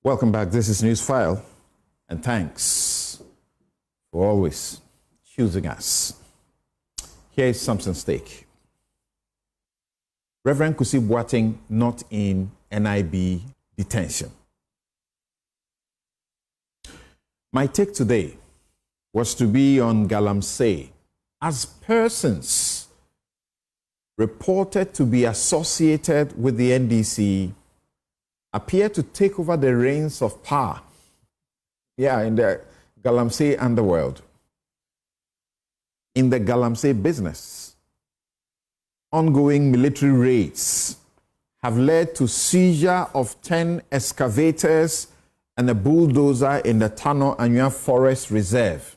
Welcome back. This is Newsfile, and thanks for always choosing us. Here is Samson's take. Reverend Kusi Boateng not in NIB detention. My take today was to be on Galamsey as persons reported to be associated with the NDC appear to take over the reins of power. In the Galamsey underworld. In the Galamsey business, ongoing military raids have led to seizure of 10 excavators and a bulldozer in the Tano Anua Forest Reserve.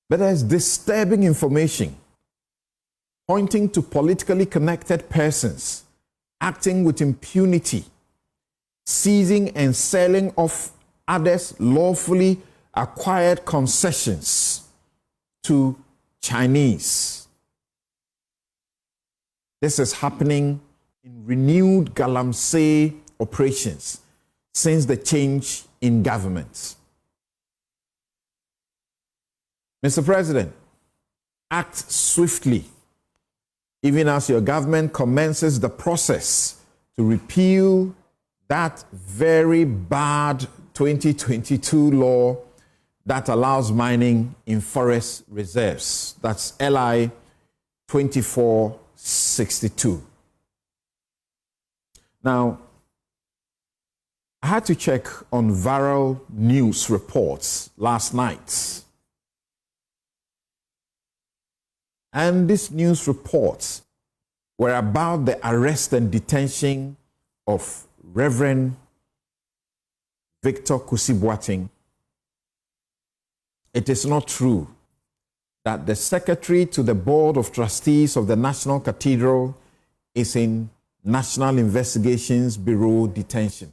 But there's disturbing information pointing to politically connected persons acting with impunity, seizing and selling off others' lawfully acquired concessions to Chinese. This is happening in renewed Galamsey operations since the change in government. Mr. President, act swiftly, even as your government commences the process to repeal that very bad 2022 law that allows mining in forest reserves. That's LI 2462. Now, I had to check on viral news reports last night. And these news reports were about the arrest and detention of Reverend Victor Kusi Boateng. It is not true that the Secretary to the Board of Trustees of the National Cathedral is in National Investigations Bureau detention.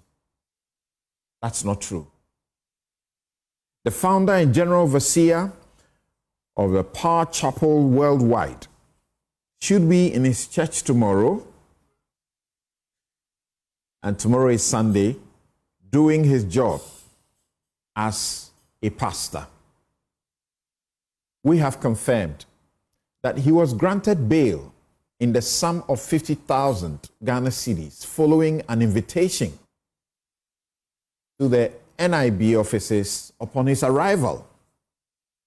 That's not true. The founder and general overseer of the Power Chapel worldwide should be in his church tomorrow, and tomorrow is Sunday, doing his job as a pastor. We have confirmed that he was granted bail in the sum of 50,000 Ghana cedis following an invitation to the NIB offices upon his arrival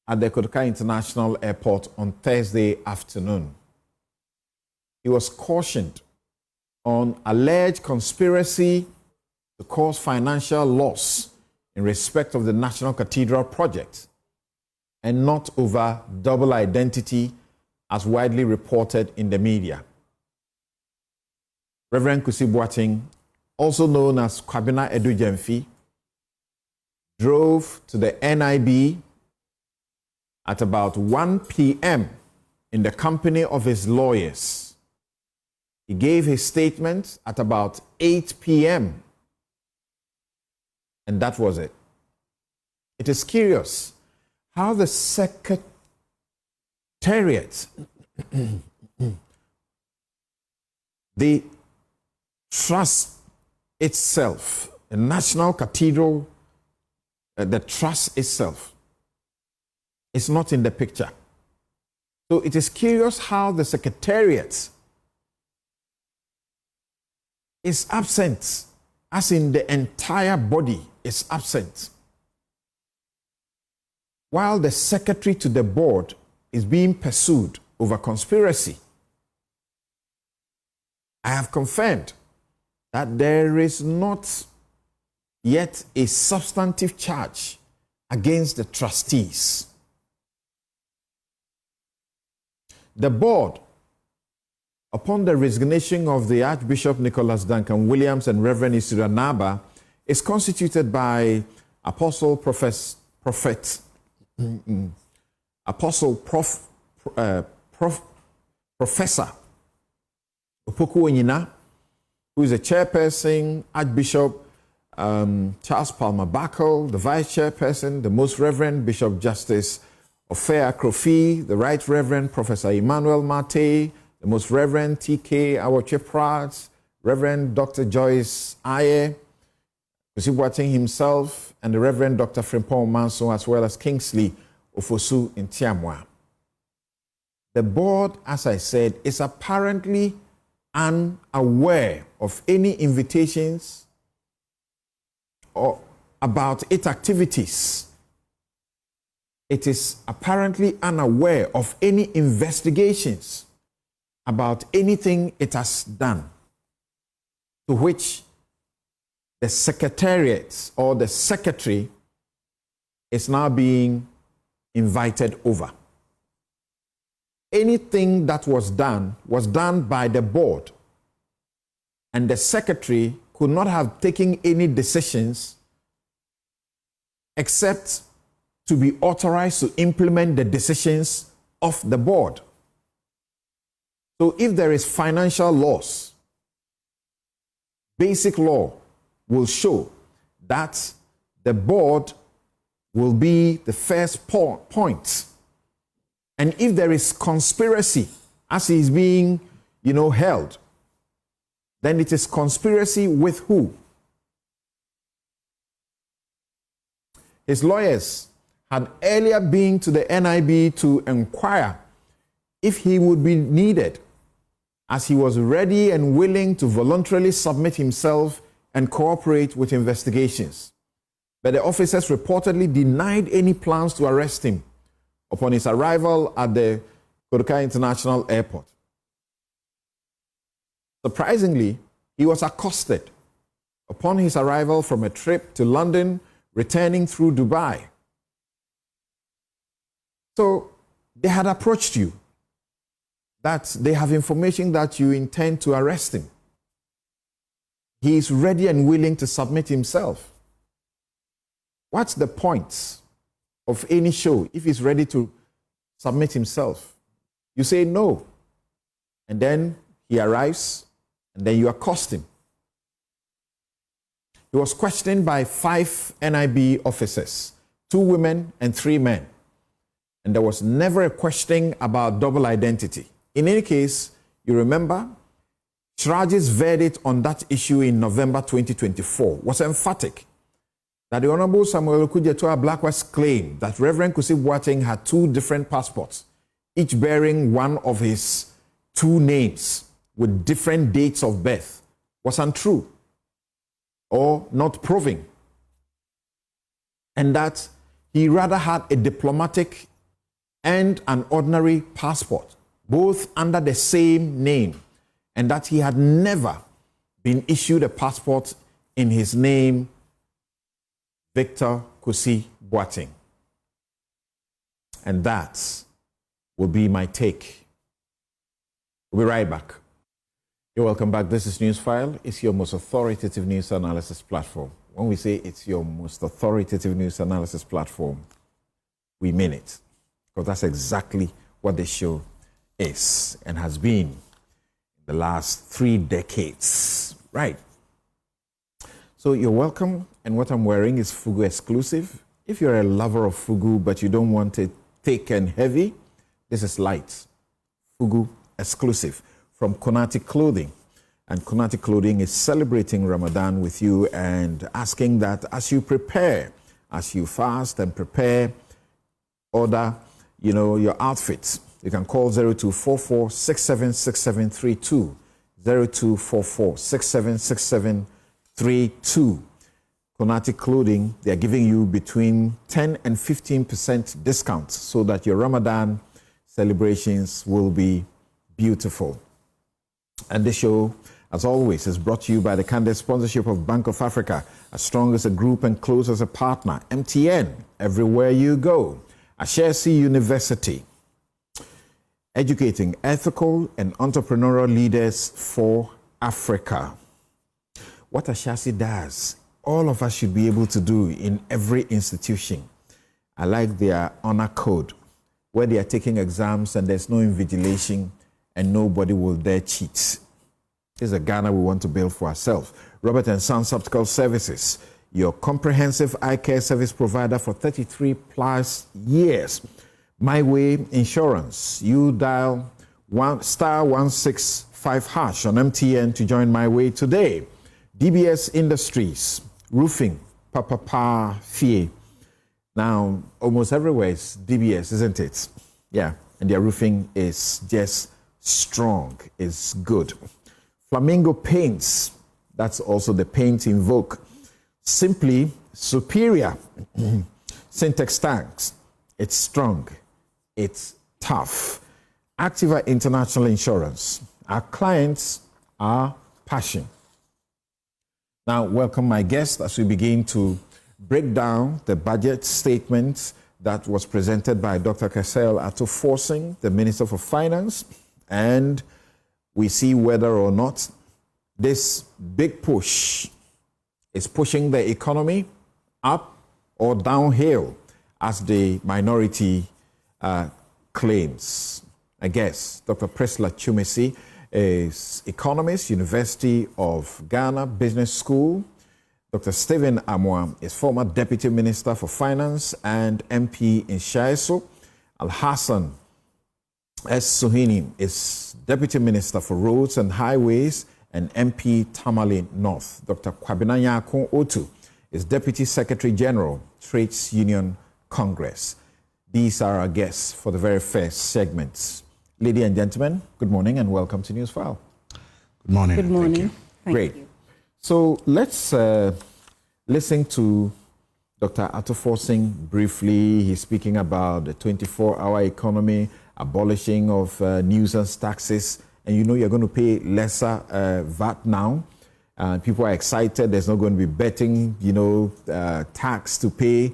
at the Kotoka International Airport on Thursday afternoon. He was cautioned on alleged conspiracy to cause financial loss in respect of the National Cathedral project and not over double identity as widely reported in the media. Reverend Kusi Boateng, also known as Kwabena Edu Jemfi, drove to the NIB at about 1 p.m. in the company of his lawyers. He gave his statement at about 8 p.m. and that was it. It is curious how the Secretariat, the trust itself, the National Cathedral, the trust itself, is not in the picture. So it is curious how the Secretariat is absent, as in the entire body is absent, while the Secretary to the board is being pursued over conspiracy. I have confirmed that there is not yet a substantive charge against the trustees. The board, upon the resignation of the Archbishop Nicholas Duncan Williams and Reverend Isira Naba, is constituted by Professor Opoku Onyina, who is a chairperson, Archbishop Charles Palmer Bakel, the vice chairperson, the Most Reverend Bishop Justice Ofea Krofi, the Right Reverend Professor Emmanuel Mate, the Most Reverend T.K. Awoche Prats, Reverend Dr. Joyce Aye, Kusi Boateng himself and the Reverend Dr. Frimpong Manso, as well as Kingsley Ofosu in Tiamwa. The board, as I said, is apparently unaware of any invitations or about its activities. It is apparently unaware of any investigations about anything it has done, to which the secretariat or the secretary is now being invited over. Anything that was done by the board, and the secretary could not have taken any decisions except to be authorized to implement the decisions of the board. So if there is financial loss, basic law will show that the board will be the first point. And if there is conspiracy, as is being, held, then it is conspiracy with who? His lawyers had earlier been to the NIB to inquire if he would be needed, as he was ready and willing to voluntarily submit himself and cooperate with investigations. But the officers reportedly denied any plans to arrest him upon his arrival at the Kotoka International Airport. Surprisingly, he was accosted upon his arrival from a trip to London, returning through Dubai. So they had approached you, that they have information that you intend to arrest him. He is ready and willing to submit himself. What's the point of any show if he's ready to submit himself? You say no, and then he arrives, and then you accost him. He was questioned by 5 NIB officers, 2 women and 3 men. And there was never a question about double identity. In any case, you remember, Shiraji's verdict on that issue in November 2024 was emphatic that the Honorable Samuel Okudzeto Blackwest claimed that Reverend Kusi Boateng had 2 different passports, each bearing one of his 2 names with different dates of birth, was untrue or not proven, and that he rather had a diplomatic and an ordinary passport, both under the same name, and that he had never been issued a passport in his name, Victor Kusi Boateng. And that will be my take. We'll be right back. You're welcome back. This is Newsfile. It's your most authoritative news analysis platform. When we say it's your most authoritative news analysis platform, we mean it. Because that's exactly what this show is and has been in the last 3 decades. Right. So you're welcome. And what I'm wearing is Fugu exclusive. If you're a lover of Fugu, but you don't want it thick and heavy, this is light. Fugu exclusive from Konati Clothing. And Konati Clothing is celebrating Ramadan with you and asking that as you prepare, as you fast and prepare, order, your outfits. You can call 0244 676732, 0244 676732. Konati Clothing, they are giving you between 10 and 15% discounts so that your Ramadan celebrations will be beautiful. And this show, as always, is brought to you by the candid sponsorship of Bank of Africa, as strong as a group and close as a partner. MTN, everywhere you go. Ashesi University, educating ethical and entrepreneurial leaders for Africa. What Ashesi does, all of us should be able to do in every institution. I like their honor code, where they are taking exams and there's no invigilation and nobody will dare cheat. This is a Ghana we want to build for ourselves. Robert & Sons Optical Services, your comprehensive eye care service provider for 33 plus years. My Way Insurance, you dial *165# on MTN to join My Way today. DBS Industries, roofing, papa fie. Now, almost everywhere is DBS, isn't it? Yeah, and their roofing is just strong, it's good. Flamingo Paints, that's also the paint in vogue. Simply Superior Syntax Tanks, it's strong, it's tough. Activa International Insurance, our clients are passion. Now, welcome my guest as we begin to break down the budget statement that was presented by Dr. Kesel Ato-Forsyth, the Minister for Finance, and we see whether or not this big push is pushing the economy up or downhill, as the minority claims. I guess Dr. Priscilla Chumesi is economist, University of Ghana Business School. Dr. Stephen Amwa is former Deputy Minister for Finance and MP in Shaiso. Al-Hassan S. Suhini is Deputy Minister for Roads and Highways and MP Tamale North. Dr. Kwabena Nyako Otu is Deputy Secretary General, Trades Union Congress. These are our guests for the very first segments. Ladies and gentlemen, good morning and welcome to Newsfile. Good morning. Good morning. Great. So let's listen to Dr. Ato-Forsyth briefly. He's speaking about the 24-hour economy, abolishing of nuisance taxes, and you know you're going to pay lesser VAT now. People are excited. There's not going to be betting, tax to pay.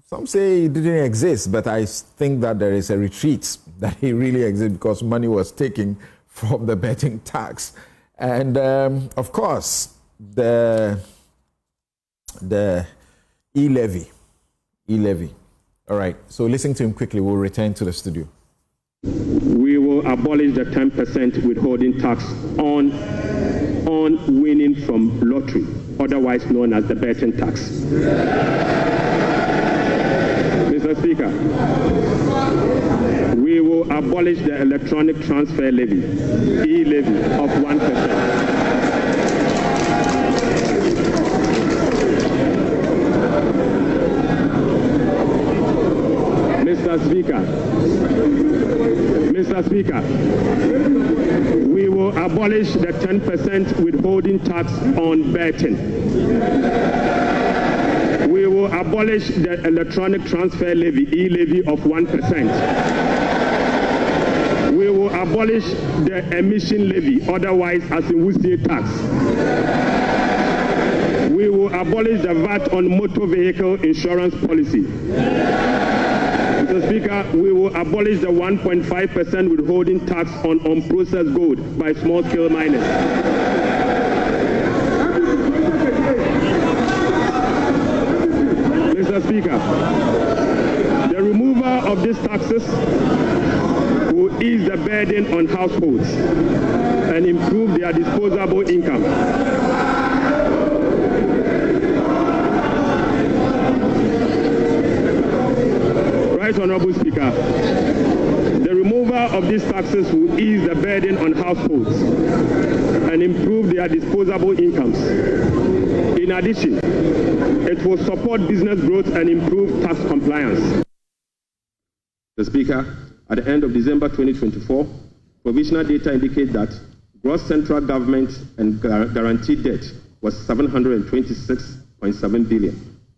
Some say it didn't exist, but I think that there is a retreat that it really exists because money was taken from the betting tax. And of course, the e-levy. All right, so listen to him quickly. We'll return to the studio. We will abolish the 10% withholding tax on winning from lottery, otherwise known as the betting tax. Mr. Speaker, we will abolish the electronic transfer levy, e-levy, of 1%. Mr. Speaker, we will abolish the 10% withholding tax on betting. We will abolish the electronic transfer levy, e-levy of 1%. We will abolish the emission levy, otherwise as in Wusie tax. We will abolish the VAT on motor vehicle insurance policy. Mr. Speaker, we will abolish the 1.5% withholding tax on unprocessed gold by small-scale miners. Mr. Speaker, the removal of these taxes will ease the burden on households and improve their disposable income. Right, Honorable Speaker, the removal of these taxes will ease the burden on households and improve their disposable incomes. In addition, it will support business growth and improve tax compliance. Mr. Speaker, at the end of December 2024, provisional data indicate that gross central government and guaranteed debt was 726.7 billion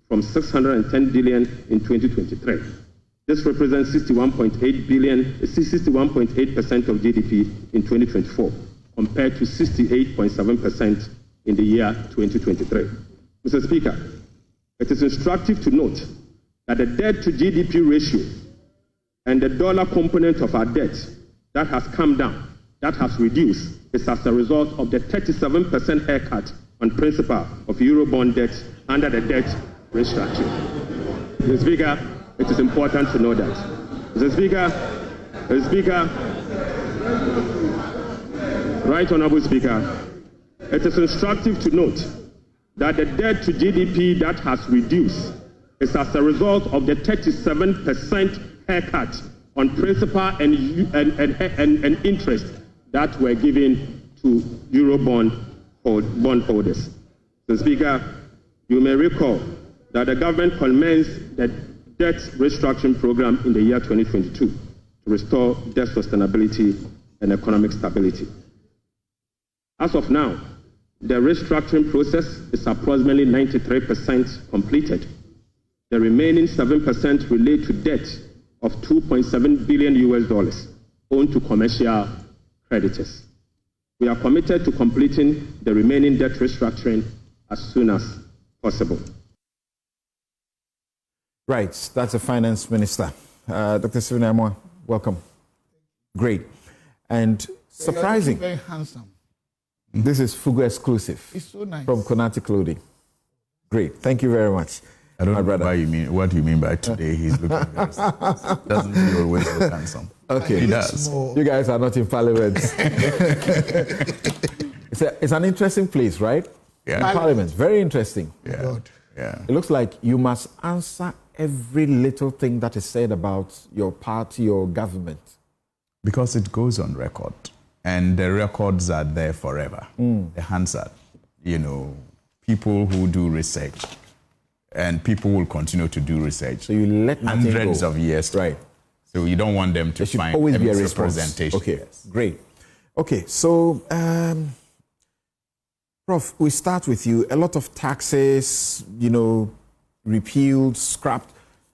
from 610 billion in 2023. This represents 61.8% of GDP in 2024, compared to 68.7% in the year 2023. Mr. Speaker, it is instructive to note that the debt to GDP ratio and the dollar component of our debt that has come down, that has reduced, is as a result of the 37% haircut on principal of Eurobond debt under the debt restructuring. Mr. Speaker, it is important to know that. Mr. Speaker, Right Honorable Speaker, it is instructive to note that the debt to GDP that has reduced is as a result of the 37% haircut on principal and interest that were given to Eurobond bondholders. Mr. Speaker, You may recall that the government commenced the debt restructuring program in the year 2022 to restore debt sustainability and economic stability. As of now, the restructuring process is approximately 93% completed. The remaining 7% relate to debt of $2.7 billion owed to commercial creditors. We are committed to completing the remaining debt restructuring as soon as possible. Right, that's the finance minister. Dr. Stephen Amwa, welcome. Great. And surprising. Very handsome. This is Fugu exclusive. It's so nice. From Konati Clothing. Great, thank you very much. I don't know what you mean by today. He's looking very handsome. Doesn't he always look handsome? Okay. He does. You guys are not in Parliament. It's an interesting place, right? Yeah. Parliament, very interesting. Yeah. God. Yeah. It looks like you must answer every little thing that is said about your party or government. Because it goes on record. And the records are there forever. The Hansard, people who do research, and people will continue to do research. So you let nothing hundreds go. of years. Right. So you don't want them to There should find always be a misrepresentation. Okay, Yes. great. Okay, so, Prof, we start with you. A lot of taxes, repealed, scrapped.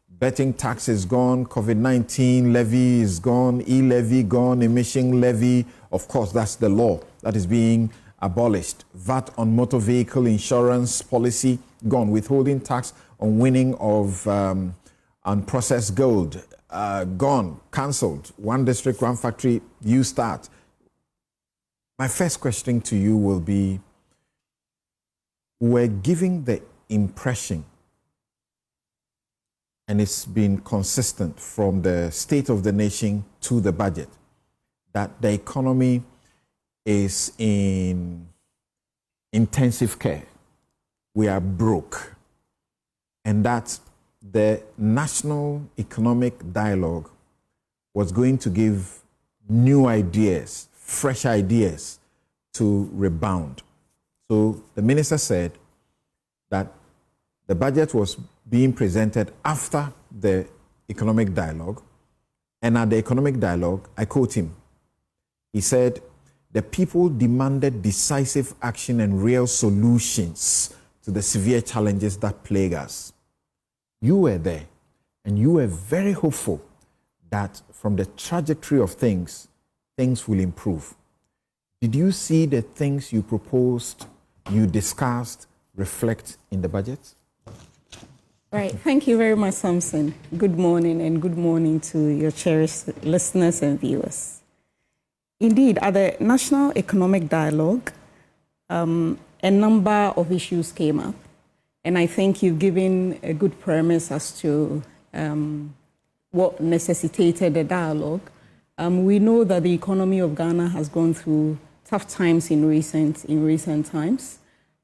Betting tax is gone, COVID-19 levy is gone, e-levy gone, emission levy. Of course, that's the law that is being abolished. VAT on motor vehicle insurance policy gone. Withholding tax on winning of unprocessed gold gone, cancelled. One district, one factory, you start. My first question to you will be, we're giving the impression, and it's been consistent from the state of the nation to the budget, that the economy is in intensive care. We are broke. And that the National Economic Dialogue was going to give new ideas, fresh ideas to rebound. So the minister said that the budget was being presented after the economic dialogue. And at the economic dialogue, I quote him, he said, the people demanded decisive action and real solutions to the severe challenges that plague us. You were there, and you were very hopeful that from the trajectory of things, things will improve. Did you see the things you proposed, you discussed, reflect in the budget? Right. Thank you very much, Samson. Good morning, and good morning to your cherished listeners and viewers. Indeed, at the National Economic Dialogue, a number of issues came up, and I think you've given a good premise as to what necessitated the dialogue. We know that the economy of Ghana has gone through tough times in recent times.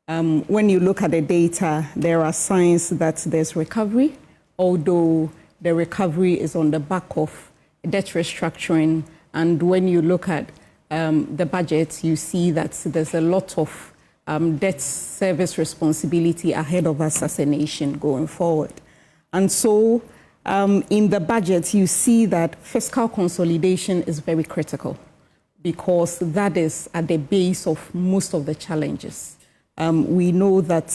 When you look at the data, there are signs that there's recovery, although the recovery is on the back of debt restructuring. And when you look at the budget, you see that there's a lot of debt service responsibility ahead of us as a nation going forward. And so in the budget, you see that fiscal consolidation is very critical because that is at the base of most of the challenges. We know that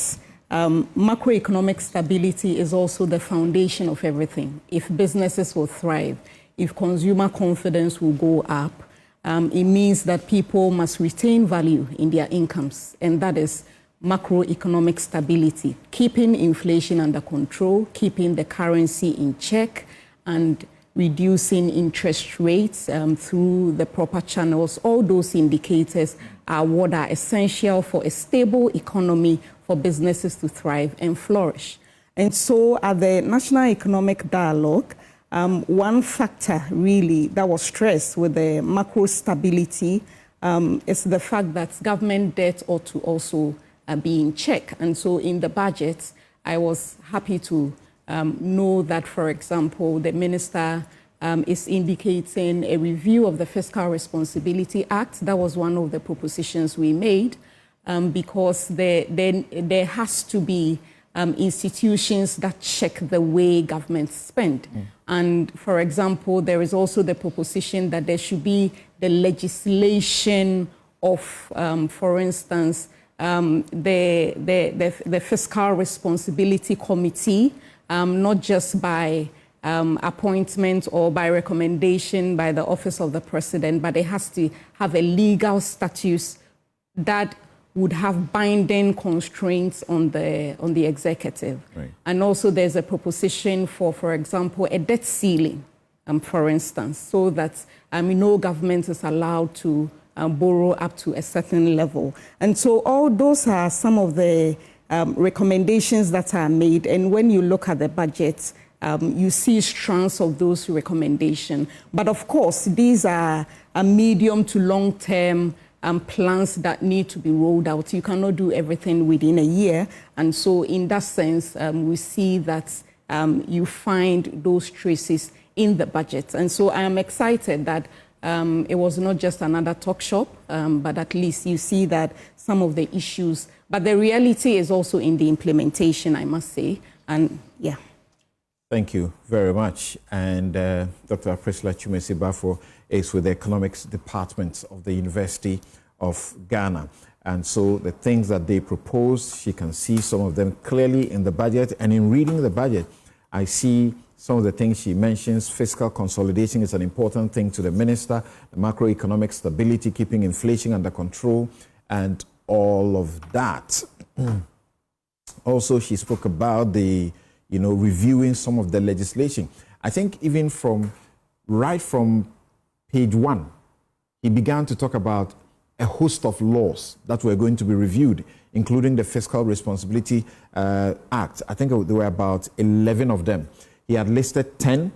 macroeconomic stability is also the foundation of everything. If businesses will thrive, if consumer confidence will go up, it means that people must retain value in their incomes, and that is macroeconomic stability, keeping inflation under control, keeping the currency in check, and reducing interest rates through the proper channels. All those indicators are what are essential for a stable economy for businesses to thrive and flourish. And so at the National Economic Dialogue, one factor really that was stressed with the macro stability is the fact that government debt ought to also be in check. And so in the budget, I was happy to know that, for example, the minister is indicating a review of the Fiscal Responsibility Act. That was one of the propositions we made because there has to be institutions that check the way governments spend. And for example, there is also the proposition that there should be the legislation of, for instance, the Fiscal Responsibility Committee, not just by appointment or by recommendation by the Office of the President, but it has to have a legal status that would have binding constraints on the executive. Right. And also there's a proposition for example, a debt ceiling, for instance, so that no government is allowed to borrow up to a certain level. And so all those are some of the recommendations that are made. And when you look at the budget, you see strands of those recommendations. But of course, these are a medium to long-term plans that need to be rolled out. You cannot do everything within a year. And so in that sense, we see that you find those traces in the budget. And so I am excited that it was not just another talk shop, but at least you see that some of the issues, but the reality is also in the implementation, I must say. And yeah. Thank you very much. And Dr. Priscilla Chumesi-Bafo is with the Economics Department of the University of Ghana. And so the things that they propose, she can see some of them clearly in the budget. And in reading the budget, I see some of the things she mentions. Fiscal consolidation is an important thing to the minister, the macroeconomic stability, keeping inflation under control, and all of that. Also, she spoke about the reviewing some of the legislation. I think even right from page 1, he began to talk about a host of laws that were going to be reviewed, including the Fiscal Responsibility Act. I think there were about 11 of them. He had listed 10,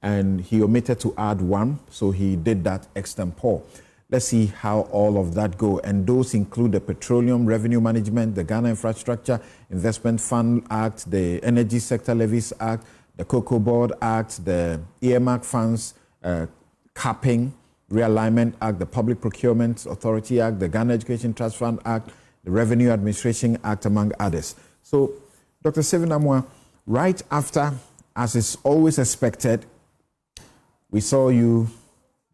and he omitted to add 1, so he did that extempore. Let's see how all of that go. And those include the Petroleum Revenue Management, the Ghana Infrastructure Investment Fund Act, the Energy Sector Levies Act, the Cocoa Board Act, the earmark funds, capping, Realignment Act, the Public Procurement Authority Act, the Ghana Education Trust Fund Act, the Revenue Administration Act, among others. So, Dr. Seven-Amoah, right after, as is always expected, we saw you,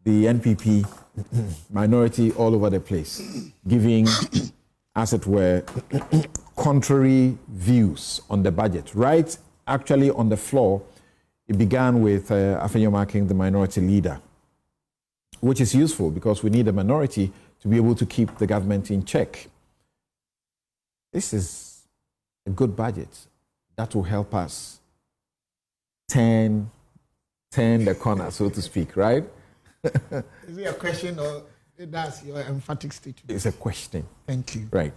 the NPP, minority all over the place, giving, as it were, contrary views on the budget. Right, actually on the floor, it began with Afenyo King, the minority leader, which is useful because we need a minority to be able to keep the government in check. This is a good budget that will help us turn the corner, so to speak, right? Is it a question or that's your emphatic statement? It's a question. Thank you. Right.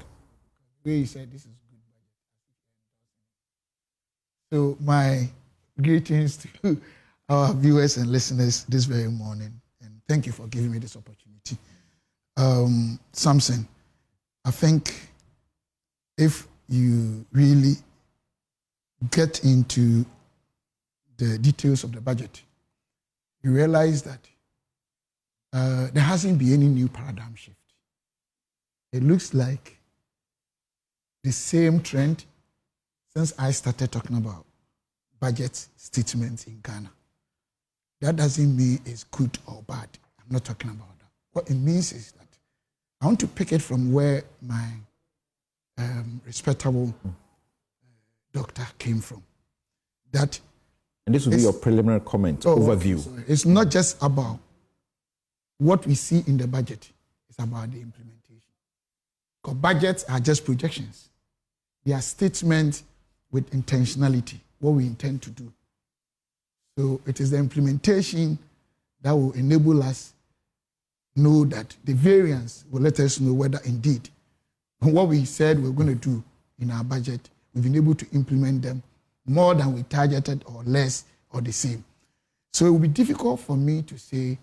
The way you said this is good budget. So my greetings to our viewers and listeners this very morning, and thank you for giving me this opportunity. Samson, I think if you really get into the details of the budget, you realize that there hasn't been any new paradigm shift. It looks like the same trend since I started talking about budget statements in Ghana. That doesn't mean it's good or bad. I'm not talking about that. What it means is that I want to pick it from where my respectable doctor came from. That, and this will be your preliminary comment, overview. Sorry. It's not just about what we see in the budget, it's about the implementation. Because budgets are just projections. They are statements with intentionality, what we intend to do. So it is the implementation that will enable us know that the variance will let us know whether indeed what we said we're going to do in our budget, we've been able to implement them more than we targeted or less or the same. So it will be difficult for me to say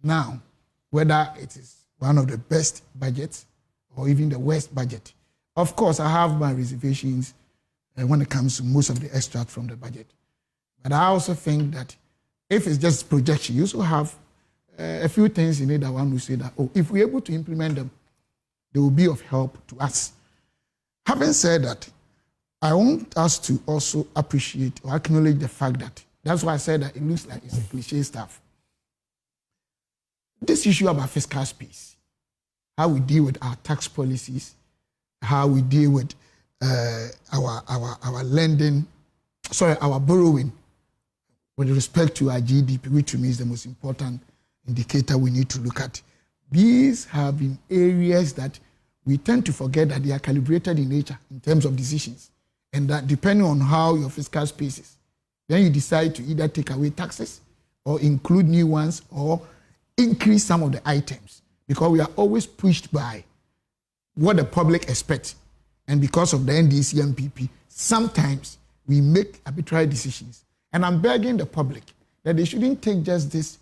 now whether it is one of the best budgets or even the worst budget. Of course, I have my reservations when it comes to most of the extract from the budget. But I also think that if it's just projection, you also have a few things in it that one will say that, if we're able to implement them, they will be of help to us. Having said that, I want us to also appreciate or acknowledge the fact that, that's why I said that it looks like it's a cliche stuff. This issue about fiscal space, how we deal with our tax policies, how we deal with our lending, our borrowing with respect to our GDP, which to me is the most important indicator we need to look at. These have been areas that we tend to forget that they are calibrated in nature in terms of decisions, and that depending on how your fiscal space is, then you decide to either take away taxes or include new ones or increase some of the items, because we are always pushed by what the public expects. And because of the NDC and PP, sometimes we make arbitrary decisions. And I'm begging the public that they shouldn't take just this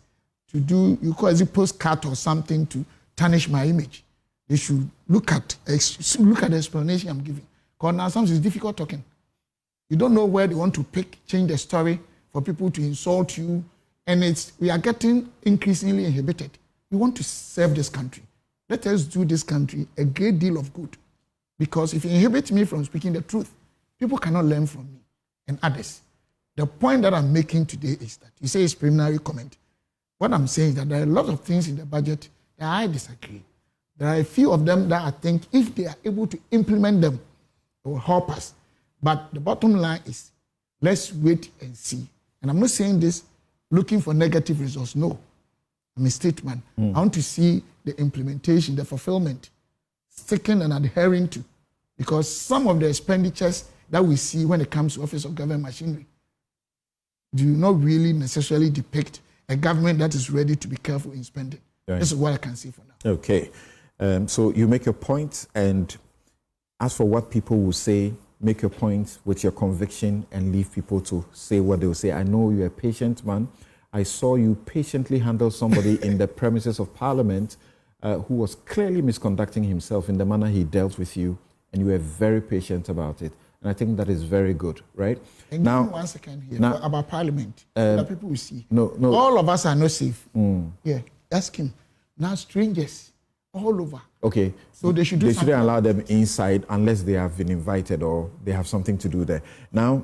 to do, you call it a postcard or something to tarnish my image. They should look at the explanation I'm giving. Because now sometimes it's difficult talking. You don't know where they want to change the story for people to insult you. And we are getting increasingly inhibited. We want to serve this country. Let us do this country a great deal of good. Because if you inhibit me from speaking the truth, people cannot learn from me and others. The point that I'm making today is that, you say it's preliminary comment. What I'm saying is that there are a lot of things in the budget that I disagree. There are a few of them that I think if they are able to implement them, it will help us. But the bottom line is, let's wait and see. And I'm not saying this looking for negative results. No, I'm a statesman. I want to see the implementation, the fulfillment, sticking and adhering to. Because some of the expenditures that we see when it comes to Office of Government Machinery do not really necessarily depict a government that is ready to be careful in spending. Right. This is what I can see for now. Okay. So you make your point, and as for what people will say, make your point with your conviction and leave people to say what they will say. I know you're a patient man. I saw you patiently handle somebody in the premises of Parliament who was clearly misconducting himself in the manner he dealt with you, and you were very patient about it. And I think that is very good, right? And now, 1 second here about Parliament, that people will see. No. All of us are not safe. Yeah, ask him. Now strangers all over. Okay. So they should do something. They shouldn't allow them inside unless they have been invited or they have something to do there. Now,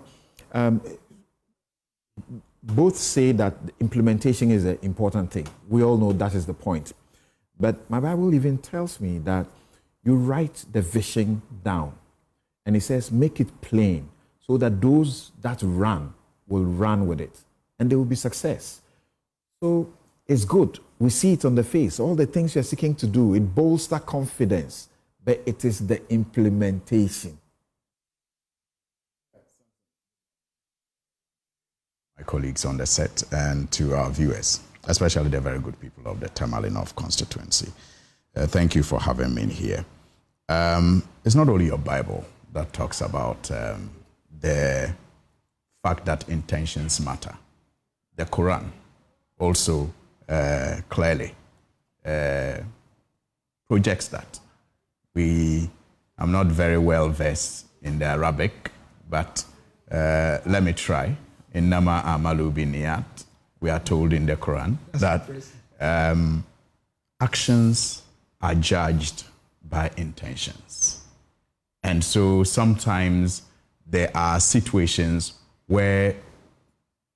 both say that implementation is an important thing. We all know that is the point. But my Bible even tells me that you write the vision down. And it says, make it plain so that those that run will run with it. And there will be success. So it's good. We see it on the face. All the things you're seeking to do, it bolsters confidence. But it is the implementation. My colleagues on the set and to our viewers, especially the very good people of the Tamale North constituency. Thank you for having me here. It's not only your Bible that talks about the fact that intentions matter. The Quran also clearly projects that. I'm not very well versed in the Arabic, but let me try. In Nama Amalu Biniyat, we are told in the Quran that actions are judged by intentions. And so sometimes there are situations where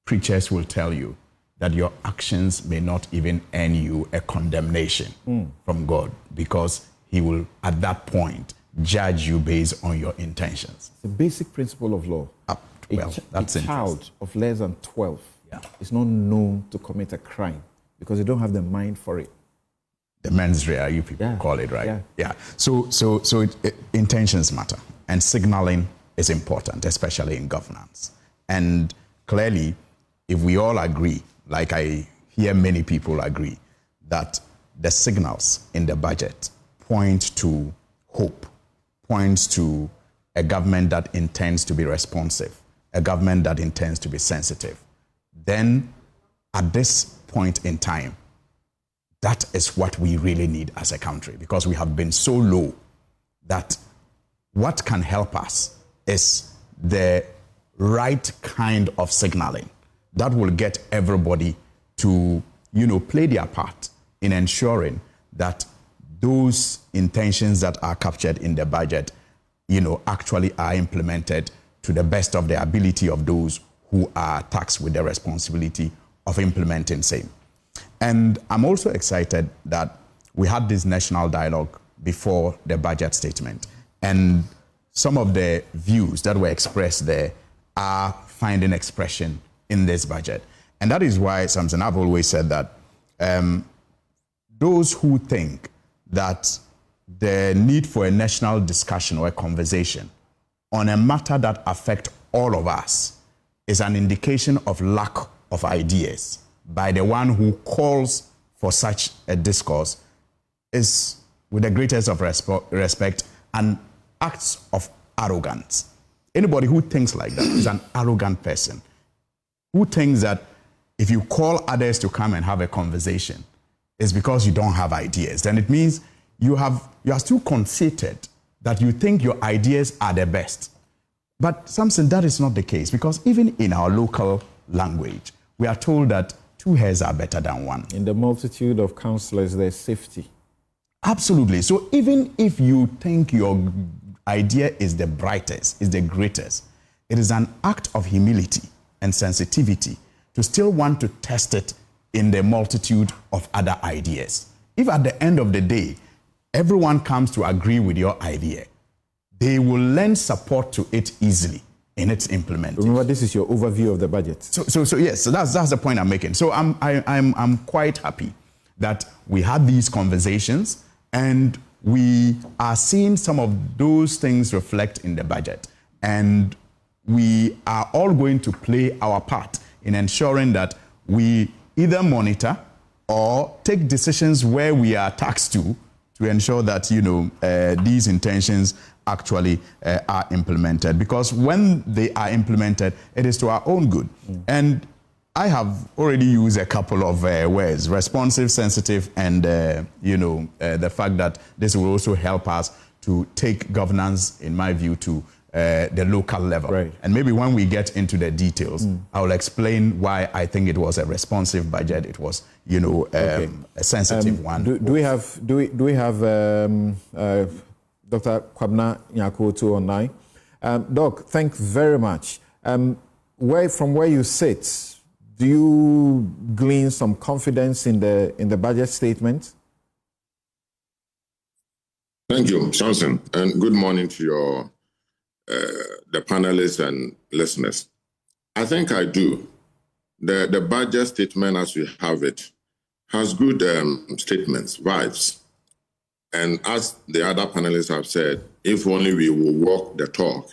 preachers will tell you that your actions may not even earn you a condemnation from God, because he will, at that point, judge you based on your intentions. The basic principle of law. A child of less than 12 is not known to commit a crime because they don't have the mind for it. The mens rea, you people call it, right? Yeah. So intentions matter, and signaling is important, especially in governance. And clearly, if we all agree, like I hear many people agree, that the signals in the budget point to hope, points to a government that intends to be responsive, a government that intends to be sensitive, then at this point in time, that is what we really need as a country, because we have been so low that what can help us is the right kind of signaling that will get everybody to, play their part in ensuring that those intentions that are captured in the budget, actually are implemented to the best of the ability of those who are tasked with the responsibility of implementing same. And I'm also excited that we had this national dialogue before the budget statement. And some of the views that were expressed there are finding expression in this budget. And that is why, Samson, I've always said that those who think that the need for a national discussion or a conversation on a matter that affects all of us is an indication of lack of ideas by the one who calls for such a discourse is, with the greatest of respect, an act of arrogance. Anybody who thinks like that is an arrogant person who thinks that if you call others to come and have a conversation, it's because you don't have ideas. Then it means you are still conceited that you think your ideas are the best. But Samson, that is not the case, because even in our local language, we are told that two heads are better than one. In the multitude of counselors, there's safety. Absolutely. So even if you think your idea is the brightest, is the greatest, it is an act of humility and sensitivity to still want to test it in the multitude of other ideas. If at the end of the day, everyone comes to agree with your idea, they will lend support to it easily in its implementation. Remember, this is your overview of the budget. So yes, so that's the point I'm making. So I'm quite happy that we had these conversations and we are seeing some of those things reflect in the budget. And we are all going to play our part in ensuring that we either monitor or take decisions where we are tasked to ensure that, these intentions actually are implemented. Because when they are implemented, it is to our own good. And I have already used a couple of words: responsive, sensitive, and the fact that this will also help us to take governance, in my view, to the local level. Right. And maybe when we get into the details, I will explain why I think it was a responsive budget. It was, a sensitive one. Do we have Dr. Kwabena Nyakoto online? Doc, thanks very much. From where you sit, do you glean some confidence in the budget statement? Thank you, Samson, and good morning to the panelists and listeners. I think I do. The budget statement, as we have it, has good statements, vibes. And as the other panelists have said, if only we will walk the talk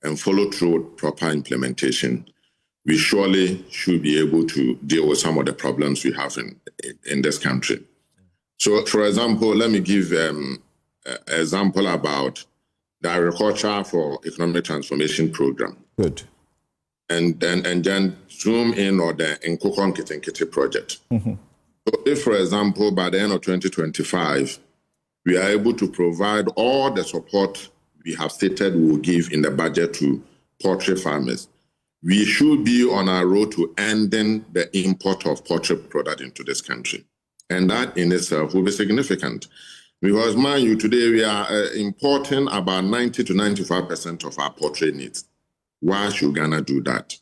and follow through with proper implementation, we surely should be able to deal with some of the problems we have in this country. So, for example, let me give an example about the Agriculture for Economic Transformation Program. Good. And then zoom in on the Nkukon Kitinkiti project. So if, for example, by the end of 2025, we are able to provide all the support we have stated we will give in the budget to poultry farmers, we should be on our road to ending the import of poultry product into this country. And that in itself will be significant. Because, mind you, today we are importing about 90 to 95% of our poultry needs. Why should Ghana do that?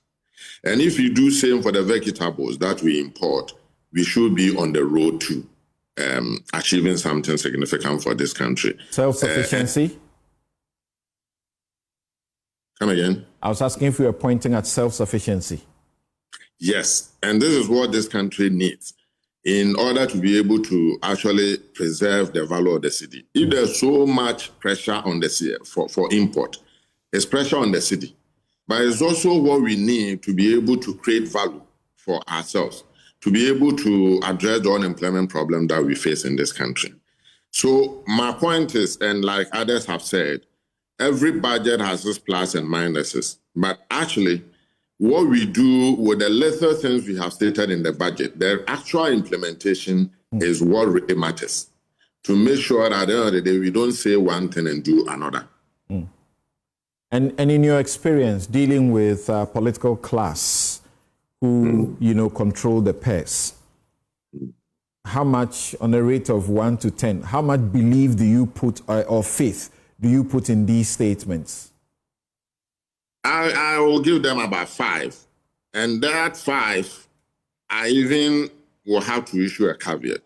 And if you do same for the vegetables that we import, we should be on the road to achieving something significant for this country. Self-sufficiency? Come again? I was asking if you were pointing at self-sufficiency. Yes, and this is what this country needs in order to be able to actually preserve the value of the city. If there's so much pressure on the city for import, it's pressure on the city. But it's also what we need to be able to create value for ourselves, to be able to address the unemployment problem that we face in this country. So my point is, and like others have said, every budget has its plus and minuses. But actually, what we do with the lesser things we have stated in the budget, the actual implementation is what really matters. To make sure that at the end of the day, we don't say one thing and do another. And in your experience dealing with political class who, control the purse, how much, on a rate of 1 to 10, how much belief do you put, or faith do you put in these statements? I will give them about 5. And that 5, I even will have to issue a caveat.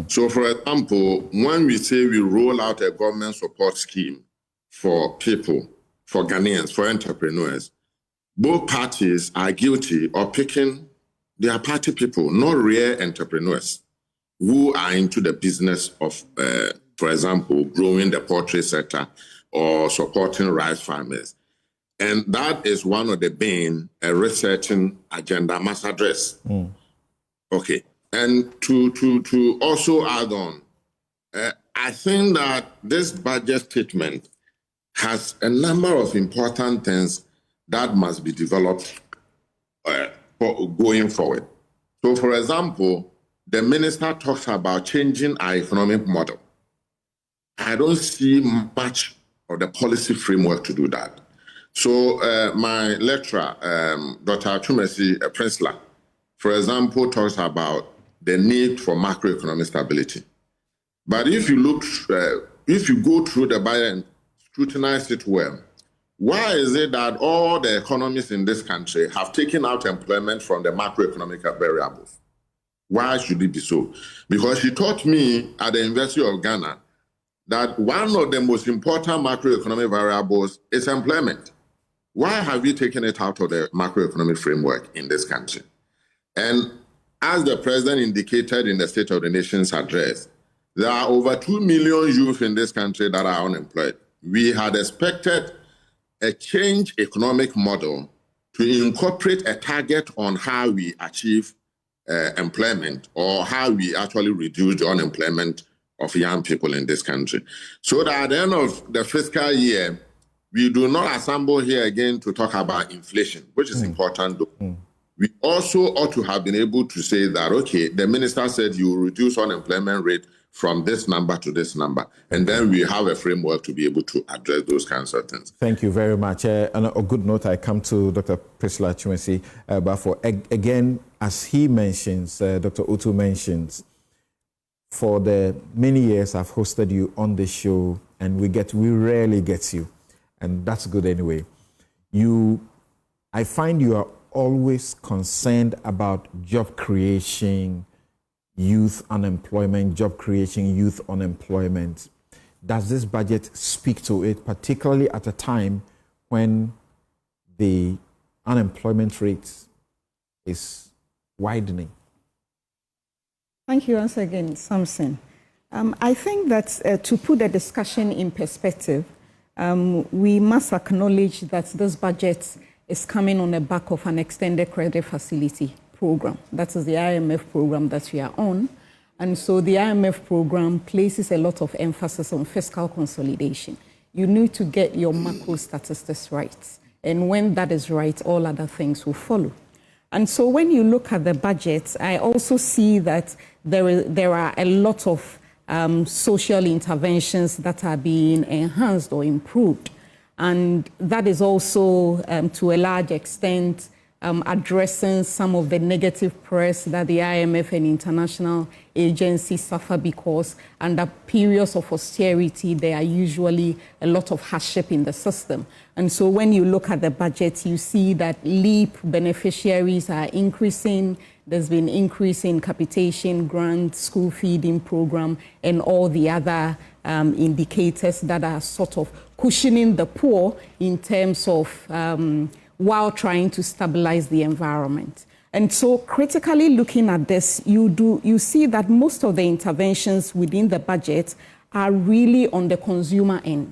So, for example, when we say we roll out a government support scheme for people, for Ghanaians, for entrepreneurs, both parties are guilty of picking their party people, not real entrepreneurs who are into the business of, for example, growing the poultry sector or supporting rice farmers. And that is one of the main researching agenda must address. Okay. And to also add on, I think that this budget statement has a number of important things that must be developed for going forward. So, for example, the minister talks about changing our economic model. I don't see much of the policy framework to do that. So my lecturer, Dr. Chumesi Prinsler, for example, talks about the need for macroeconomic stability. But if you look, if you go through the budget and scrutinize it well, why is it that all the economists in this country have taken out employment from the macroeconomic variables? Why should it be so? Because she taught me at the University of Ghana that one of the most important macroeconomic variables is employment. Why have you taken it out of the macroeconomic framework in this country? And as the president indicated in the State of the Nation's address, there are over 2 million youth in this country that are unemployed. We had expected a change economic model to incorporate a target on how we achieve employment or how we actually reduce the unemployment of young people in this country. So that at the end of the fiscal year, we do not assemble here again to talk about inflation, which is important though. We also ought to have been able to say that, okay, the minister said you will reduce unemployment rate from this number to this number. And then we have a framework to be able to address those kinds of things. Thank you very much. On a good note, I come to Dr. Priscilla Chumesi. But for, again, as he mentions, Dr. Utu mentions, for the many years I've hosted you on the show, and we rarely get you. And that's good anyway. I find you are always concerned about job creation, youth unemployment, job creation, youth unemployment. Does this budget speak to it, particularly at a time when the unemployment rate is widening? Thank you once again, Samson. I think that to put the discussion in perspective, we must acknowledge that this budget is coming on the back of an extended credit facility program. That is the IMF program that we are on. And so the IMF program places a lot of emphasis on fiscal consolidation. You need to get your macro statistics right. And when that is right, all other things will follow. And so when you look at the budget, I also see that there are a lot of social interventions that are being enhanced or improved. And that is also, to a large extent, addressing some of the negative press that the IMF and international agencies suffer because under periods of austerity, there are usually a lot of hardship in the system. And so when you look at the budget, you see that LEAP beneficiaries are increasing. There's been increase in capitation, grant, school feeding program, and all the other indicators that are sort of cushioning the poor in terms of while trying to stabilize the environment. And so critically looking at this, you see that most of the interventions within the budget are really on the consumer end.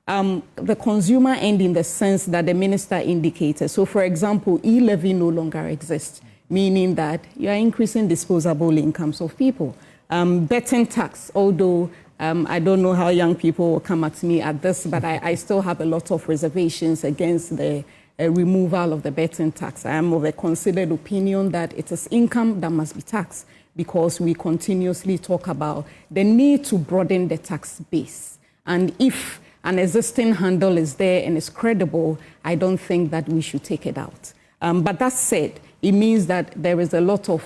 The consumer end in the sense that the minister indicated. So for example, e-levy no longer exists, meaning that you are increasing disposable incomes of people. Betting tax, although I don't know how young people will come at me at this, but I still have a lot of reservations against the removal of the betting tax. I am of a considered opinion that it is income that must be taxed because we continuously talk about the need to broaden the tax base. And if an existing handle is there and is credible, I don't think that we should take it out. But that said, it means that there is a lot of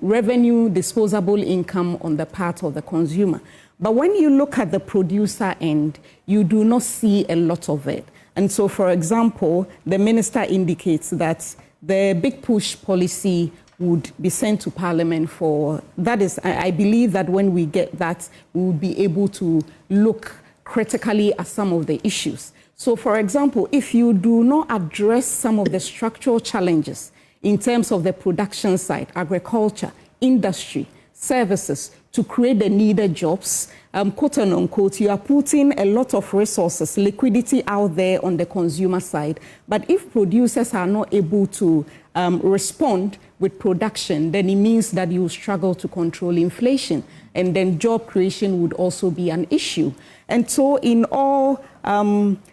revenue, disposable income on the part of the consumer. But when you look at the producer end, you do not see a lot of it. And so, for example, the minister indicates that the big push policy would be sent to Parliament for, that is, I believe that when we get that, we will be able to look critically at some of the issues. So, for example, if you do not address some of the structural challenges in terms of the production side, agriculture, industry, services, to create the needed jobs, quote and unquote, you are putting a lot of resources, liquidity out there on the consumer side. But if producers are not able to respond with production, then it means that you struggle to control inflation. And then job creation would also be an issue. And so in all,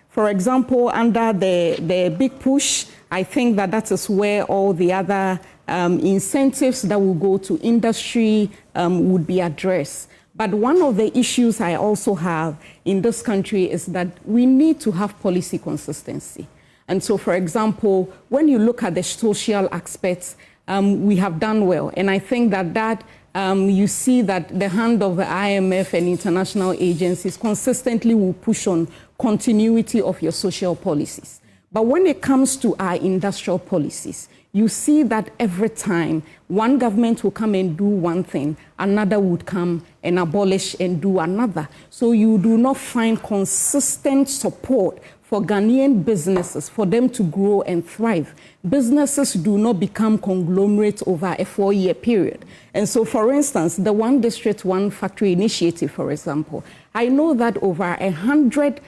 for example, under the big push, I think that that is where all the other incentives that will go to industry would be addressed. But one of the issues I also have in this country is that we need to have policy consistency. And so, for example, when you look at the social aspects, we have done well. And I think that you see that the hand of the IMF and international agencies consistently will push on continuity of your social policies. But when it comes to our industrial policies, you see that every time one government will come and do one thing, another would come and abolish and do another. So you do not find consistent support for Ghanaian businesses, for them to grow and thrive. Businesses do not become conglomerates over a 4-year period. And so, for instance, the One District, One Factory initiative, for example, I know that over 100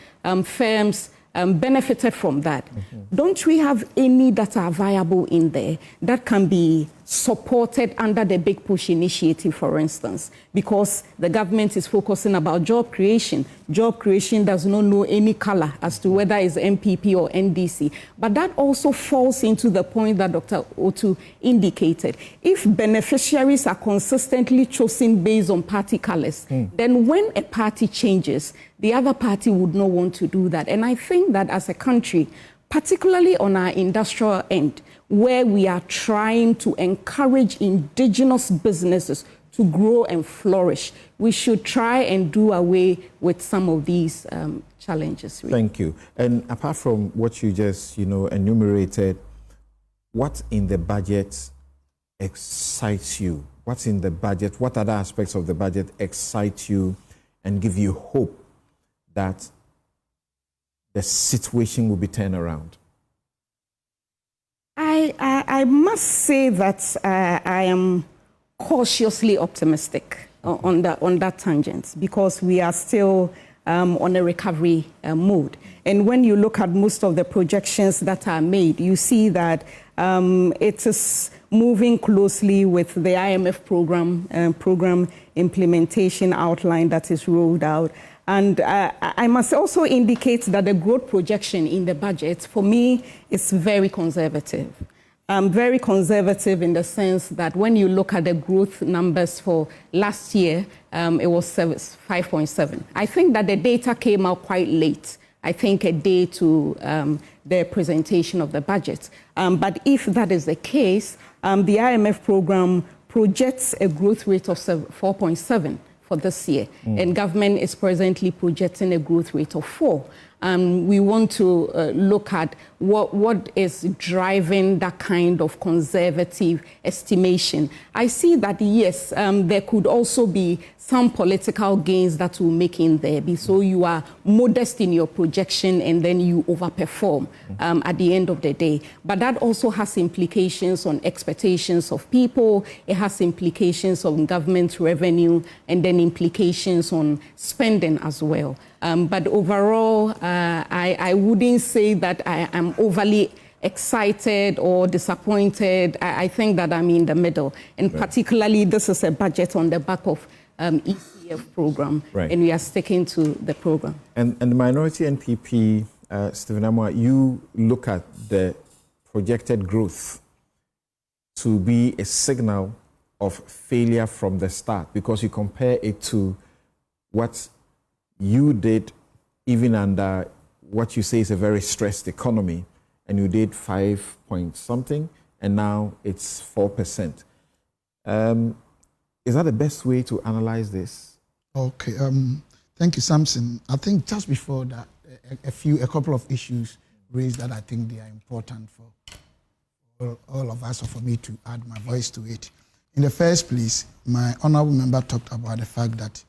firms benefited from that. Mm-hmm. Don't we have any that are viable in there that can be supported under the Big Push initiative, for instance? Because the government is focusing about job creation. Job creation does not know any color as to whether it's MPP or NDC. But that also falls into the point that Dr. Otu indicated. If beneficiaries are consistently chosen based on party colors, then when a party changes, the other party would not want to do that. And I think that as a country, particularly on our industrial end, where we are trying to encourage indigenous businesses to grow and flourish, we should try and do away with some of these challenges. Really. Thank you. And apart from what you just, enumerated, what in the budget excites you? What's in the budget? What other aspects of the budget excite you and give you hope that the situation will be turned around? I must say that I am cautiously optimistic on that tangent, because we are still on a recovery mode. And when you look at most of the projections that are made, you see that it is moving closely with the IMF program implementation outline that is rolled out. And I must also indicate that the growth projection in the budget, for me, is very conservative. Very conservative in the sense that when you look at the growth numbers for last year, it was 5.7. I think that the data came out quite late, I think a day to the presentation of the budget. But if that is the case, the IMF program projects a growth rate of 4.7 for this year, and government is presently projecting a growth rate of 4. We want to look at what is driving that kind of conservative estimation. I see that, yes, there could also be some political gains that will make in there. So you are modest in your projection and then you overperform at the end of the day. But that also has implications on expectations of people. It has implications on government revenue and then implications on spending as well. But overall, I wouldn't say that I am overly excited or disappointed. I think that I'm in the middle. And particularly, this is a budget on the back of ECF program, and we are sticking to the program. And the minority NPP, Stephen Amwa, you look at the projected growth to be a signal of failure from the start, because you compare it to what you did even under what you say is a very stressed economy, and you did 5 point something, and now it's 4%. Is that the best way to analyze this? Okay, thank you, Samson. I think just before that, a couple of issues raised that I think they are important for all of us, or for me to add my voice to it. In the first place, my honorable member talked about the fact that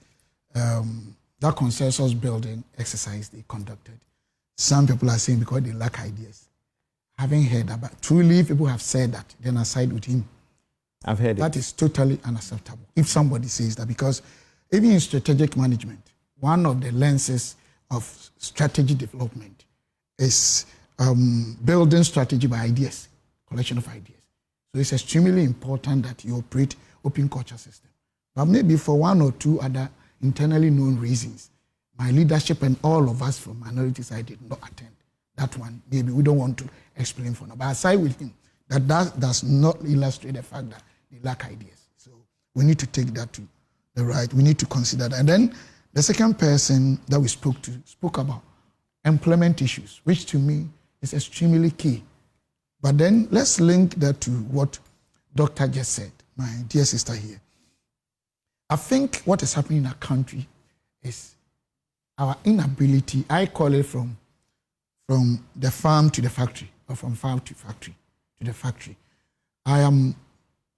that consensus building exercise they conducted, some people are saying because they lack ideas. Having heard about, truly people have said that, then I side with him. I've heard that is totally unacceptable if somebody says that, because even in strategic management, one of the lenses of strategy development is building strategy by ideas, collection of ideas. So it's extremely important that you operate open culture system. But maybe for one or two other internally known reasons, my leadership and all of us from minority side did not attend that one. Maybe we don't want to explain for now. But aside with him, that does not illustrate the fact that they lack ideas. So we need to take that to the right. We need to consider that. And then the second person that we spoke about employment issues, which to me is extremely key. But then let's link that to what Dr. just said, my dear sister here. I think what is happening in our country is our inability, I call it from the farm to the factory, or from farm to factory to the factory. I am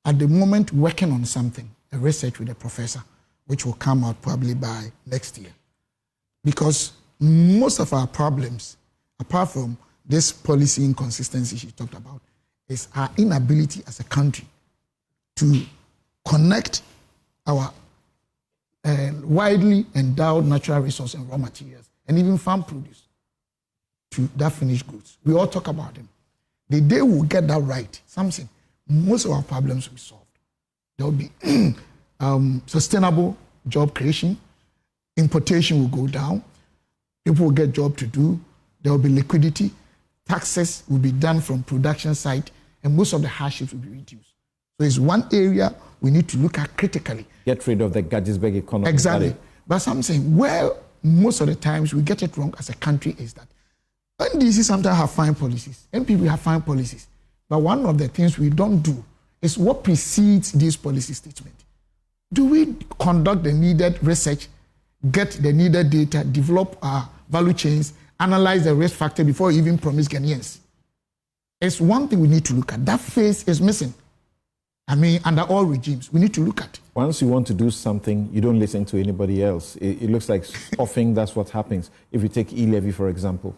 at the moment working on something, a research with a professor, which will come out probably by next year. Because most of our problems, apart from this policy inconsistency she talked about, is our inability as a country to connect our widely endowed natural resources and raw materials, and even farm produce, to that finished goods. We all talk about them. The day we get that right, Samson, most of our problems will be solved. There will be sustainable job creation, importation will go down, people will get job to do, there will be liquidity, taxes will be done from production side, and most of the hardships will be reduced. So it's one area we need to look at critically. Get rid of the Gettysburg economy. Exactly. But something where most of the times we get it wrong as a country is that NDC sometimes have fine policies, NPP have fine policies. But one of the things we don't do is what precedes this policy statement. Do we conduct the needed research, get the needed data, develop our value chains, analyze the risk factor before we even promise Ghanaians? It's one thing we need to look at. That phase is missing. I mean, under all regimes, we need to look at. Once you want to do something, you don't listen to anybody else. It looks like often that's what happens. If you take e-levy, for example.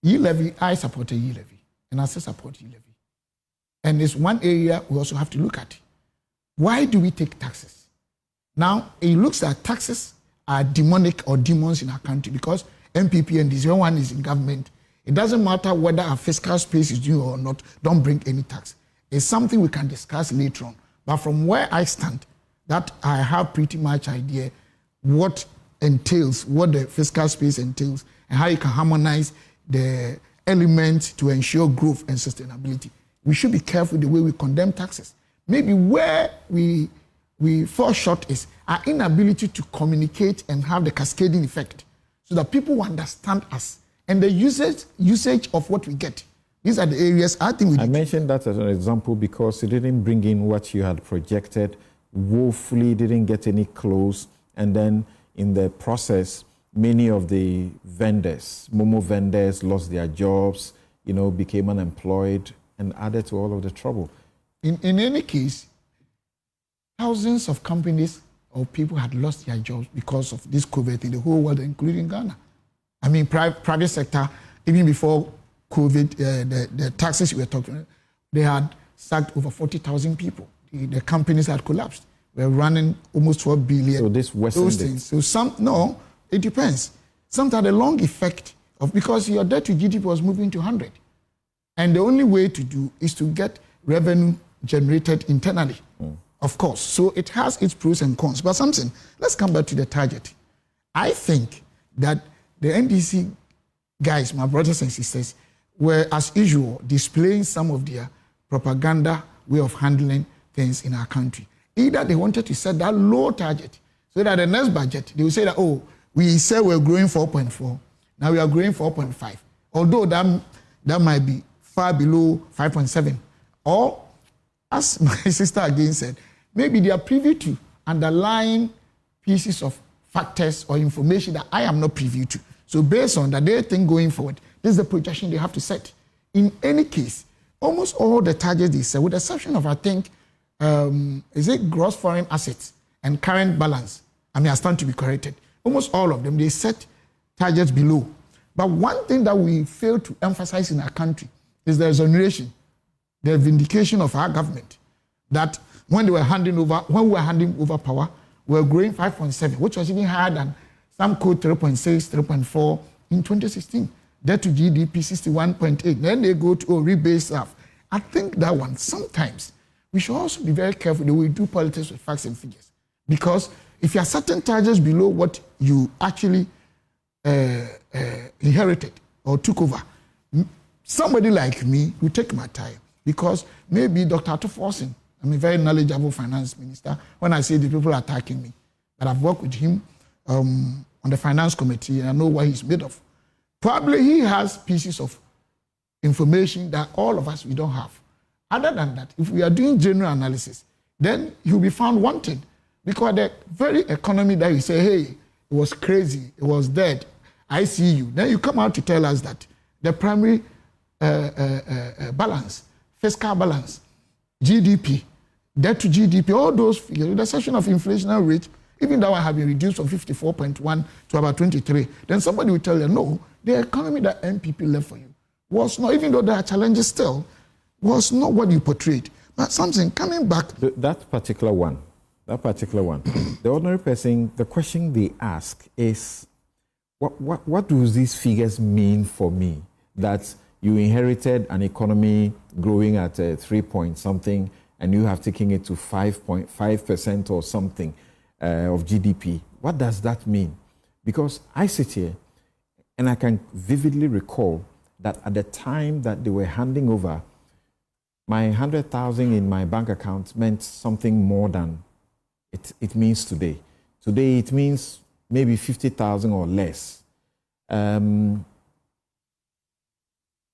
E-levy, I supported e-levy, and I still support e-levy. And it's one area we also have to look at. Why do we take taxes? Now, it looks like taxes are demonic or demons in our country because MPP and this one is in government. It doesn't matter whether our fiscal space is due or not, don't bring any tax. It's something we can discuss later on. But from where I stand, that I have pretty much idea what entails, what the fiscal space entails, and how you can harmonize the elements to ensure growth and sustainability. We should be careful the way we condemn taxes. Maybe where we fall short is our inability to communicate and have the cascading effect so that people will understand us and the usage of what we get. These are the areas I think I mentioned that as an example because it didn't bring in what you had projected, woefully didn't get any close, and then in the process, many of the vendors, Momo vendors, lost their jobs, became unemployed, and added to all of the trouble. In any case, thousands of companies or people had lost their jobs because of this COVID in the whole world, including Ghana. I mean, private sector, even before COVID, the taxes we were talking about, they had sacked over 40,000 people. The companies had collapsed. We're running almost 12 billion. So this worsened those things. So it depends. Sometimes the long effect of, because your debt to GDP was moving to 100. And the only way to do is to get revenue generated internally, of course. So it has its pros and cons. But Samson, let's come back to the target. I think that the NDC guys, my brothers and sisters, were, as usual, displaying some of their propaganda way of handling things in our country. Either they wanted to set that low target so that the next budget, they will say that, we said we're growing 4.4, now we are growing 4.5. Although that might be far below 5.7. Or, as my sister again said, maybe they are privy to underlying pieces of factors or information that I am not privy to. So based on that, they think going forward, This is the projection they have to set. In any case, almost all the targets they set, with the exception of, I think, is it gross foreign assets and current balance? I stand to be corrected. Almost all of them, they set targets below. But one thing that we fail to emphasize in our country is the exoneration, the vindication of our government, that when we were handing over power, we were growing 5.7, which was even higher than some quote 3.6, 3.4 in 2016. Debt to GDP 61.8. Then they go to rebase stuff. I think that one, sometimes we should also be very careful that we do politics with facts and figures. Because if you are setting targets below what you actually inherited or took over, somebody like me will take my time. Because maybe Dr. Atuforsen, I'm a very knowledgeable finance minister, when I say the people are attacking me, but I've worked with him on the finance committee and I know what he's made of. Probably he has pieces of information that all of us, we don't have. Other than that, if we are doing general analysis, then he'll be found wanting. Because the very economy that you say, hey, it was crazy, it was dead, I see you. Then you come out to tell us that the primary balance, fiscal balance, GDP, debt to GDP, all those figures, with the exception of inflationary rate, even that one have been reduced from 54.1 to about 23. Then somebody will tell you, no, the economy that NPP left for you was not, even though there are challenges still, was not what you portrayed. But something coming back. That particular one, the ordinary person, the question they ask is, what do these figures mean for me? That you inherited an economy growing at 3 point something and you have taken it to 5.5% or something of GDP. What does that mean? Because I sit here and I can vividly recall that at the time that they were handing over, my 100,000 in my bank account meant something more than it means today. Today it means maybe 50,000 or less.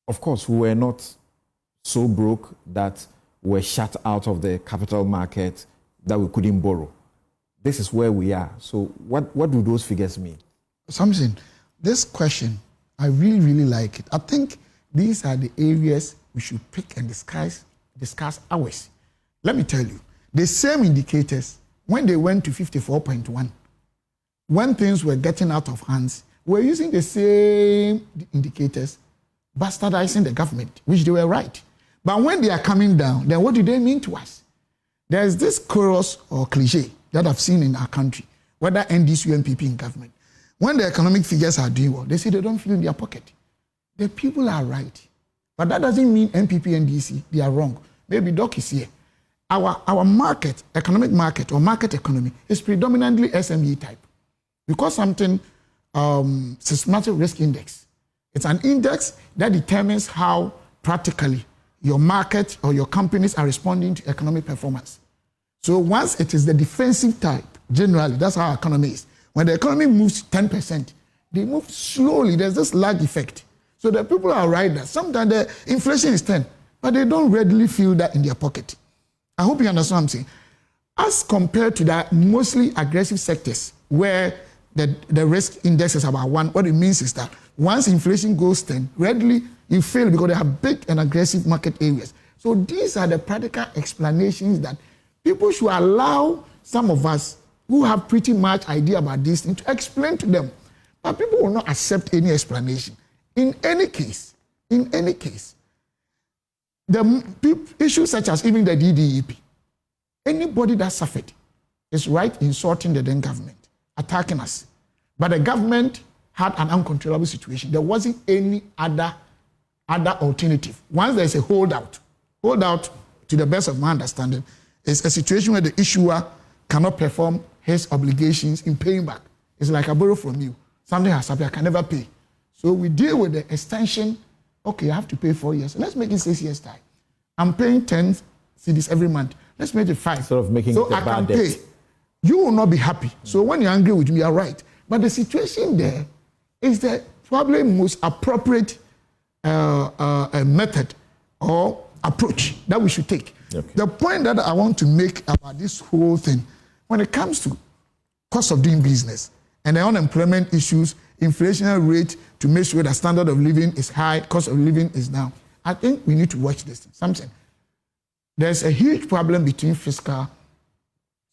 Of course, we were not so broke that we were shut out of the capital market that we couldn't borrow. This is where we are. So what do those figures mean? Samson, this question, I really, really like it. I think these are the areas we should pick and discuss ours. Let me tell you, the same indicators, when they went to 54.1, when things were getting out of hands, we're using the same indicators, bastardizing the government, which they were right. But when they are coming down, then what do they mean to us? There's this chorus or cliche that I've seen in our country, whether NDC or MPP in government. When the economic figures are doing well, they say they don't feel in their pocket. The people are right. But that doesn't mean MPP and DC, they are wrong. Maybe Doc is here. Our market, economic market or market economy is predominantly SME type. Because something, systematic risk index. It's an index that determines how practically your market or your companies are responding to economic performance. So once it is the defensive type, generally, that's how our economy is. When the economy moves 10%, they move slowly. There's this lag effect. So the people are right that sometimes the inflation is 10, but they don't readily feel that in their pocket. I hope you understand what I'm saying. As compared to that mostly aggressive sectors where the risk index is about 1, what it means is that once inflation goes 10, readily you fail because they have big and aggressive market areas. So these are the practical explanations that people should allow some of us who have pretty much idea about this thing to explain to them. But people will not accept any explanation. In any case, the issues such as even the DDEP, anybody that suffered is right in sorting the then government, attacking us. But the government had an uncontrollable situation. There wasn't any other alternative. Once there's a holdout, to the best of my understanding, is a situation where the issuer cannot perform his obligations in paying back. It's like I borrow from you. Something has happened, I can never pay. So we deal with the extension. Okay, I have to pay 4 years. Let's make it 6 years time. I'm paying 10 cedis every month. Let's make it 5. Sort of making so it a I bad can debt. pay. You will not be happy. So when you're angry with me, you're right. But the situation there is the probably most appropriate method or approach that we should take. Okay. The point that I want to make about this whole thing, when it comes to cost of doing business and the unemployment issues inflationary rate to make sure the standard of living is high, cost of living is down. I think we need to watch this thing. Samson, there's a huge problem between fiscal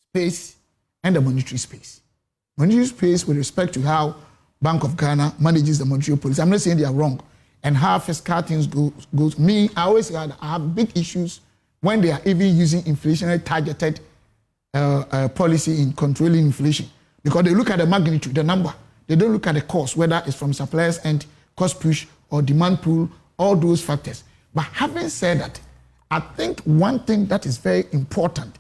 space and the monetary space. Monetary space with respect to how Bank of Ghana manages the monetary policy. I'm not saying they are wrong. And how fiscal things goes. Me, I always have big issues when they are even using inflationary targeted policy in controlling inflation. Because they look at the magnitude, the number. They don't look at the cost, whether it's from suppliers and cost push or demand pull, all those factors. But having said that, I think one thing that is very important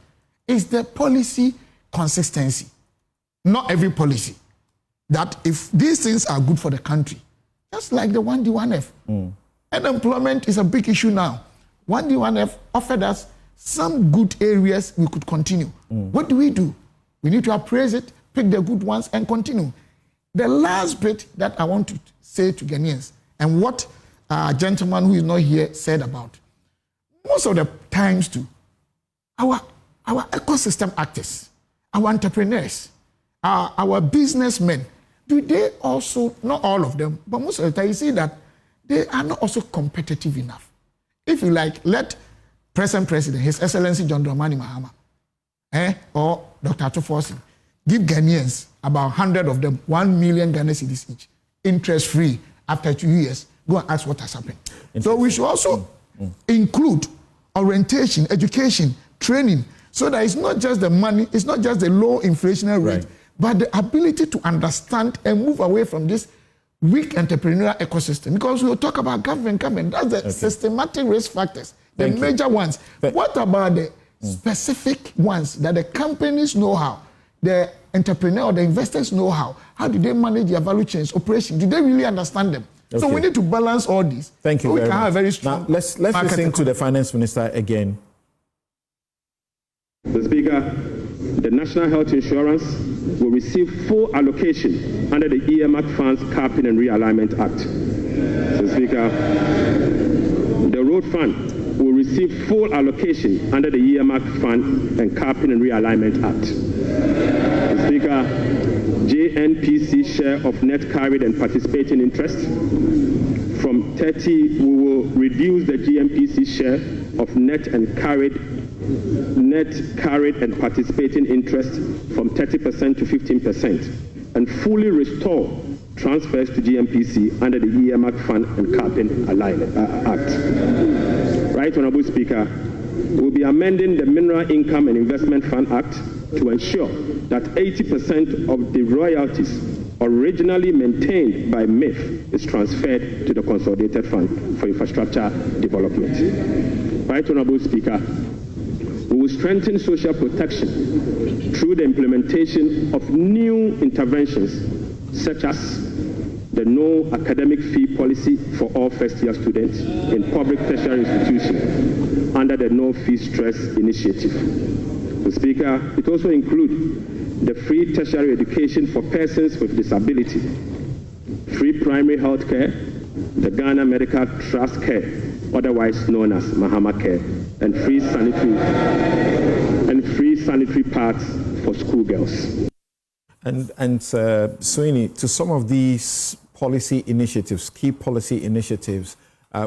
is the policy consistency. Not every policy. That if these things are good for the country, just like the 1D, 1F. Unemployment is a big issue now. 1D, 1F offered us some good areas we could continue. What do? We need to appraise it, pick the good ones, and continue. The last bit that I want to say to Ghanaians, and what a gentleman who is not here said about, most of the times too, our ecosystem actors, our entrepreneurs, our businessmen, do they also, not all of them, but most of the time you see that they are not also competitive enough. If you like, let present president, His Excellency John Dramani Mahama, or Dr. Atufo give Ghanaians, about 100 of them, 1 million Ghana cedis each, interest-free after 2 years. Go and ask what has happened. So we should also include orientation, education, training, so that it's not just the money, it's not just the low inflationary rate, but the ability to understand and move away from this weak entrepreneurial ecosystem. Because we'll talk about government, that's the systematic risk factors, the major ones. What about the specific ones that the companies know how, the entrepreneur or the investors know how? How do they manage their value chains, operation? Do they really understand them? So we need to balance all these. Thank you so we very can much. have a very strong. Now, let's listen to the finance minister again. Mr. Speaker, the National Health Insurance will receive full allocation under the earmark funds capping and realignment act. Mr. Speaker, the road fund will receive full allocation under the earmark fund and capping and realignment act. Mr. Speaker, JNPC share of net carried and participating interest from 30, we will reduce the GNPC share of net carried and participating interest from 30% to 15% and fully restore transfers to GNPC under the earmark fund and capping act. Right, Honorable Speaker, we'll be amending the Mineral Income and Investment Fund Act to ensure that 80% of the royalties originally maintained by MIF is transferred to the Consolidated Fund for Infrastructure Development. Right, Honorable Speaker, we will strengthen social protection through the implementation of new interventions such as the no academic fee policy for all first-year students in public tertiary institutions under the No Fee Stress Initiative. Mr. Speaker, it also includes the free tertiary education for persons with disability, free primary health care, the Ghana Medical Trust Care, otherwise known as Mahama Care, and free sanitary pads for schoolgirls. And Sweeney, to some of these policy initiatives, key policy initiatives,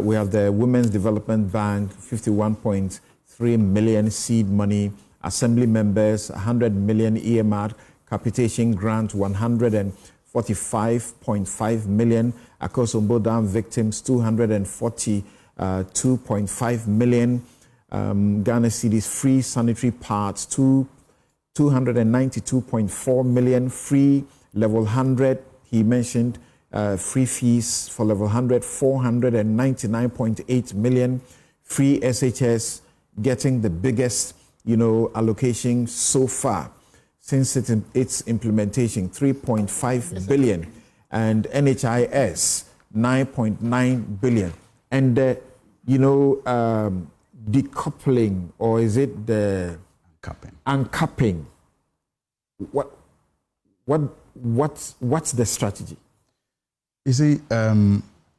we have the Women's Development Bank, 51.3 million seed money, assembly members, 100 million earmark, capitation grant, 145.5 million, Akosombo Dam victims, 242.5 million, Ghana cedis, free sanitary pads, 292.4 million, free level 100, he mentioned, free fees for level 100, 499.8 million, free SHS, getting the biggest, allocation so far since its implementation, 3.5 billion, and NHIS, 9.9 billion. And, decoupling, or is it the uncapping? What's the strategy? You see,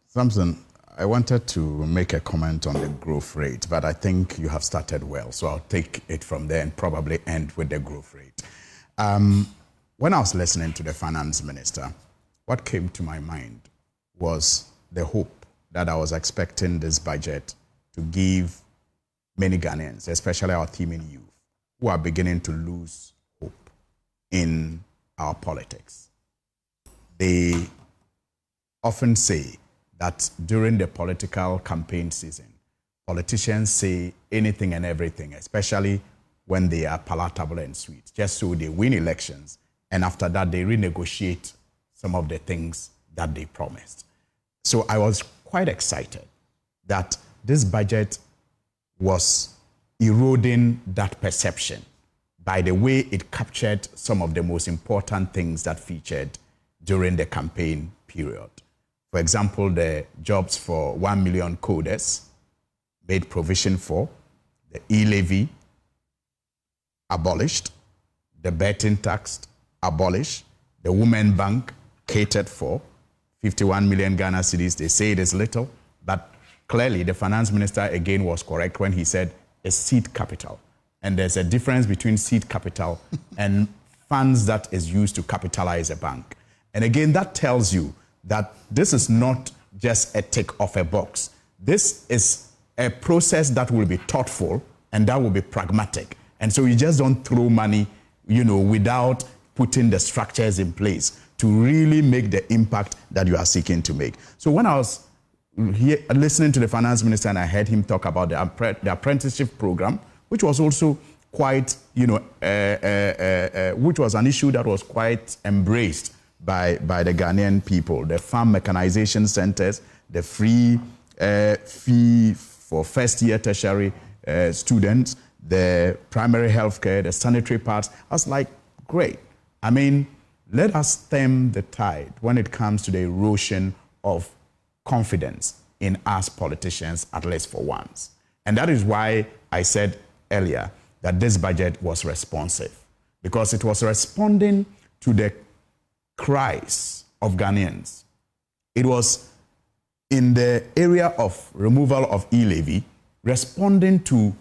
Samson, I wanted to make a comment on the growth rate, but I think you have started well, so I'll take it from there and probably end with the growth rate. When I was listening to the finance minister, what came to my mind was the hope that I was expecting this budget to give many Ghanaians, especially our teeming youth, who are beginning to lose hope in our politics. They often say that during the political campaign season, politicians say anything and everything, especially when they are palatable and sweet, just so they win elections, and after that they renegotiate some of the things that they promised. So I was quite excited that this budget was eroding that perception by the way it captured some of the most important things that featured during the campaign period. For example, the jobs for 1 million coders made provision for, the e-levy abolished, the betting tax abolished, the Women Bank catered for, 51 million Ghana cedis. They say it is little, but clearly the finance minister again was correct when he said a seed capital. And there's a difference between seed capital and funds that is used to capitalize a bank. And again, that tells you that this is not just a tick off a box. This is a process that will be thoughtful and that will be pragmatic. And so you just don't throw money, without putting the structures in place to really make the impact that you are seeking to make. So when I was here listening to the finance minister and I heard him talk about the apprenticeship program, which was also quite, which was an issue that was quite embraced by the Ghanaian people, the farm mechanization centers, the free fee for first-year tertiary students, the primary healthcare, the sanitary parts. I was like, great. I mean, let us stem the tide when it comes to the erosion of confidence in us politicians, at least for once. And that is why I said earlier that this budget was responsive, because it was responding to the cries of Ghanaians. It was in the area of removal of e-levy, responding to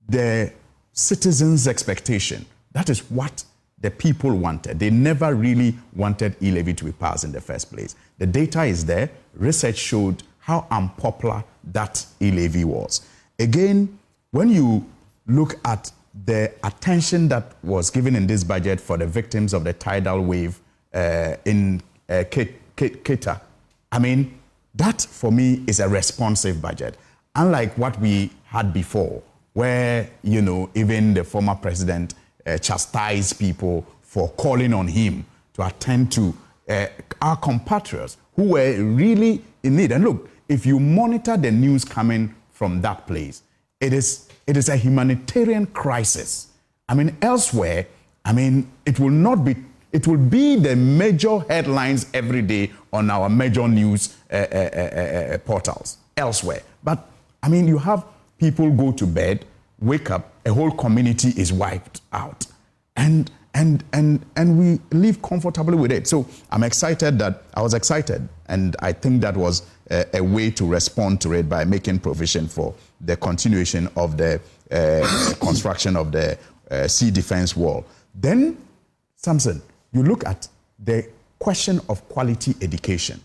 the citizens' expectation. That is what the people wanted. They never really wanted e-levy to be passed in the first place. The data is there. Research showed how unpopular that e-levy was. Again, when you look at the attention that was given in this budget for the victims of the tidal wave in Keita, I mean, that for me is a responsive budget. Unlike what we had before, where, even the former president chastised people for calling on him to attend to our compatriots who were really in need. And look, if you monitor the news coming from that place, it is a humanitarian crisis. I mean, elsewhere, it will be the major headlines every day on our major news portals elsewhere. But, you have people go to bed, wake up, a whole community is wiped out. And we live comfortably with it. So I was excited, and I think that was a way to respond to it by making provision for the continuation of the construction of the sea defense wall. Then, Samson, you look at the question of quality education.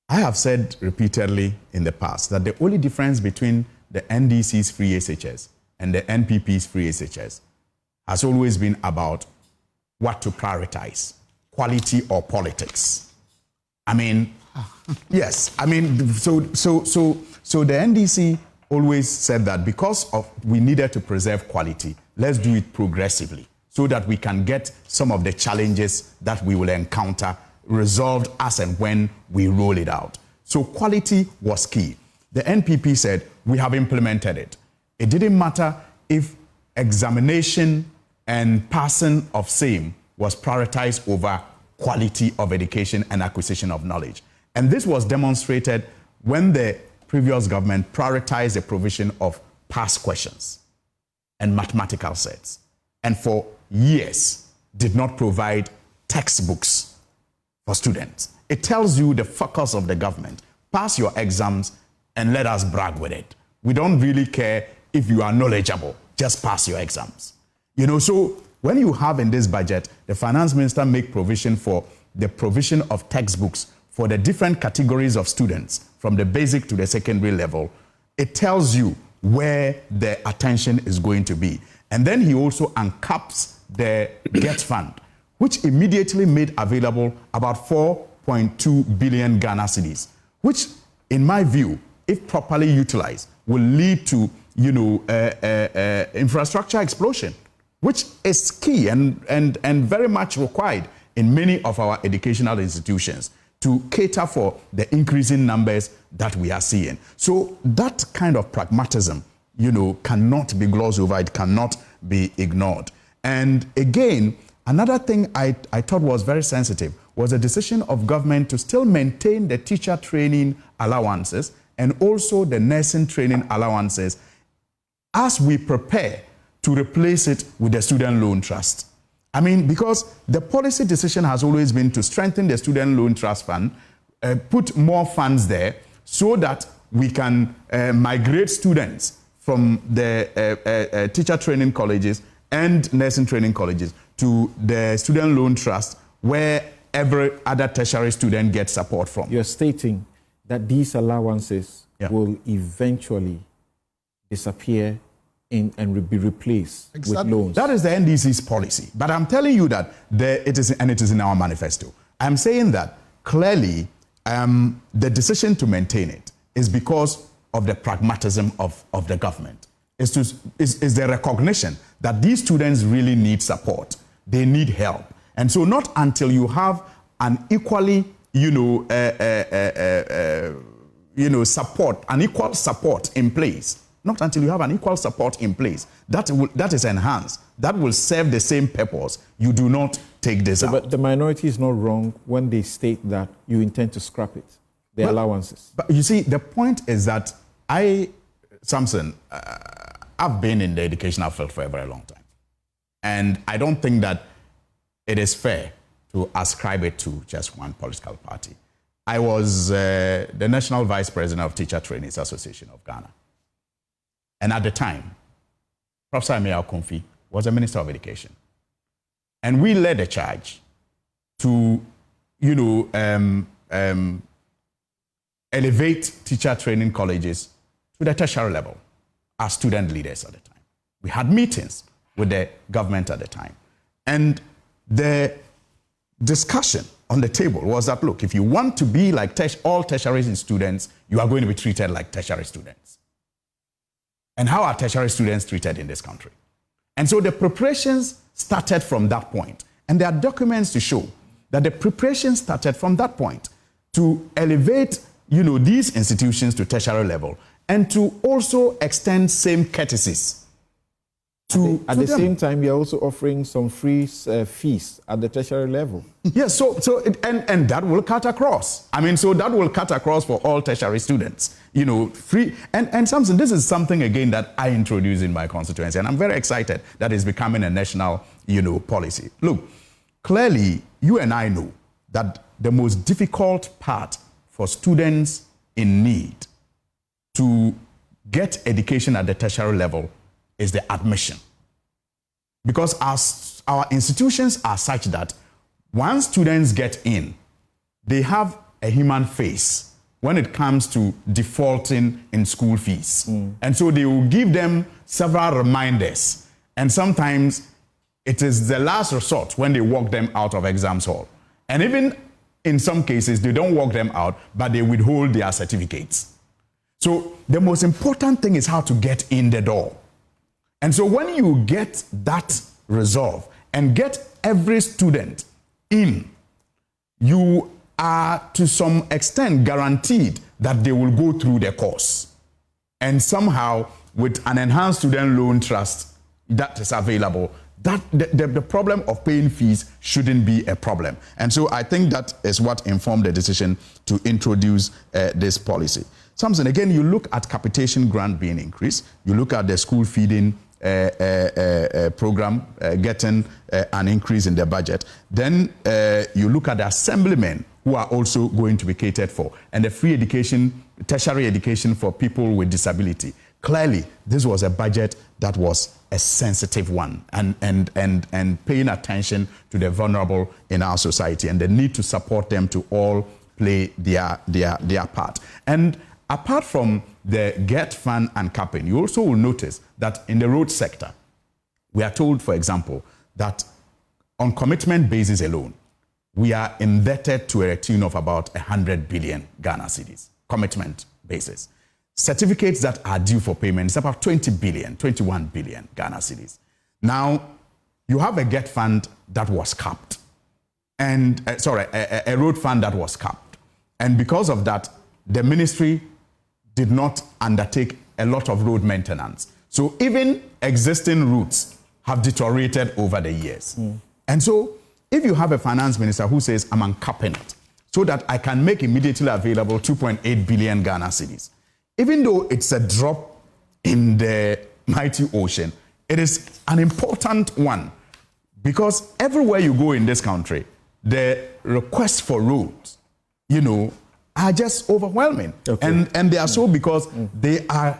I have said repeatedly in the past that the only difference between the NDC's free SHS and the NPP's free SHS has always been about what to prioritize, quality or politics. Yes. So the NDC always said that because we needed to preserve quality, let's do it progressively so that we can get some of the challenges that we will encounter resolved as and when we roll it out. So quality was key. The NPP said, we have implemented it. It didn't matter if examination and passing of same was prioritized over quality of education and acquisition of knowledge. And this was demonstrated when the previous government prioritized the provision of past questions and mathematical sets, and for years did not provide textbooks for students. It tells you the focus of the government. Pass your exams and let us brag with it. We don't really care if you are knowledgeable, just pass your exams. So when you have in this budget, the finance minister make provision for the provision of textbooks for the different categories of students from the basic to the secondary level, it tells you where the attention is going to be. And then he also uncaps the GET fund, which immediately made available about 4.2 billion Ghana cedis, which, in my view, if properly utilized, will lead to, infrastructure explosion, which is key and very much required in many of our educational institutions to cater for the increasing numbers that we are seeing. So that kind of pragmatism, cannot be glossed over. It cannot be ignored. And again, another thing I thought was very sensitive was a decision of government to still maintain the teacher training allowances and also the nursing training allowances as we prepare to replace it with the student loan trust. I mean, because the policy decision has always been to strengthen the student loan trust fund, put more funds there so that we can migrate students from the teacher training colleges and nursing training colleges to the student loan trust where every other tertiary student gets support from. You're stating that these allowances will eventually disappear and be replaced with loans. That is the NDC's policy. But I'm telling you that it is in our manifesto. I'm saying that clearly the decision to maintain it is because of the pragmatism of the government. Is the recognition that these students really need support. They need help. And so not until you have an equally, equal support in place, not until you have an equal support in place, that is enhanced, that will serve the same purpose, you do not take this out. But the minority is not wrong when they state that you intend to scrap it, the allowances. But you see, the point is that Samson, I've been in the educational field for a very long time. And I don't think that it is fair to ascribe it to just one political party. I was the National Vice President of Teacher Trainees Association of Ghana. And at the time, Professor Amia Konfi was the Minister of Education. And we led a charge to, elevate teacher training colleges to the tertiary level as student leaders at the time. We had meetings with the government at the time. And the discussion on the table was that, look, if you want to be like all tertiary students, you are going to be treated like tertiary students. And how are tertiary students treated in this country? And so the preparations started from that point. And there are documents to show that the preparations started from that point to elevate, these institutions to tertiary level and to also extend same courtesies to at the same time, you're also offering some free fees at the tertiary level. Yes, and that will cut across. I mean, so that will cut across for all tertiary students. Free. And Samson, this is something, again, that I introduced in my constituency, and I'm very excited that it's becoming a national, policy. Look, clearly, you and I know that the most difficult part for students in need to get education at the tertiary level is the admission. Because our institutions are such that once students get in, they have a human face when it comes to defaulting in school fees. And so they will give them several reminders. And sometimes it is the last resort when they walk them out of exams hall. And even in some cases, they don't walk them out, but they withhold their certificates. So the most important thing is how to get in the door. And so when you get that resolve and get every student in, you are to some extent guaranteed that they will go through the course. And somehow, with an enhanced student loan trust that is available, that the problem of paying fees shouldn't be a problem. And so I think that is what informed the decision to introduce this policy. Samson, again, you look at capitation grant being increased, you look at the school feeding program getting an increase in the budget. Then you look at the assemblymen who are also going to be catered for, and the free education, tertiary education for people with disability. Clearly, this was a budget that was a sensitive one and paying attention to the vulnerable in our society and the need to support them to all play their part. And apart from the GET fund and capping, you also will notice that in the road sector, we are told, for example, that on commitment basis alone, we are indebted to a tune of about 100 billion Ghana cedis, commitment basis. Certificates that are due for payment is about 20 billion, 21 billion Ghana cedis. Now, you have a GET fund that was capped, and a road fund that was capped. And because of that, the ministry did not undertake a lot of road maintenance. So even existing routes have deteriorated over the years. And so if you have a finance minister who says, I'm uncapping it, so that I can make immediately available 2.8 billion Ghana cedis, even though it's a drop in the mighty ocean, it is an important one, because everywhere you go in this country, the requests for roads, are just overwhelming. Okay. And they are so because they are,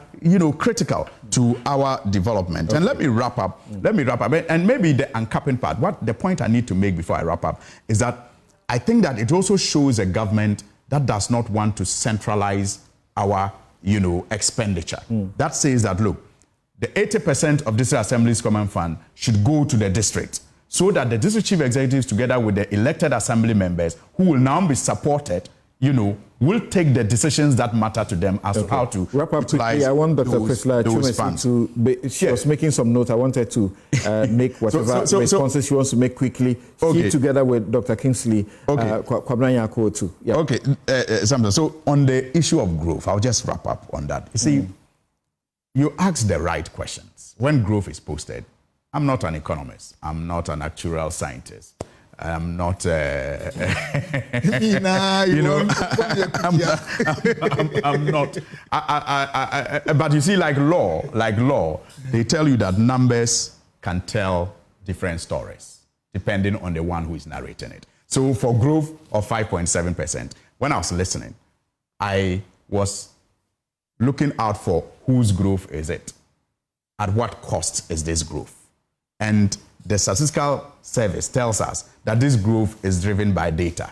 critical to our development. Okay. And let me wrap up. And maybe the uncapping part, the point I need to make before I wrap up is that I think that it also shows a government that does not want to centralize our, expenditure. That says that, look, the 80% of District Assembly's common fund should go to the district, so that the district chief executives, together with the elected assembly members, who will now be supported, will take the decisions that matter to them as to how to wrap up quickly. I want Dr. Priscilla to she was making some notes. I wanted to make whatever responses she wants to make quickly. Okay. She, together with Dr. Kingsley, too. Yeah. Okay, Samson. So on the issue of growth, I'll just wrap up on that. You see, you ask the right questions. When growth is posted, I'm not an economist. I'm not an actuarial scientist. I'm not, I'm not. But you see, like law, they tell you that numbers can tell different stories depending on the one who is narrating it. So for growth of 5.7%, when I was listening, I was looking out for whose growth is it? At what cost is this growth? And the Statistical Service tells us that this growth is driven by data.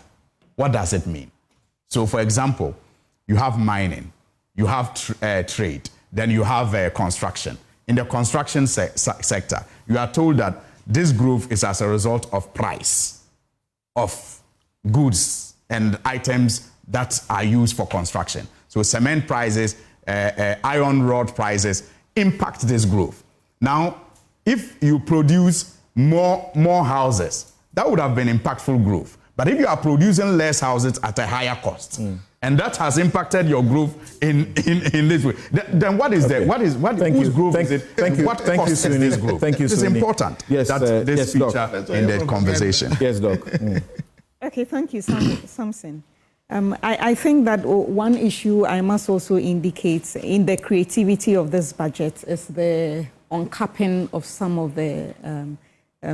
What does it mean? So, for example, you have mining, you have trade, then you have construction. In the construction sector, you are told that this growth is as a result of price of goods and items that are used for construction. So cement prices, iron rod prices impact this growth. Now, if you produce more houses, that would have been impactful growth. But if you are producing less houses at a higher cost, and that has impacted your growth in this way, then what is there? Whose growth is it? What cost is this growth? Thank you, It's important that this feature in the conversation. Yes, Doc. Okay, thank you, Samson. I think that one issue I must also indicate in the creativity of this budget is the uncapping of some of the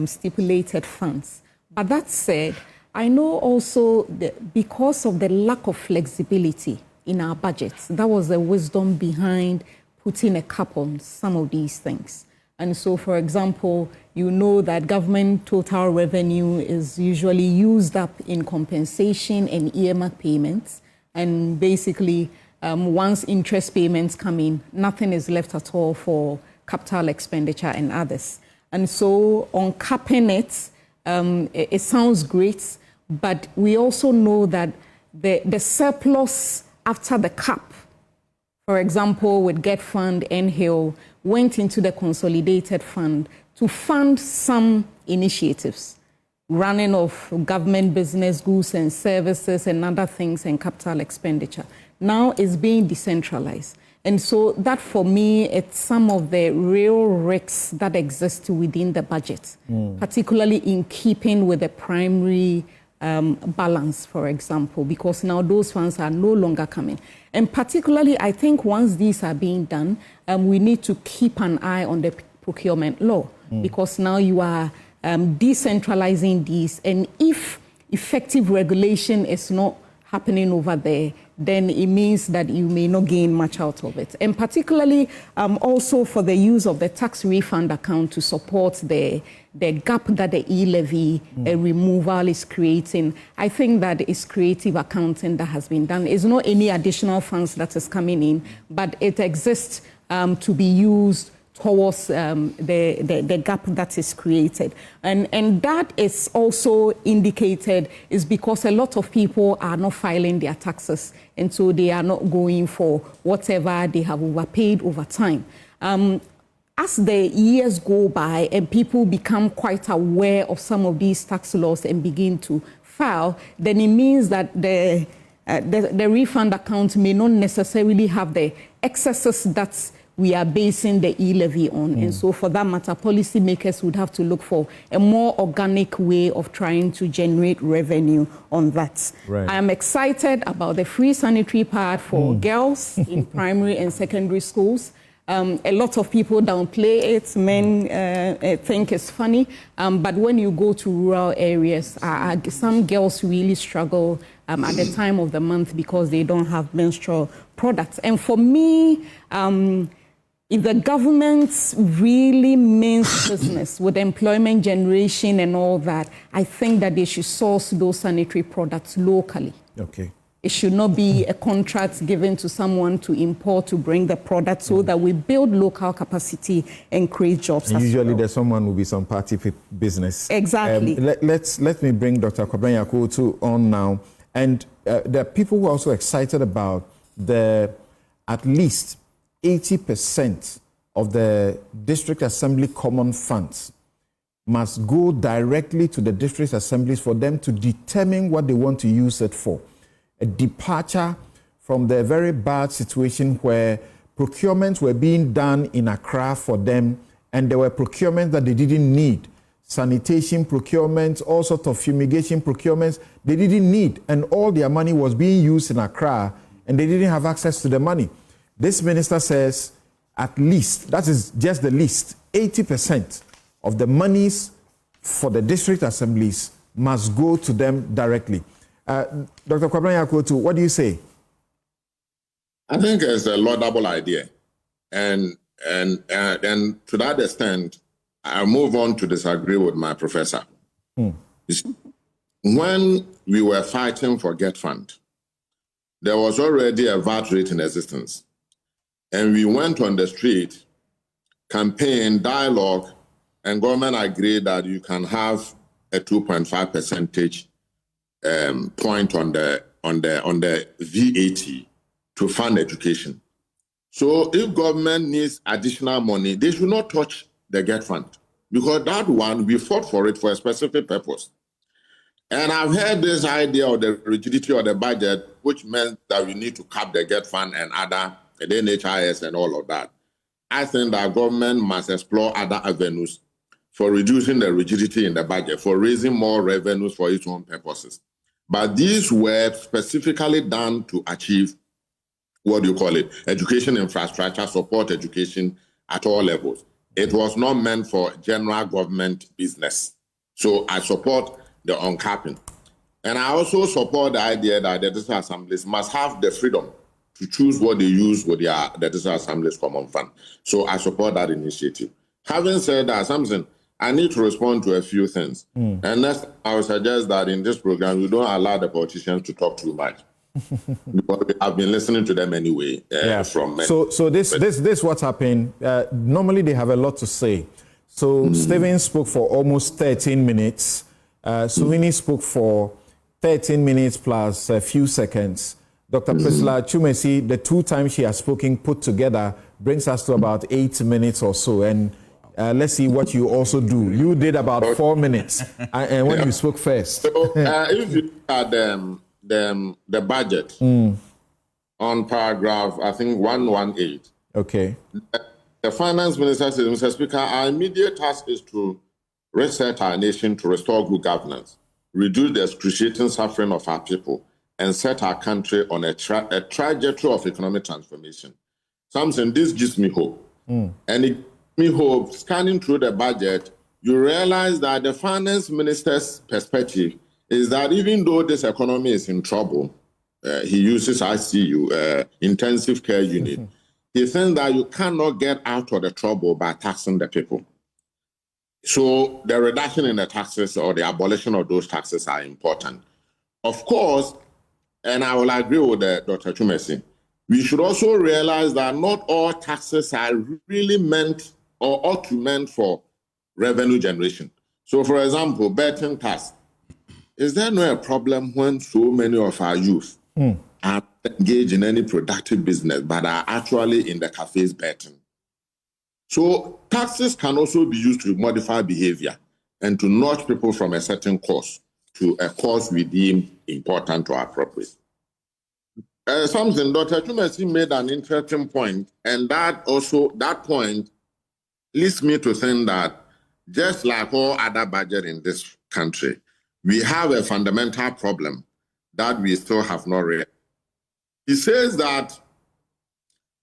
stipulated funds. But that said, I know also that because of the lack of flexibility in our budgets, that was the wisdom behind putting a cap on some of these things. And so, for example, you know that government total revenue is usually used up in compensation and earmark payments. And basically, once interest payments come in, nothing is left at all for capital expenditure and others. And so on capping it, it sounds great, but we also know that the surplus after the cap, for example, with GET Fund and HIL, went into the consolidated fund to fund some initiatives, running of government business, goods and services and other things and capital expenditure. Now it's being decentralized. And so that, for me, it's some of the real risks that exist within the budget, particularly in keeping with the primary balance, for example, because now those funds are no longer coming. And particularly, I think once these are being done, we need to keep an eye on the procurement law, because now you are decentralizing these. And if effective regulation is not happening over there, then it means that you may not gain much out of it. And particularly also for the use of the tax refund account to support the gap that the e-levy removal is creating. I think that it's creative accounting that has been done. It's not any additional funds that is coming in, but it exists to be used towards the gap that is created. And that is also indicated is because a lot of people are not filing their taxes, and so they are not going for whatever they have overpaid over time. As the years go by and people become quite aware of some of these tax laws and begin to file, then it means that the refund account may not necessarily have the excesses that we are basing the e-levy on. And so for that matter, policymakers would have to look for a more organic way of trying to generate revenue on that. Right. I am excited about the free sanitary pad for girls in primary and secondary schools. A lot of people downplay it. Men think it's funny. But when you go to rural areas, some girls really struggle at the time of the month because they don't have menstrual products. And for me, if the government really means business with employment generation and all that, I think that they should source those sanitary products locally. Okay. It should not be a contract given to someone to import, to bring the product, so that we build local capacity and create jobs. And usually well. there's someone who will be some party business. Exactly. Let me bring Dr. Kwabena Yakoto on now. And there are people who are also excited about the at least 80% of the district assembly common funds must go directly to the district assemblies for them to determine what they want to use it for. A departure from the very bad situation where procurements were being done in Accra for them, and there were procurements that they didn't need. Sanitation procurements, all sorts of fumigation procurements, they didn't need, and all their money was being used in Accra, and they didn't have access to the money. This minister says at least, that is just the least, 80% of the monies for the district assemblies must go to them directly. Dr. Kwabena Yakoto, what do you say? I think it's a laudable idea. And to that extent, I move on to disagree with my professor. When we were fighting for Get Fund, there was already a VAT rate in existence. And we went on the street, campaign, dialogue, and government agreed that you can have a 2.5 percentage point on the VAT to fund education. So if government needs additional money, they should not touch the Get Fund, because that one, we fought for it for a specific purpose. And I've heard this idea of the rigidity of the budget, which meant that we need to cap the Get Fund and other, the NHIS and all of that. I think that government must explore other avenues for reducing the rigidity in the budget, for raising more revenues for its own purposes. But these were specifically done to achieve, what do you call it, education infrastructure, support education at all levels. It was not meant for general government business. So I support the uncapping. And I also support the idea that the district assemblies must have the freedom to choose what they use with the district assemblies common fund. So I support that initiative. Having said that, Samson, I need to respond to a few things. And next, I would suggest that in this program, we don't allow the politicians to talk too much. Because we have been listening to them anyway. So this what happened. Normally, they have a lot to say. So Stephen spoke for almost 13 minutes. Suwini spoke for 13 minutes plus a few seconds. Dr. Priscilla Chumesi, the 2 times she has spoken put together, brings us to about 8 minutes or so. And let's see what you also do. You did about 4 minutes and when you spoke first. So if you look at the budget on paragraph, I think 118. Okay. The finance minister says, Mr. Speaker, our immediate task is to reset our nation to restore good governance, reduce the excruciating suffering of our people, and set our country on a trajectory of economic transformation. Samson, this gives me hope. And it gives me hope, scanning through the budget, you realize that the finance minister's perspective is that even though this economy is in trouble, he uses ICU, intensive care unit. He thinks that you cannot get out of the trouble by taxing the people. So the reduction in the taxes or the abolition of those taxes are important. Of course, and I will agree with Dr. Chumesi, we should also realize that not all taxes are really meant or ought to meant for revenue generation. So, for example, betting tax. Is there no problem when so many of our youth are engaged in any productive business but are actually in the cafes betting? So taxes can also be used to modify behavior and to nudge people from a certain course to a course we deem important or appropriate. Samson, Dr. Chumesi made an interesting point, and that point leads me to think that just like all other budgets in this country, we have a fundamental problem that we still have not read. He says that,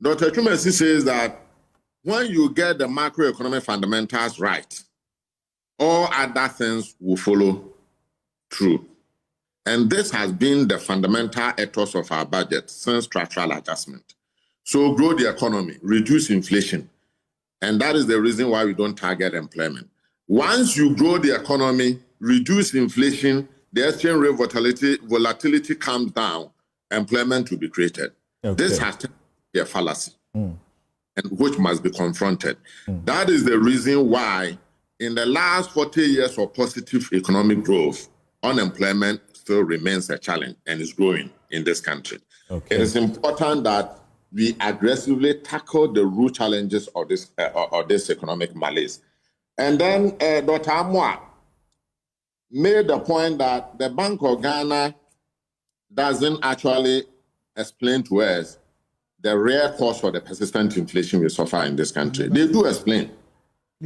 Dr. Chumesi says that when you get the macroeconomic fundamentals right, all other things will follow through. And this has been the fundamental ethos of our budget since structural adjustment. So grow the economy, reduce inflation. And that is the reason why we don't target employment. Once you grow the economy, reduce inflation, the exchange rate volatility comes down, employment will be created. Okay. This has to be a fallacy, and which must be confronted. That is the reason why in the last 40 years of positive economic growth, unemployment still remains a challenge and is growing in this country. Okay. It is important that we aggressively tackle the root challenges of this economic malaise. And then Dr. Amwa made the point that the Bank of Ghana doesn't actually explain to us the real cause for the persistent inflation we suffer in this country. They do explain.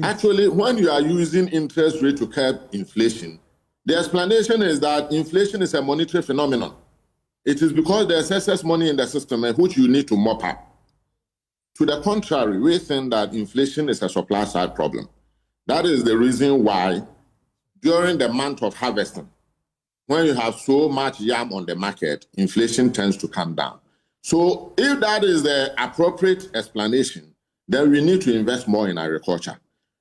Actually, when you are using interest rate to curb inflation, the explanation is that inflation is a monetary phenomenon. It is because there's excess money in the system which you need to mop up. To the contrary, we think that inflation is a supply side problem. That is the reason why during the month of harvesting, when you have so much yam on the market, inflation tends to come down. So if that is the appropriate explanation, then we need to invest more in agriculture.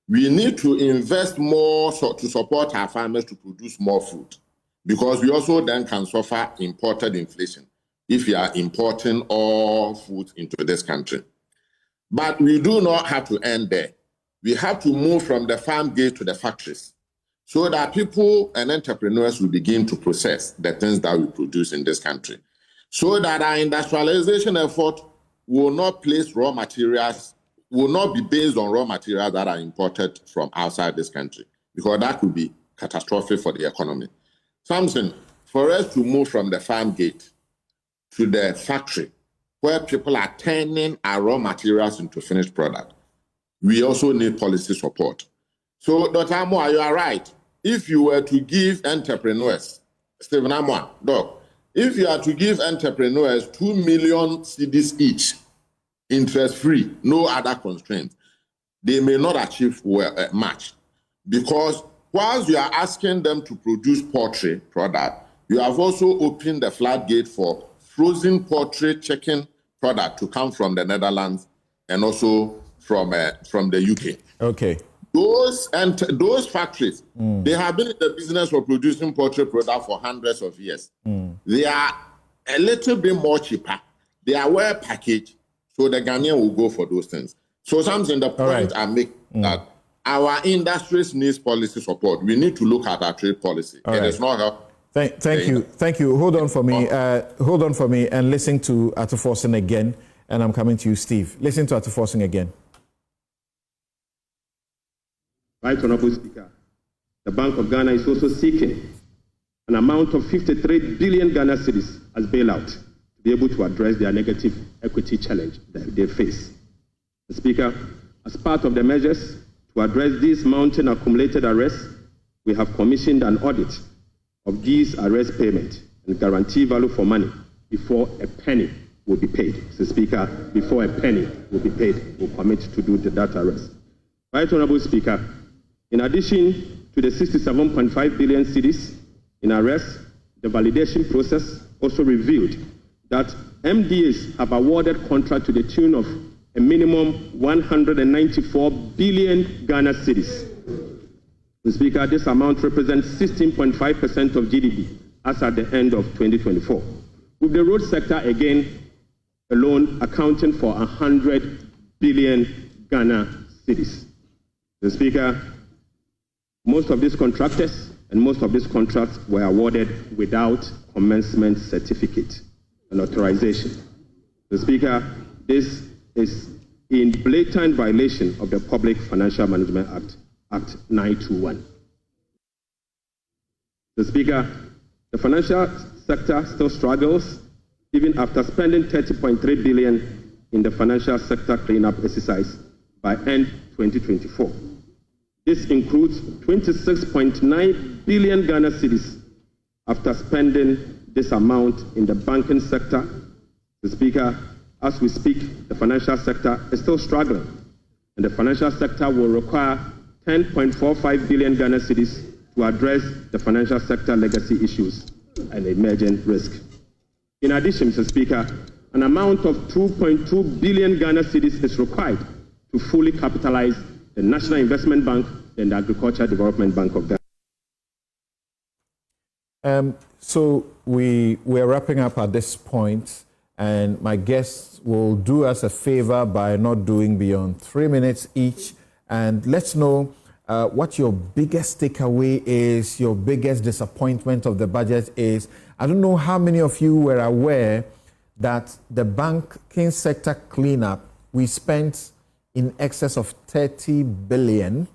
We need to invest more to support our farmers to produce more food, because we also then can suffer imported inflation if we are importing all food into this country. But we do not have to end there. We have to move from the farm gate to the factories so that people and entrepreneurs will begin to process the things that we produce in this country, so that our industrialization effort will not place raw materials, will not be based on raw materials that are imported from outside this country, because that could be catastrophic for the economy. Samson, for us to move from the farm gate to the factory, where people are turning our raw materials into finished product, we also need policy support. So, Dr. Amwa, you are right. If you were to give entrepreneurs, Stephen Amwa, Doc, if you are to give entrepreneurs 2 million cedis each, interest-free, no other constraints, they may not achieve much. Because whilst you are asking them to produce poultry product, you have also opened the floodgate for frozen poultry chicken product to come from the Netherlands and also from the UK. Okay. Those factories, they have been in the business of producing poultry product for hundreds of years. They are a little bit more cheaper. They are well packaged, so the Ghanaian will go for those things. So something, the point I make that our industries needs policy support. We need to look at our trade policy. It is not help. Thank you. Hold on for me and listen to Atuforsen again. And I'm coming to you, Steve. Listen to Atuforsen again. Right, Honorable Speaker. The Bank of Ghana is also seeking an amount of 53 billion Ghana cedis as bailout to be able to address their negative equity challenge that they face. Mr. Speaker, as part of the measures to address these mounting accumulated arrests, we have commissioned an audit of these arrest payments and guarantee value for money before a penny will be paid. Mr. Speaker, before a penny will be paid, we'll commit to do that arrest. Right, Honorable Speaker, in addition to the 67.5 billion cedis in arrests, the validation process also revealed that MDAs have awarded contract to the tune of a minimum 194 billion Ghana cedis. Mr. Speaker, this amount represents 16.5% of GDP as at the end of 2024, with the road sector again alone accounting for 100 billion Ghana cedis. Mr. Speaker, most of these contractors and most of these contracts were awarded without commencement certificate and authorization. Mr. Speaker, this is in blatant violation of the Public Financial Management Act 921. Mr. Speaker, the financial sector still struggles even after spending 30.3 billion in the financial sector cleanup exercise by end 2024. This includes 26.9 billion Ghana cedis after spending this amount in the banking sector. Mr. Speaker, as we speak, the financial sector is still struggling, and the financial sector will require 10.45 billion Ghana cedis to address the financial sector legacy issues and emerging risk. In addition, Mr. Speaker, an amount of 2.2 billion Ghana cedis is required to fully capitalize the National Investment Bank and the Agricultural Development Bank of Ghana. So we're wrapping up at this point, and my guests will do us a favor by not doing beyond 3 minutes each, and let's know what your biggest takeaway is, your biggest disappointment of the budget is. I don't know how many of you were aware that the banking sector cleanup, we spent in excess of 30 billion,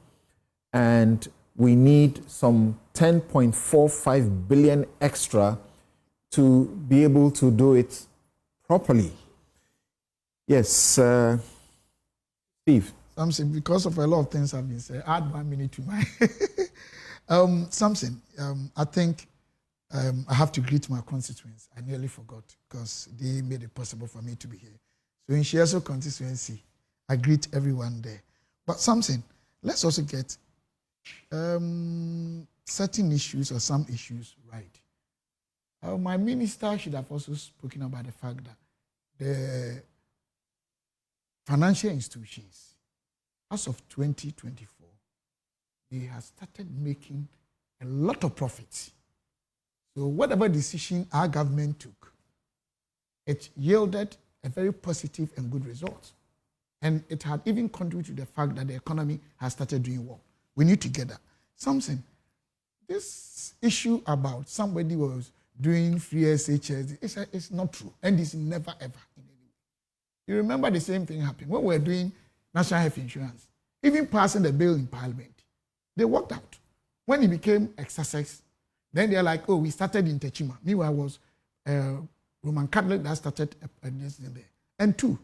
and we need some 10.45 billion extra to be able to do it properly. Yes, Steve. Samson, because of a lot of things have been said, add 1 minute to mine. Samson, I think I have to greet my constituents. I nearly forgot because they made it possible for me to be here. So in Shiaso constituency, I greet everyone there. But Samson, let's also get certain issues or some issues right. My minister should have also spoken about the fact that the financial institutions, as of 2024, they have started making a lot of profits. So whatever decision our government took, it yielded a very positive and good result. And it had even contributed to the fact that the economy has started doing well. We need to get that. Samson, this issue about somebody was doing free SHS, it's not true. And it's never, ever in any way. You remember the same thing happened when we were doing National Health Insurance. Even passing the bill in Parliament, they walked out. When it became exercise, then they're like, oh, we started in Techima. Meanwhile, it was Roman Catholic that started this thing there. And two,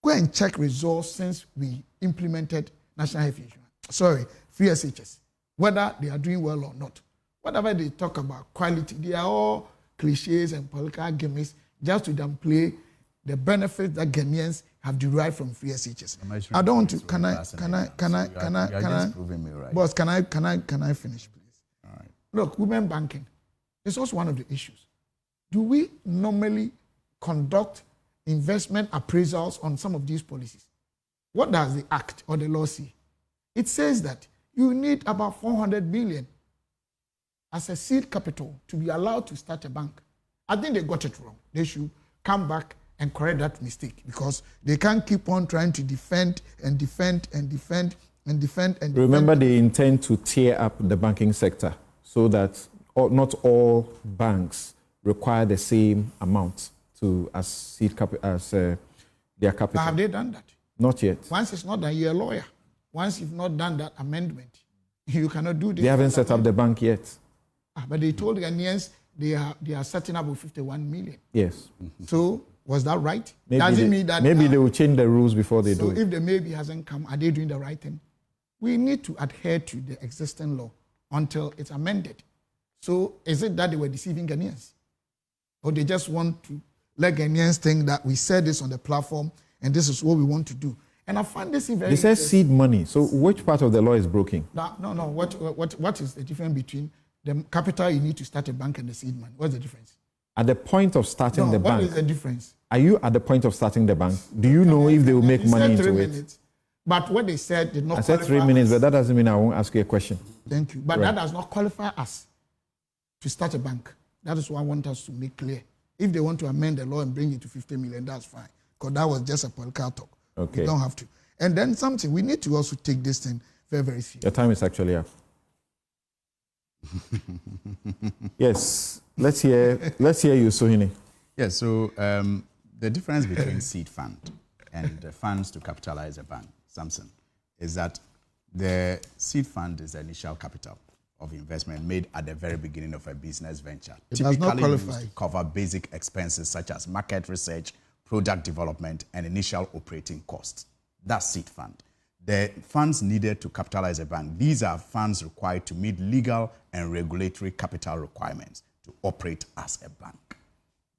go and check results since we implemented National Health Insurance. Sorry, free SHS. Whether they are doing well or not. Whatever they talk about quality, they are all cliches and political gimmicks just to downplay the benefits that Ghanaians have derived from free SHS. I don't want to. Can I? Boss, can I finish, please? All right. Look, women banking is also one of the issues. Do we normally conduct investment appraisals on some of these policies? What does the act or the law say? It says that you need about 400 million as a seed capital to be allowed to start a bank. I think they got it wrong. They should come back and correct that mistake because they can't keep on trying to defend. Remember, they intend to tear up the banking sector so that not all banks require the same amount as seed as their capital. But have they done that? Not yet. Once it's not done, you're a lawyer. Once you've not done that amendment, you cannot do this. They haven't set up the bank yet. But they told Ghanaians they are setting up with 51 million. Yes. So was that right? Maybe they will change the rules before they do it. So if the maybe hasn't come, are they doing the right thing? We need to adhere to the existing law until it's amended. So is it that they were deceiving Ghanaians? Or they just want to let Ghanaians think that we said this on the platform and this is what we want to do? And I find this very. They said seed money. So which part of the law is broken? No. What is the difference between the capital you need to start a bank and the seed money? What's the difference? At the point of starting the bank. What is the difference? Are you at the point of starting the bank? Do you know if they will make money into it? Minutes, but what they said did not I said 3 minutes, but that doesn't mean I won't ask you a question. Thank you. But that does not qualify us to start a bank. That is what I want us to make clear. If they want to amend the law and bring it to 50 million, that's fine. Because that was just a political talk. Okay. We don't have to. And then something, we need to also take this thing very, very seriously. Your time is actually up. Yes. Let's hear you, Sohini. Yes, so the difference between seed fund and the funds to capitalize a bank, Samson, is that the seed fund is the initial capital of investment made at the very beginning of a business venture. It does not qualify. Used to cover basic expenses such as market research, product development, and initial operating costs. That's seed fund. The funds needed to capitalize a bank, these are funds required to meet legal and regulatory capital requirements to operate as a bank.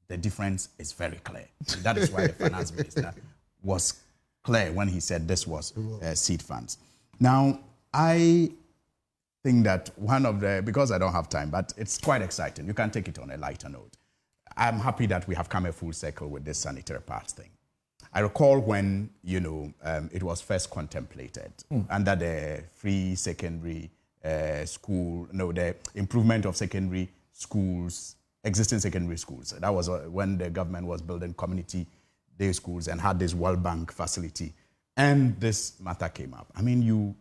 The difference is very clear. And that is why the finance minister was clear when he said this was seed funds. Now, I think that because I don't have time, but it's quite exciting. You can take it on a lighter note. I'm happy that we have come a full circle with this sanitary pads thing. I recall when, it was first contemplated under the free secondary the improvement of secondary schools, existing secondary schools. That was when the government was building community day schools and had this World Bank facility. And this matter came up. I mean,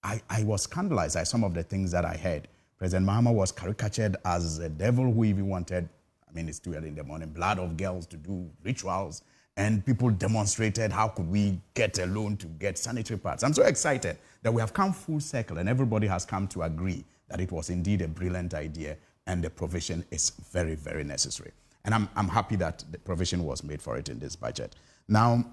I was scandalized at some of the things that I heard. President Mahama was caricatured as a devil who even wanted, it's too early in the morning, blood of girls to do rituals. And people demonstrated how could we get a loan to get sanitary pads. I'm so excited that we have come full circle and everybody has come to agree that it was indeed a brilliant idea and the provision is very, very necessary. And I'm happy that the provision was made for it in this budget. Now,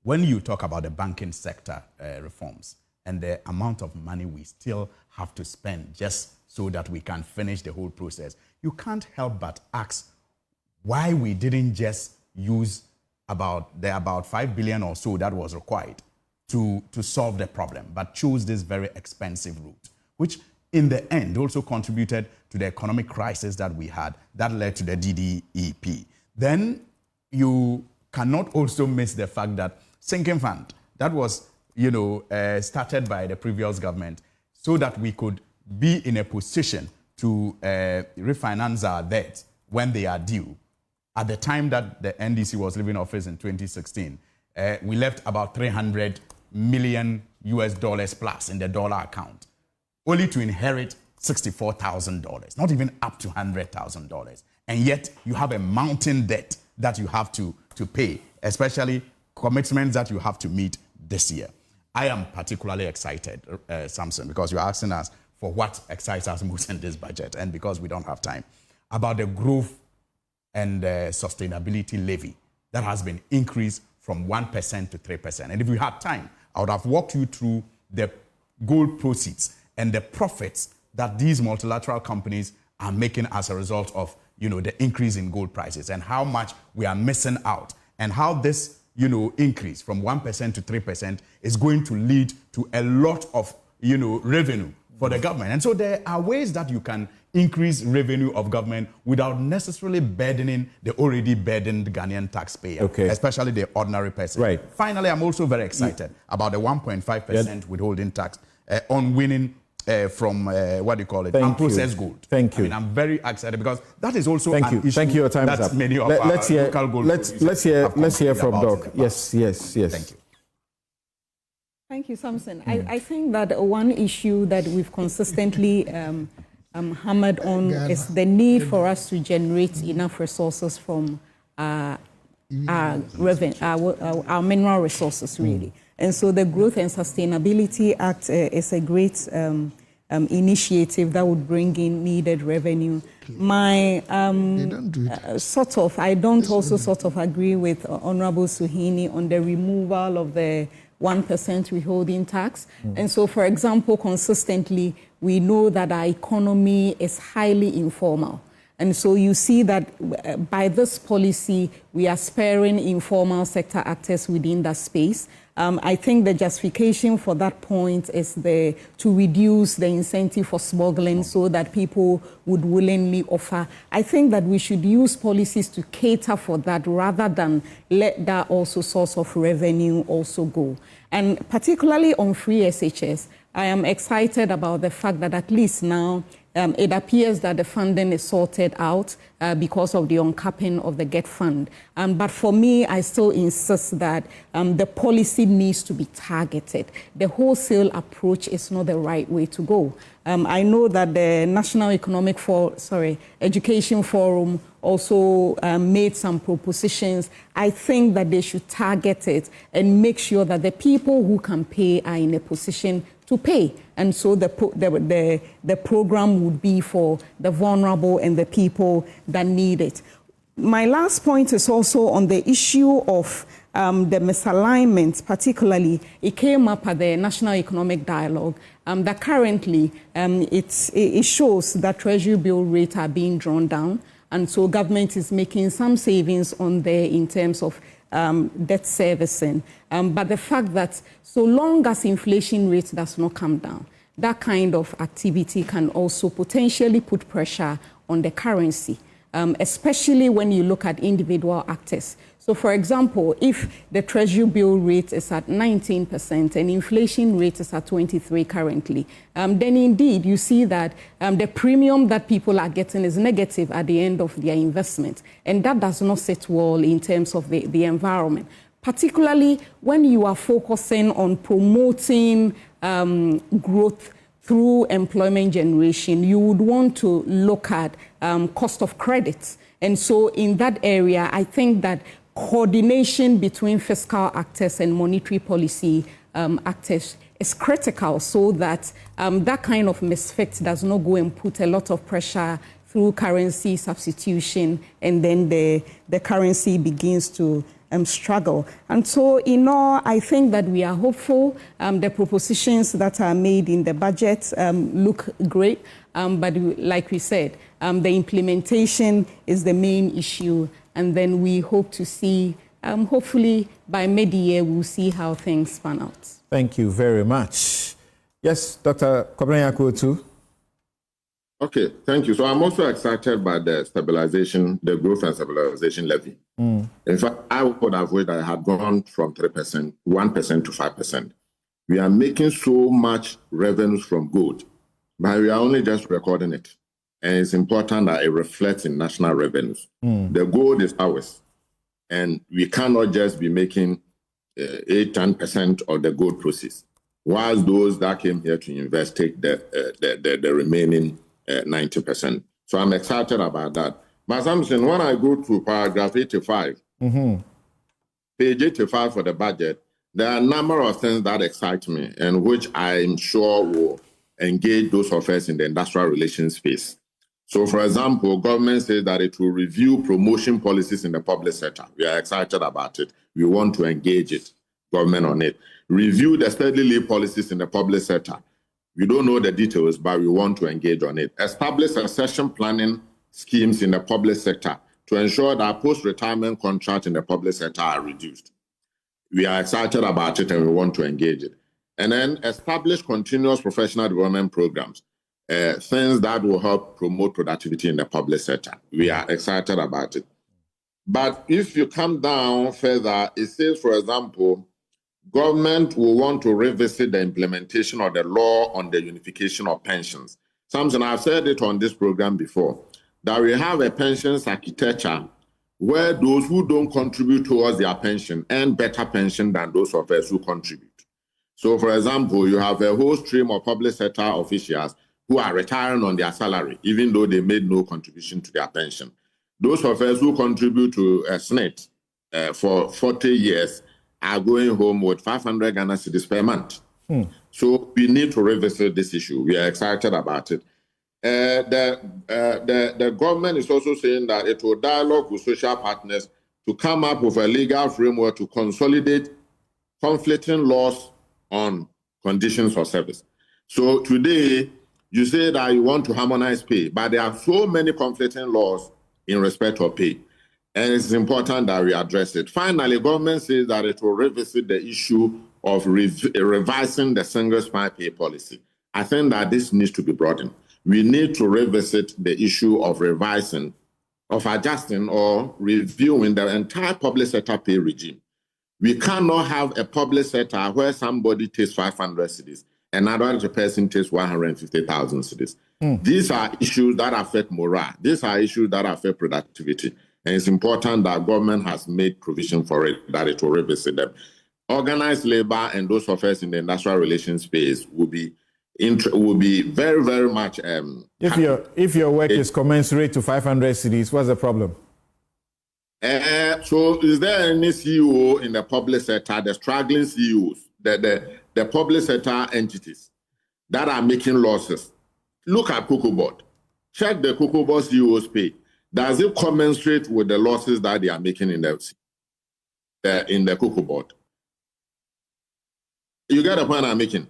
when you talk about the banking sector reforms and the amount of money we still have to spend just so that we can finish the whole process, you can't help but ask why we didn't just use about 5 billion or so that was required to solve the problem, but chose this very expensive route, which in the end also contributed to the economic crisis that we had that led to the DDEP. Then you cannot also miss the fact that sinking fund that was started by the previous government so that we could be in a position to refinance our debt when they are due. At the time that the NDC was leaving office in 2016, we left about $300 million plus in the dollar account, only to inherit $64,000, not even up to $100,000. And yet you have a mountain debt that you have to pay, especially commitments that you have to meet this year. I am particularly excited, Samson, because you're asking us for what excites us most in this budget, and because we don't have time, about the growth and sustainability levy that has been increased from 1% to 3%. And if we had time, I would have walked you through the gold proceeds and the profits that these multilateral companies are making as a result of, the increase in gold prices and how much we are missing out and how this, increase from 1% to 3% is going to lead to a lot of, revenue for the government. And so there are ways that you can increase revenue of government without necessarily burdening the already burdened Ghanaian taxpayer, especially the ordinary person. Right. Finally, I'm also very excited about the 1.5% withholding tax on winning from unprocessed gold. Thank you. I'm very excited because that is also an issue. Thank you. Your time is up. Many of let's hear local gold let's hear from Doc. Yes. Thank you. Thank you, Samson. I think that one issue that we've consistently hammered on is the need for us to generate enough resources from our mineral resources, really. And so the Growth and Sustainability Act is a great initiative that would bring in needed revenue. I don't also agree with Honorable Suhini on the removal of the 1% withholding tax. And so, for example, consistently, we know that our economy is highly informal. And so you see that by this policy, we are sparing informal sector actors within that space. I think the justification for that point is to reduce the incentive for smuggling so that people would willingly offer. I think that we should use policies to cater for that rather than let that also source of revenue also go. And particularly on free SHS, I am excited about the fact that at least now it appears that the funding is sorted out because of the uncapping of the GET fund. But for me, I still insist that the policy needs to be targeted. The wholesale approach is not the right way to go. I know that the National Education Forum also made some propositions. I think that they should target it and make sure that the people who can pay are in a position to pay. And so the program would be for the vulnerable and the people that need it. My last point is also on the issue of the misalignment, particularly. It came up at the National Economic Dialogue that currently it shows that Treasury bill rates are being drawn down. And so government is making some savings on there in terms of debt servicing. But the fact that so long as inflation rate does not come down, that kind of activity can also potentially put pressure on the currency, especially when you look at individual actors. So, for example, if the Treasury bill rate is at 19% and inflation rate is at 23% currently, then indeed you see that the premium that people are getting is negative at the end of their investment. And that does not sit well in terms of the environment, particularly when you are focusing on promoting growth through employment generation. You would want to look at cost of credit. And so in that area, I think that coordination between fiscal actors and monetary policy actors is critical so that that kind of misfit does not go and put a lot of pressure through currency substitution, and then the currency begins to struggle. And so in all, I think that we are hopeful. The propositions that are made in the budget look great, but like we said, the implementation is the main issue. And then we hope to see, hopefully by mid-year, we'll see how things pan out. Thank you very much. Yes, Dr. Kwabena too. Okay, thank you. So I'm also excited by the growth and stabilization levy. In fact, I would have wished I had gone from 1% to 5%. We are making so much revenues from gold, but we are only just recording it. And it's important that it reflects in national revenues. The gold is ours, and we cannot just be making 8-10% of the gold proceeds, whilst those that came here to invest take the remaining 90%. So I'm excited about that. But Samson, when I go to paragraph 85, page 85 for the budget, there are a number of things that excite me and which I'm sure will engage those of us in the industrial relations space. So, for example, government says that it will review promotion policies in the public sector. We are excited about it. We want to engage government on it. Review the steady leave policies in the public sector. We don't know the details, but we want to engage on it. Establish succession planning schemes in the public sector to ensure that post-retirement contracts in the public sector are reduced. We are excited about it and we want to engage it. And then establish continuous professional development programs. Things that will help promote productivity in the public sector. We are excited about it. But if you come down further, it says, for example, government will want to revisit the implementation of the law on the unification of pensions. Samson, I've said it on this program before, that we have a pensions architecture where those who don't contribute towards their pension earn better pension than those of us who contribute. So, for example, you have a whole stream of public sector officials who are retiring on their salary, even though they made no contribution to their pension. Those of us who contribute to a SNET for 40 years are going home with 500 Ghana cedis per month. So we need to revisit this issue. We are excited about it. The government is also saying that it will dialogue with social partners to come up with a legal framework to consolidate conflicting laws on conditions for service. So today, You say that you want to harmonize pay, but there are so many conflicting laws in respect of pay. And it's important that we address it. Finally, government says that it will revisit the issue of revising the single spine pay policy. I think that this needs to be brought in. We need to revisit the issue of revising, of adjusting or reviewing the entire public sector pay regime. We cannot have a public sector where somebody takes 500 cedis, another person takes 150,000 cedis. These are issues that affect morale. These are issues that affect productivity. And it's important that government has made provision for it, that it will revisit them. Organized labor and those of us in the industrial relations space will be very, very much. If your work is commensurate to 500 cedis, what's the problem? So is there any CEO in the public sector, the struggling CEOs, the public sector entities that are making losses? Look at Cocoa Board. Check the Cocoa Board CEO's pay. Does it commensurate with the losses that they are making in the Cocoa Board? You get the point I'm making?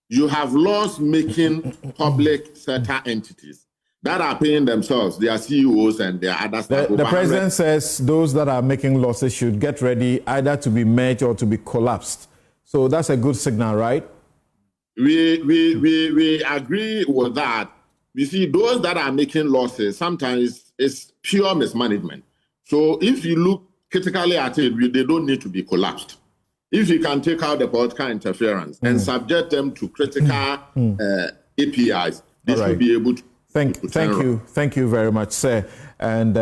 You have loss-making public sector entities that are paying themselves, their CEOs and their other staff. The president says those that are making losses should get ready either to be merged or to be collapsed. So that's a good signal, right? We agree with that. You see, those that are making losses, sometimes it's pure mismanagement. So if you look critically at it, they don't need to be collapsed. If you can take out the political interference and subject them to critical APIs, they should be able to. Thank you very much, sir. And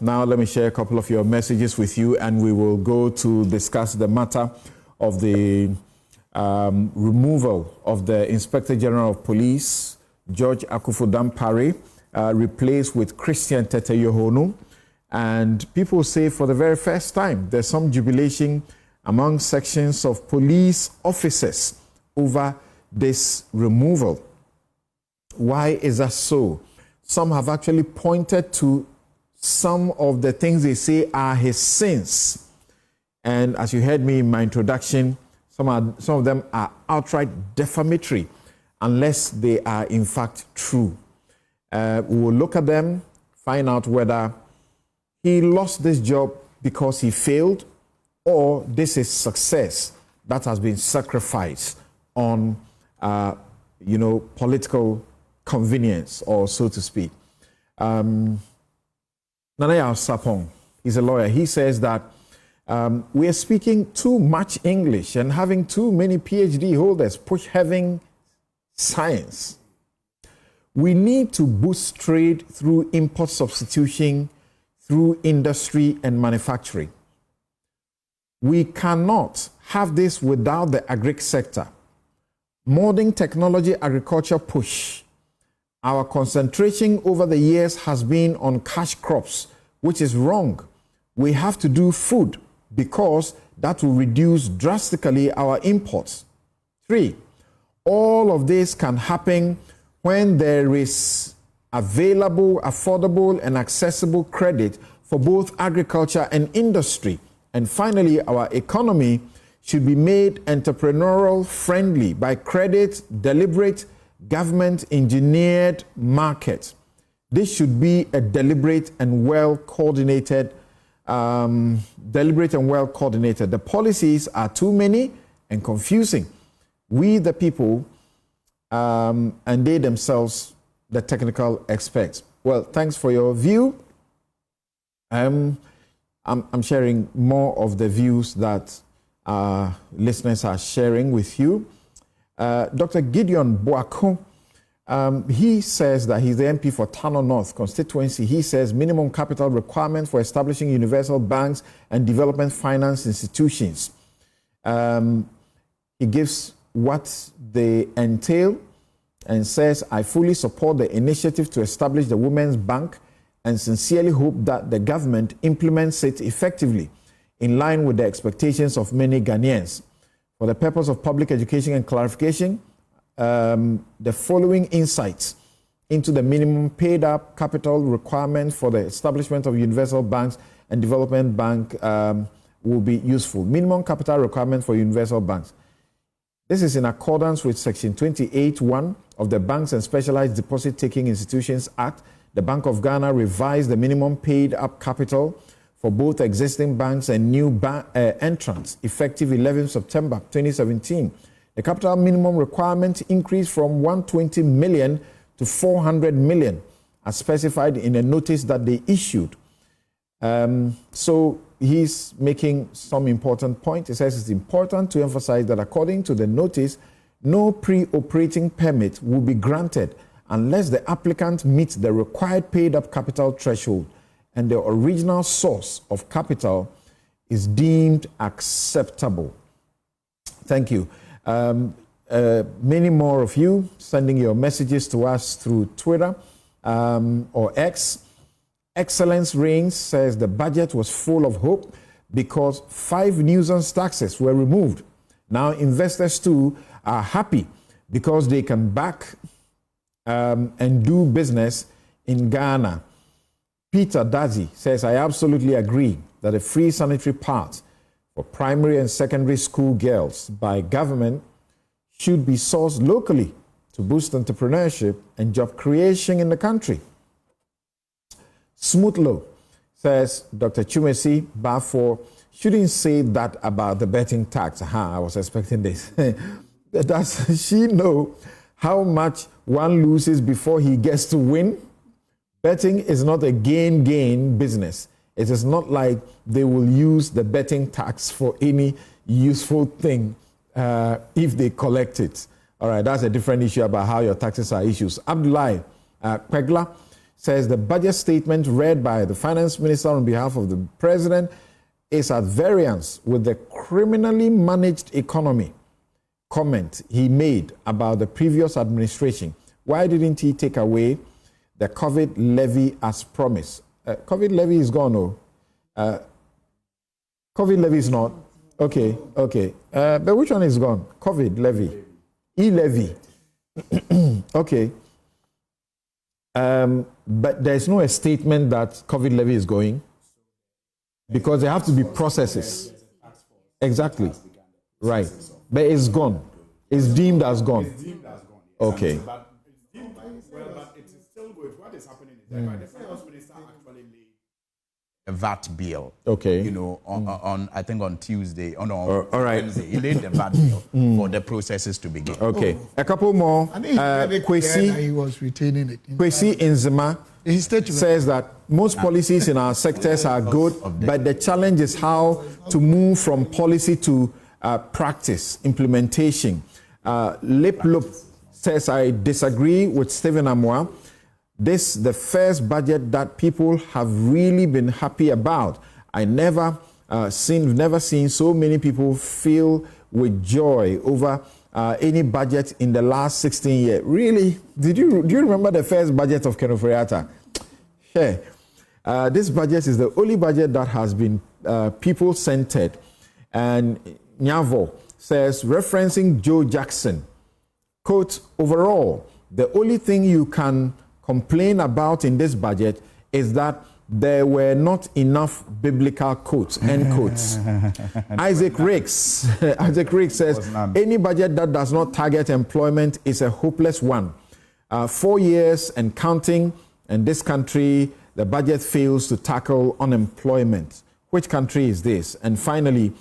now let me share a couple of your messages with you, and we will go to discuss the matter of the removal of the Inspector General of Police, George Akufo Dampare, replaced with Christian Tete Yohonu. And people say for the very first time, there's some jubilation among sections of police officers over this removal. Why is that so? Some have actually pointed to some of the things they say are his sins. And as you heard me in my introduction, some of them are outright defamatory, unless they are in fact true. We will look at them, find out whether he lost this job because he failed, or this is success that has been sacrificed on, political convenience, or so to speak. Nanaya Sapong, he's a lawyer. He says that we are speaking too much English and having too many PhD holders push having science. We need to boost trade through import substitution, through industry and manufacturing. We cannot have this without the agri sector. Modern technology agriculture push. Our concentration over the years has been on cash crops, which is wrong. We have to do food because that will reduce drastically our imports. 3, all of this can happen when there is available, affordable, and accessible credit for both agriculture and industry. And finally, our economy should be made entrepreneurial friendly by deliberate government-engineered market. This should be a deliberate and well-coordinated. The policies are too many and confusing. We, the people, and they themselves, the technical experts. Well, thanks for your view. I'm sharing more of the views that listeners are sharing with you. Dr. Gideon Boako, he says that he's the MP for Tano North constituency. He says minimum capital requirement for establishing universal banks and development finance institutions. He gives what they entail and says, I fully support the initiative to establish the Women's Bank and sincerely hope that the government implements it effectively in line with the expectations of many Ghanaians. For the purpose of public education and clarification, the following insights into the minimum paid-up capital requirement for the establishment of universal banks and development bank will be useful. Minimum capital requirement for universal banks. This is in accordance with Section 28(1) of the Banks and Specialized Deposit-Taking Institutions Act. The Bank of Ghana revised the minimum paid-up capital for both existing banks and new entrants, effective 11 September 2017. The capital minimum requirement increased from 120 million to 400 million, as specified in a notice that they issued. So he's making some important point. He says it's important to emphasize that according to the notice, no pre-operating permit will be granted unless the applicant meets the required paid-up capital threshold and the original source of capital is deemed acceptable. Thank you. Many more of you sending your messages to us through Twitter or X. Excellence Reigns says the budget was full of hope because 5 nuisance taxes were removed. Now investors too are happy because they can back and do business in Ghana. Peter Dazi says, I absolutely agree that a free sanitary path for primary and secondary school girls by government should be sourced locally to boost entrepreneurship and job creation in the country. Smoothlow says, Dr. Chumesi Bafor shouldn't say that about the betting tax. I was expecting this. Does she know how much one loses before he gets to win? Betting is not a gain business. It is not like they will use the betting tax for any useful thing if they collect it. All right, that's a different issue about how your taxes are issued. Abdullahi Pegla says the budget statement read by the finance minister on behalf of the president is at variance with the criminally managed economy comment he made about the previous administration. Why didn't he take away the COVID levy as promised? COVID levy is gone, no? COVID levy is not. Okay. But which one is gone? COVID levy. E-levy. Okay. But there's no statement that COVID levy is going because there have to be processes. Exactly. Right. But it's gone. It's deemed as gone. Okay. But it is still good. What is happening is that the finance minister actually laid a VAT bill. Okay. You know, on I think on Tuesday, on all right. Wednesday, he laid the VAT bill for the processes to begin. Okay. A couple more. I think he was retaining it. Kwesi Nzema says that most policies in our sectors are good, but the challenge is how to move from policy to practice, implementation. Lip Loop says, I disagree with Stephen Amwa. This is the first budget that people have really been happy about. I never seen so many people feel with joy over any budget in the last 16 years. Really? Do you remember the first budget of Ken Ofori-Atta? Yeah. This budget is the only budget that has been people-centered. And Nyavo says, referencing Joe Jackson, quote, overall, the only thing you can complain about in this budget is that there were not enough biblical quotes, end quotes. Isaac Riggs says, any budget that does not target employment is a hopeless one. 4 years and counting, and this country, the budget fails to tackle unemployment. Which country is this? And finally,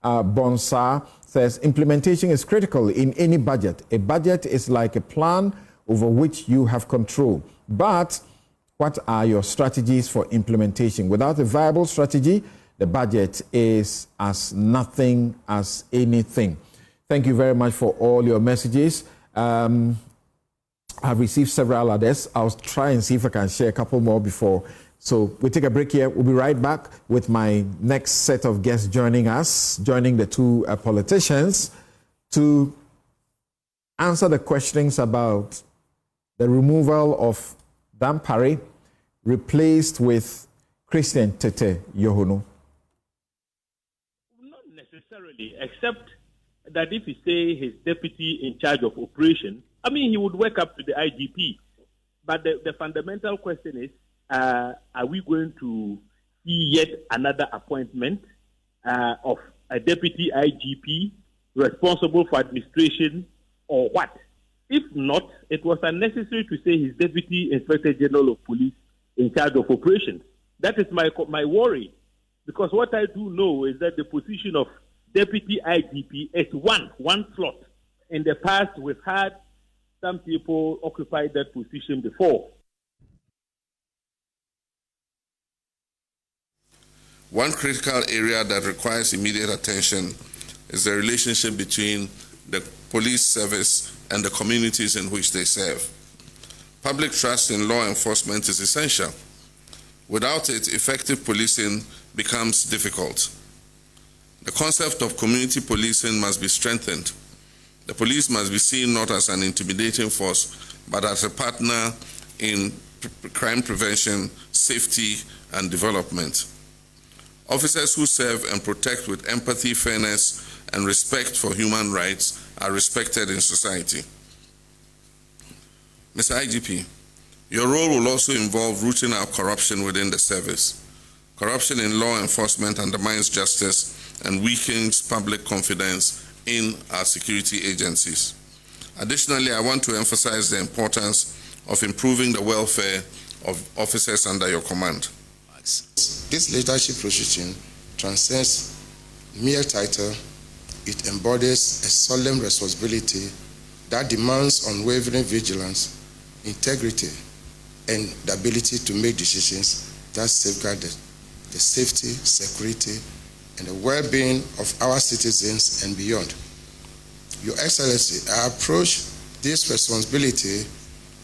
Bonsa says, implementation is critical in any budget. A budget is like a plan over which you have control. But what are your strategies for implementation? Without a viable strategy, the budget is as nothing as anything. Thank you very much for all your messages. I've received several others. I'll try and see if I can share a couple more before. So we'll take a break here. We'll be right back with my next set of guests joining the two politicians to answer the questions about the removal of Dampare replaced with Christian Tete Yohono. Not necessarily, except that if you say his deputy in charge of operation, I mean, he would work up to the IGP. But the fundamental question is, are we going to see yet another appointment of a deputy IGP responsible for administration or what? If not, it was unnecessary to say his Deputy Inspector General of Police in charge of operations. That is my worry, because what I do know is that the position of Deputy IGP is one slot. In the past, we've had some people occupy that position before. One critical area that requires immediate attention is the relationship between the police service and the communities in which they serve. Public trust in law enforcement is essential. Without it, effective policing becomes difficult. The concept of community policing must be strengthened. The police must be seen not as an intimidating force, but as a partner in crime prevention, safety, and development. Officers who serve and protect with empathy, fairness, and respect for human rights are respected in society. Mr. IGP, your role will also involve rooting out corruption within the service. Corruption in law enforcement undermines justice and weakens public confidence in our security agencies. Additionally, I want to emphasize the importance of improving the welfare of officers under your command. This leadership position transcends mere title. It embodies a solemn responsibility that demands unwavering vigilance, integrity, and the ability to make decisions that safeguard the safety, security, and the well-being of our citizens and beyond. Your Excellency, I approach this responsibility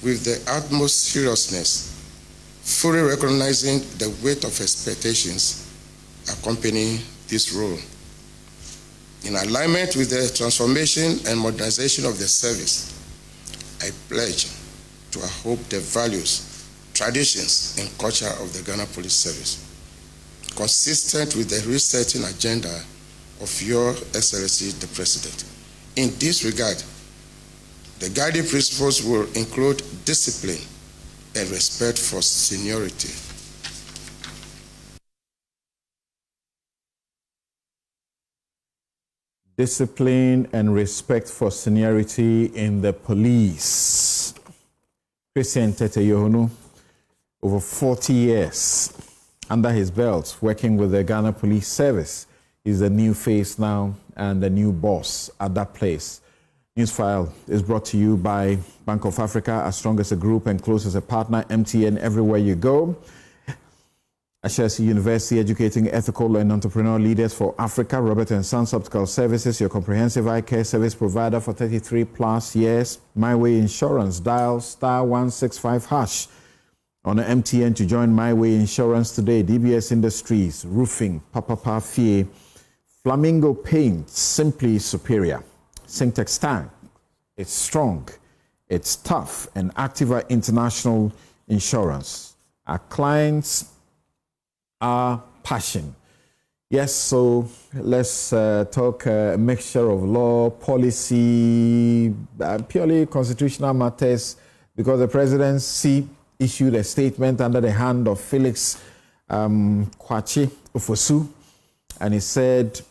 with the utmost seriousness, fully recognizing the weight of expectations accompanying this role. In alignment with the transformation and modernization of the service, I pledge to uphold the values, traditions, and culture of the Ghana Police Service, consistent with the resetting agenda of Your Excellency the President. In this regard, the guiding principles will include discipline and respect for seniority. Discipline and respect for seniority in the police. Christian Tete Yohonu, over 40 years under his belt, working with the Ghana Police Service. He's the new face now and the new boss at that place. Newsfile is brought to you by Bank of Africa, as strong as a group and close as a partner, MTN everywhere you go. Ashesi University, educating ethical and entrepreneurial leaders for Africa. Robert & Sons Optical Services, your comprehensive eye care service provider for 33 plus years. My Way Insurance, dial *165# on the MTN to join My Way Insurance today. DBS Industries, roofing, Papa Fie, Flamingo Paint, simply superior. Syntex Tank, it's strong, it's tough, and Activa International Insurance. Our clients, our passion. Yes, so let's talk a mixture of law, policy, purely constitutional matters, because the presidency issued a statement under the hand of Felix Kwachi Ofosu, and he said,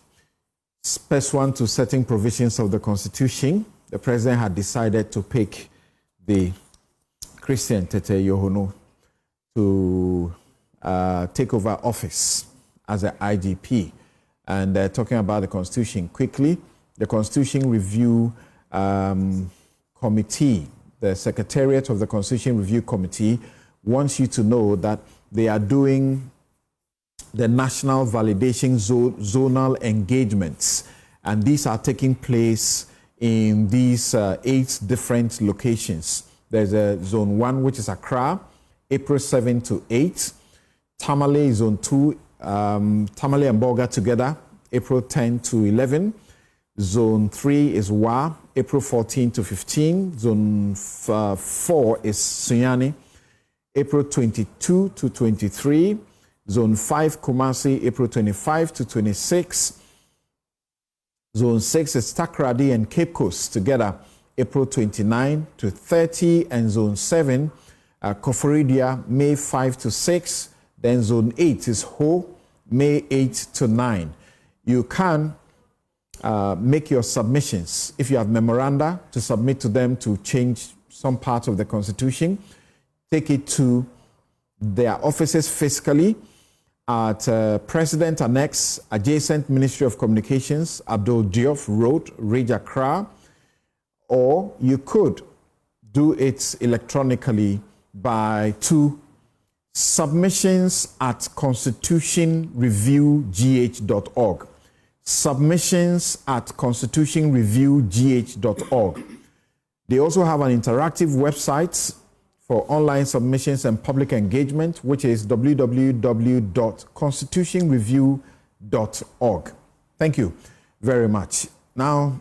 pursuant to certain provisions of the Constitution, the president had decided to pick the Christian Tete Yohonu to take over office as an IGP. And talking about the Constitution quickly, the Constitution Review Committee, the Secretariat of the Constitution Review Committee, wants you to know that they are doing the national validation zonal engagements, and these are taking place in these 8 different locations. There's a Zone 1, which is Accra, April 7 to 8. Tamale, Zone 2, Tamale and Bolga together, April 10 to 11. Zone 3 is Wa, April 14 to 15. Zone 4 is Sunyani, April 22 to 23. Zone 5, Kumasi, April 25 to 26. Zone 6 is Takrady and Cape Coast together, April 29 to 30. And Zone 7, Koforidia, May 5 to 6. Then Zone 8 is Ho, May 8 to 9. You can make your submissions. If you have memoranda to submit to them to change some part of the Constitution, take it to their offices fiscally at President Annex, adjacent Ministry of Communications, Abdul Diouf Road, Ridge, Accra, or you could do it electronically to submissions@constitutionreviewgh.org. Submissions@constitutionreviewgh.org. They also have an interactive website for online submissions and public engagement, which is www.constitutionreview.org. Thank you very much. Now,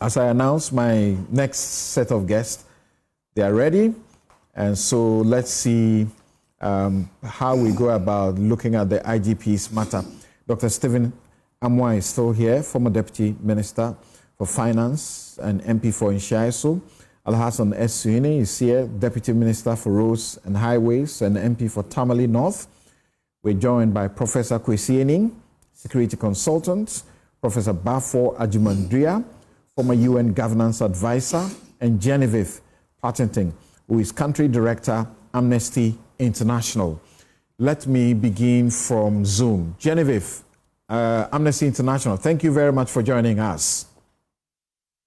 as I announce my next set of guests, they are ready. And so let's see how we go about looking at the IGP's matter. Dr. Stephen Amwa is still here, former Deputy Minister for Finance and MP for Nshaiso. Alhassan S. Suini is here, Deputy Minister for Roads and Highways and MP for Tamale North. We're joined by Professor Kusi Boateng, Security Consultant, Professor Bafo Ajimandria, former UN Governance Advisor, and Genevieve Patenting, who is Country Director, Amnesty International. Let me begin from Zoom. Genevieve, Amnesty International, thank you very much for joining us.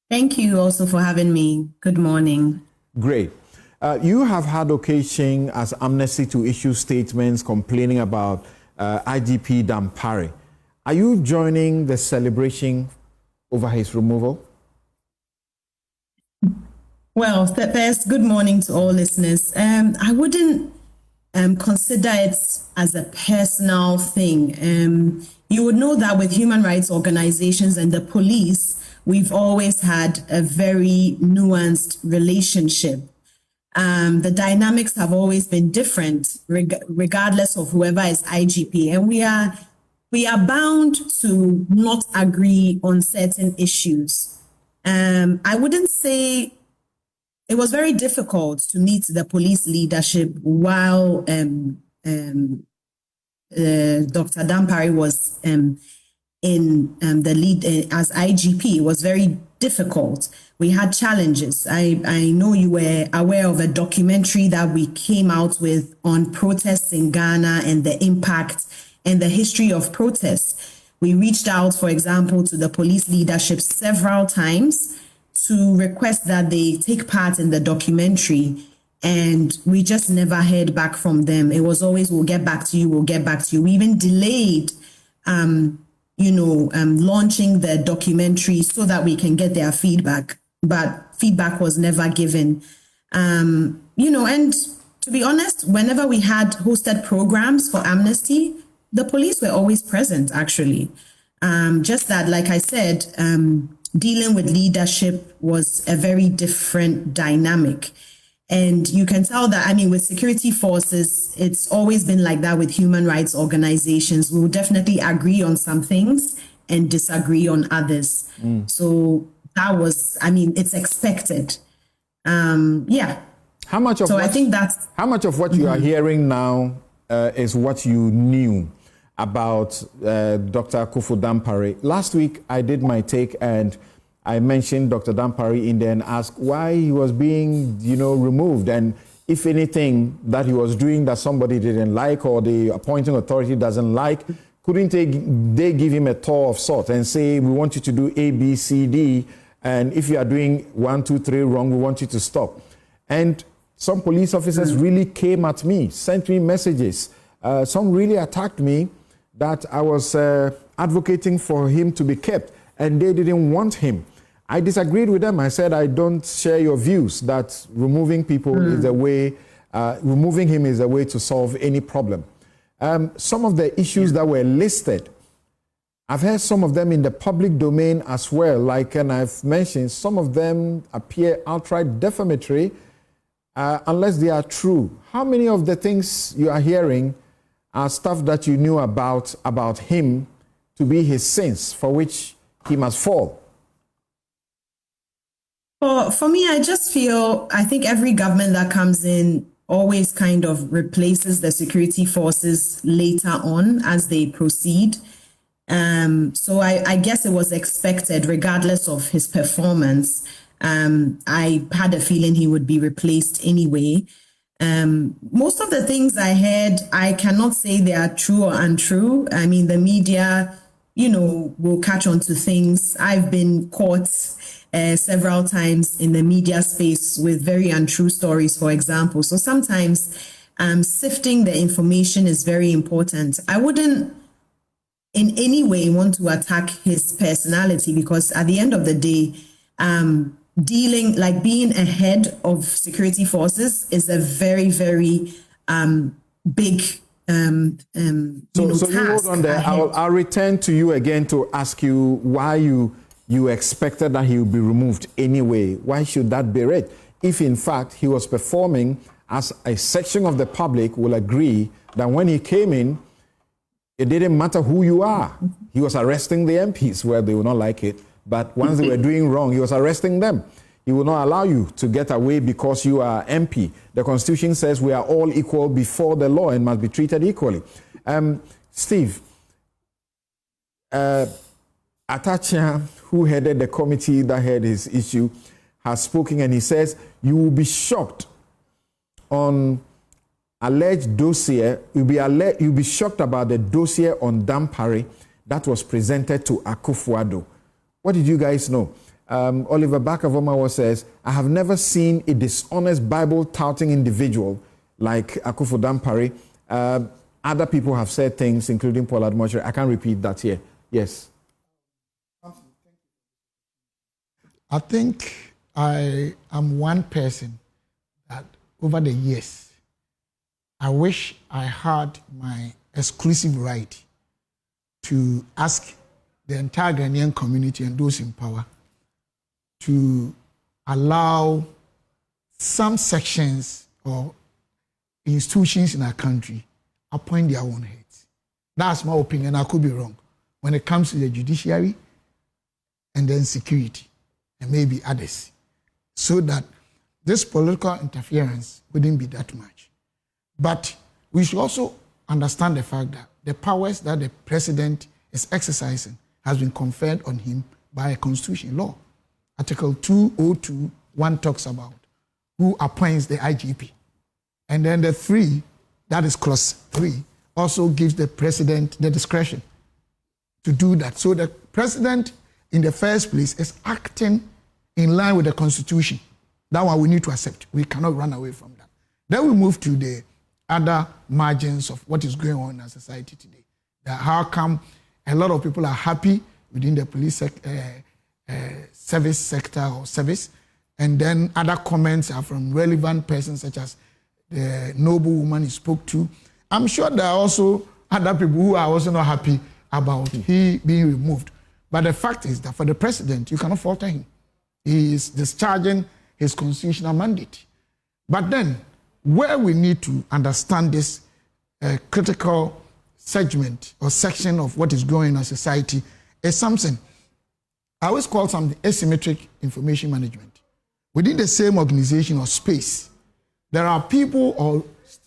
Thank you also for having me. Good morning. Great. You have had occasion as Amnesty to issue statements complaining about IGP Dampare. Are you joining the celebration over his removal? Well, first, good morning to all listeners. I wouldn't consider it as a personal thing. You would know that with human rights organizations and the police, we've always had a very nuanced relationship. The dynamics have always been different, regardless of whoever is IGP. And we are bound to not agree on certain issues. I wouldn't say it was very difficult to meet the police leadership while Dr. Dampare was in the lead as IGP. It was very difficult. We had challenges. I know you were aware of a documentary that we came out with on protests in Ghana and the impact and the history of protests. We reached out, for example, to the police leadership several times to request that they take part in the documentary, and we just never heard back from them. It was always, we'll get back to you, we'll get back to you. We even delayed launching the documentary so that we can get their feedback, but feedback was never given. And to be honest, whenever we had hosted programs for Amnesty, the police were always present, actually. Just that, like I said, dealing with leadership was a very different dynamic. And you can tell that, with security forces, it's always been like that with human rights organizations. We'll definitely agree on some things and disagree on others. So that was, it's expected. How much of what you are hearing now is what you knew about Dr. Kufu Dampare? Last week, I did my take and I mentioned Dr. Dampare in there and asked why he was being, removed, and if anything that he was doing that somebody didn't like or the appointing authority doesn't like, couldn't they give him a tour of sort and say, we want you to do A, B, C, D, and if you are doing 1, 2, 3 wrong, we want you to stop. And some police officers really came at me, sent me messages. Some really attacked me that I was advocating for him to be kept, and they didn't want him. I disagreed with them. I said, I don't share your views that removing people is a way, removing him is a way to solve any problem. Some of the issues that were listed, I've heard some of them in the public domain as well. And I've mentioned, some of them appear outright defamatory unless they are true. How many of the things you are hearing are stuff that you knew about him to be his sins for which he must fall? For me, I just feel, I think every government that comes in always kind of replaces the security forces later on as they proceed. So I guess it was expected, regardless of his performance. I had a feeling he would be replaced anyway. Most of the things I heard, I cannot say they are true or untrue. I mean, the media, will catch on to things. I've been caught several times in the media space with very untrue stories, for example. So sometimes sifting the information is very important. I wouldn't in any way want to attack his personality, because at the end of the day, being a head of security forces is a very, very big So you hold on there. I'll return to you again to ask you why you expected that he would be removed anyway. Why should that be read? If in fact he was performing as a section of the public will agree that when he came in, it didn't matter who you are. He was arresting the MPs where they would not like it. But once they were doing wrong, he was arresting them. He will not allow you to get away because you are MP. The Constitution says we are all equal before the law and must be treated equally. Steve, Atachia, who headed the committee that had his issue, has spoken, and he says you will be shocked on alleged dossier. You'll be shocked about the dossier on Dampare that was presented to Akufo-Addo. What did you guys know? Oliver Bakavomawa says, I have never seen a dishonest Bible-touting individual like Akufo Dampare. Other people have said things, including Paul Admoche. I can't repeat that here. Yes. I think I am one person that over the years, I wish I had my exclusive right to ask the entire Ghanaian community and those in power to allow some sections or institutions in our country appoint their own heads. That's my opinion. I could be wrong. When it comes to the judiciary and then security and maybe others, so that this political interference wouldn't be that much. But we should also understand the fact that the powers that the president is exercising has been conferred on him by a constitution law. Article 202(1) talks about who appoints the IGP. And then the 3, that is clause 3, also gives the president the discretion to do that. So the president, in the first place, is acting in line with the constitution. That one we need to accept. We cannot run away from that. Then we move to the other margins of what is going on in our society today. That how come a lot of people are happy within the police service sector or service, and then other comments are from relevant persons such as the noble woman he spoke to. I'm sure there are also other people who are also not happy about he being removed. But the fact is that for the president, you cannot falter him. He is discharging his constitutional mandate. But then, where we need to understand this critical segment or section of what is going on in our society is Samson. I always call something asymmetric information management. Within the same organization or space, there are people or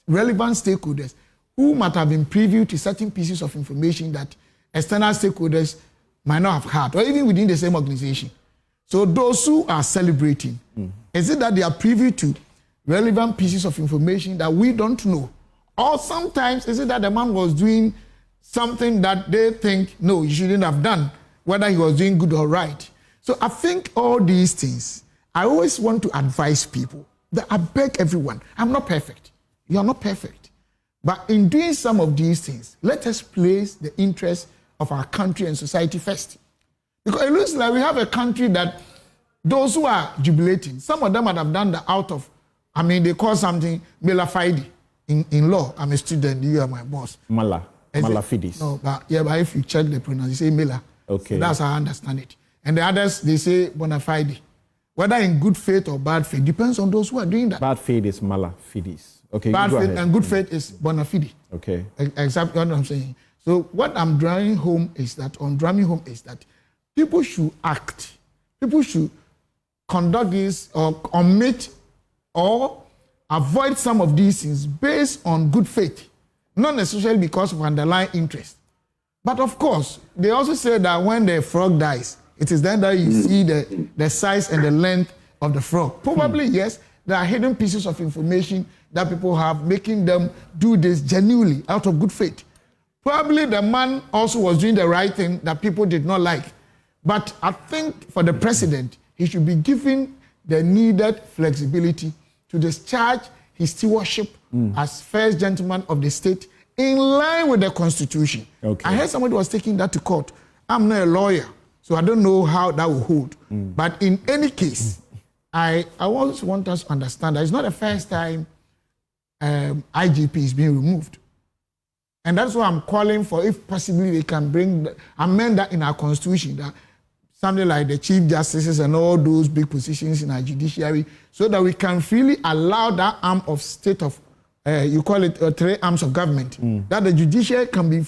relevant stakeholders who might have been privy to certain pieces of information that external stakeholders might not have had, or even within the same organization. So those who are celebrating, is it that they are privy to relevant pieces of information that we don't know? Or sometimes is it that the man was doing something that they think, no, you shouldn't have done, whether he was doing good or right. So I think all these things, I always want to advise people that I beg everyone, I'm not perfect. You are not perfect. But in doing some of these things, let us place the interests of our country and society first. Because it looks like we have a country that those who are jubilating, some of them might have done that out of, they call something mala fide in law. I'm a student, you are my boss. Mala fides. No, but if you check the pronunciation, you say mela. Okay. So that's how I understand it. And the others, they say bona fide. Whether in good faith or bad faith, depends on those who are doing that. Bad faith is mala fides. Okay. Bad faith and good faith is bona fide. Okay. Exactly what I'm saying. So what I'm driving home is that people should act. People should conduct this or omit or avoid some of these things based on good faith, not necessarily because of underlying interest. But of course, they also say that when the frog dies, it is then that you see the size and the length of the frog. Probably, yes, there are hidden pieces of information that people have, making them do this genuinely out of good faith. Probably the man also was doing the right thing that people did not like. But I think for the president, he should be given the needed flexibility to discharge his stewardship as first gentleman of the state in line with the constitution. Okay. I heard somebody was taking that to court. I'm not a lawyer, so I don't know how that will hold. But in any case, I always want us to understand that it's not the first time IGP is being removed. And that's why I'm calling for, if possibly they can amend that in our constitution, that something like the chief justices and all those big positions in our judiciary, so that we can freely allow that arm of state of, you call it three arms of government, that the judiciary can be,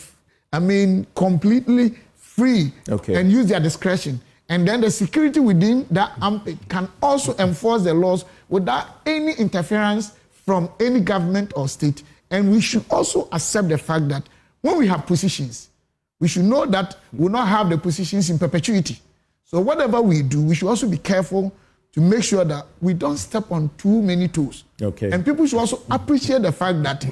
completely free and use their discretion. And then the security within that armpit can also enforce the laws without any interference from any government or state. And we should also accept the fact that when we have positions, we should know that we will not have the positions in perpetuity. So whatever we do, we should also be careful to make sure that we don't step on too many toes. Okay. And people should also appreciate the fact that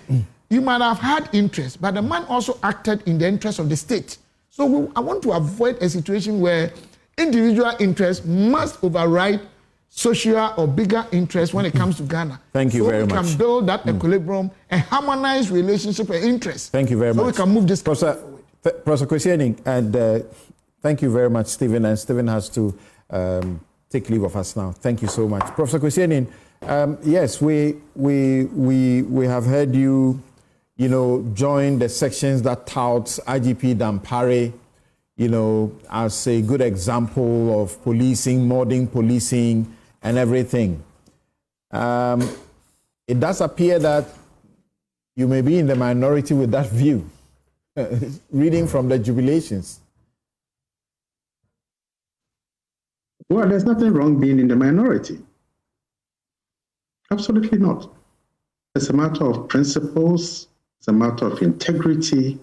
you might have had interest, but the man also acted in the interest of the state. So I want to avoid a situation where individual interest must override social or bigger interest when it comes to Ghana. Thank you very much. So we can build that equilibrium and harmonize relationship and interest. Thank you very much. So we can move this forward. Professor Kusi, and thank you very much, Stephen. And Stephen has to take leave of us now. Thank you so much. Professor Kusi, yes, we have heard you, join the sections that touts IGP Dampare, as a good example of policing, modern policing, and everything. It does appear that you may be in the minority with that view, reading from the jubilations. Well, there's nothing wrong being in the minority. Absolutely not. It's a matter of principles, it's a matter of integrity,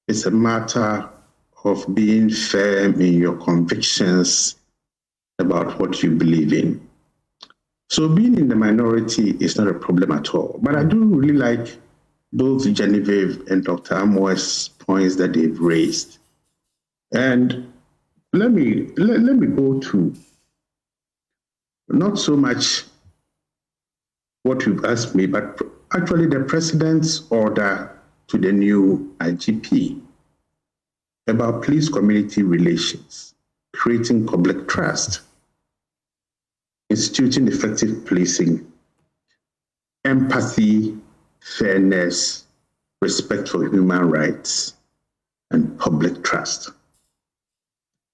it's a matter of being firm in your convictions about what you believe in. So being in the minority is not a problem at all. But I do really like both Genevieve and Dr. Amoah's points that they've raised. And let me go to not so much what you've asked me, but actually the president's order to the new IGP about police-community relations, creating public trust, instituting effective policing, empathy, fairness, respect for human rights, and public trust.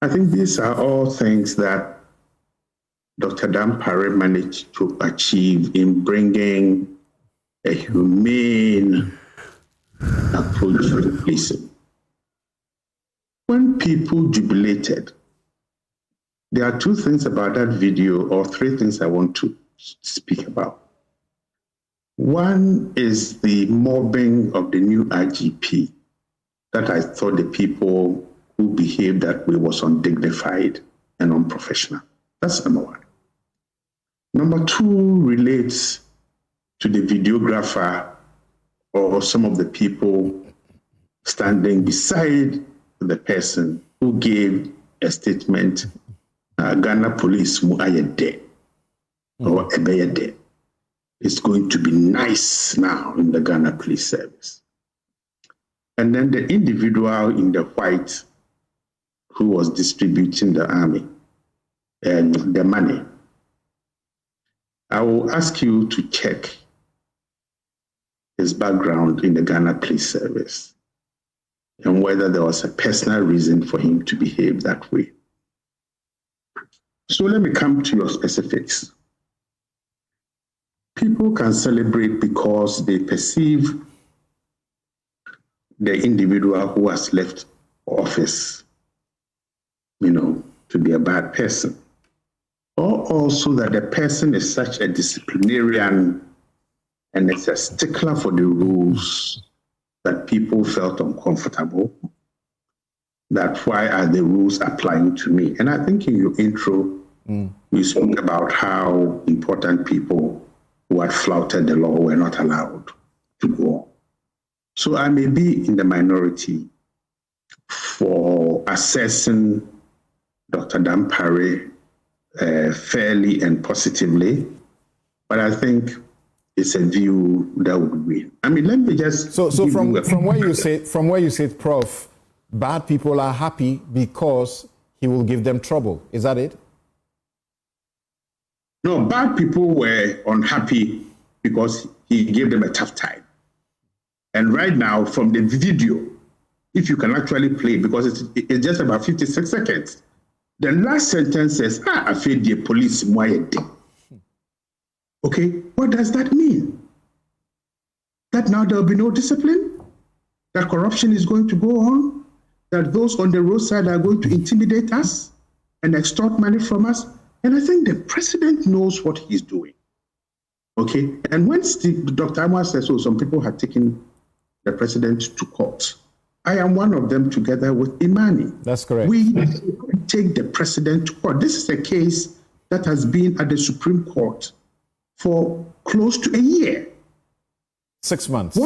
I think these are all things that Dr. Dampare managed to achieve in bringing a humane approach to policing. When people jubilated, there are two things about that video, or three things I want to speak about. One is the mobbing of the new IGP, that I thought the people who behaved that way was undignified and unprofessional. That's number one. Number two relates to the videographer or some of the people standing beside the person who gave a statement, Ghana police mu ayede or ebeyede. It's going to be nice now in the Ghana police service. And then the individual in the white who was distributing the army and the money. I will ask you to check his background in the Ghana police service and whether there was a personal reason for him to behave that way. So let me come to your specifics. People can celebrate because they perceive the individual who has left office, to be a bad person. Or also that the person is such a disciplinarian and is a stickler for the rules that people felt uncomfortable that why are the rules applying to me? And I think in your intro, you spoke about how important people who had flouted the law were not allowed to go on. So I may be in the minority for assessing Dr. Dampare fairly and positively, but I think it's a view that would win. I mean, let me just so from where you said, Prof, bad people are happy because he will give them trouble. Is that it? No, bad people were unhappy because he gave them a tough time. And right now, from the video, if you can actually play, because it's just about 56 seconds, the last sentence says, I feel the police more. Okay, what does that mean? That now there will be no discipline? That corruption is going to go on? That those on the roadside are going to intimidate us and extort money from us? And I think the president knows what he's doing. Okay, and when Dr. Amwa says, so some people had taken the president to court, I am one of them together with Imani. That's correct. We take the president to court. This is a case that has been at the Supreme Court for close to a year. 6 months.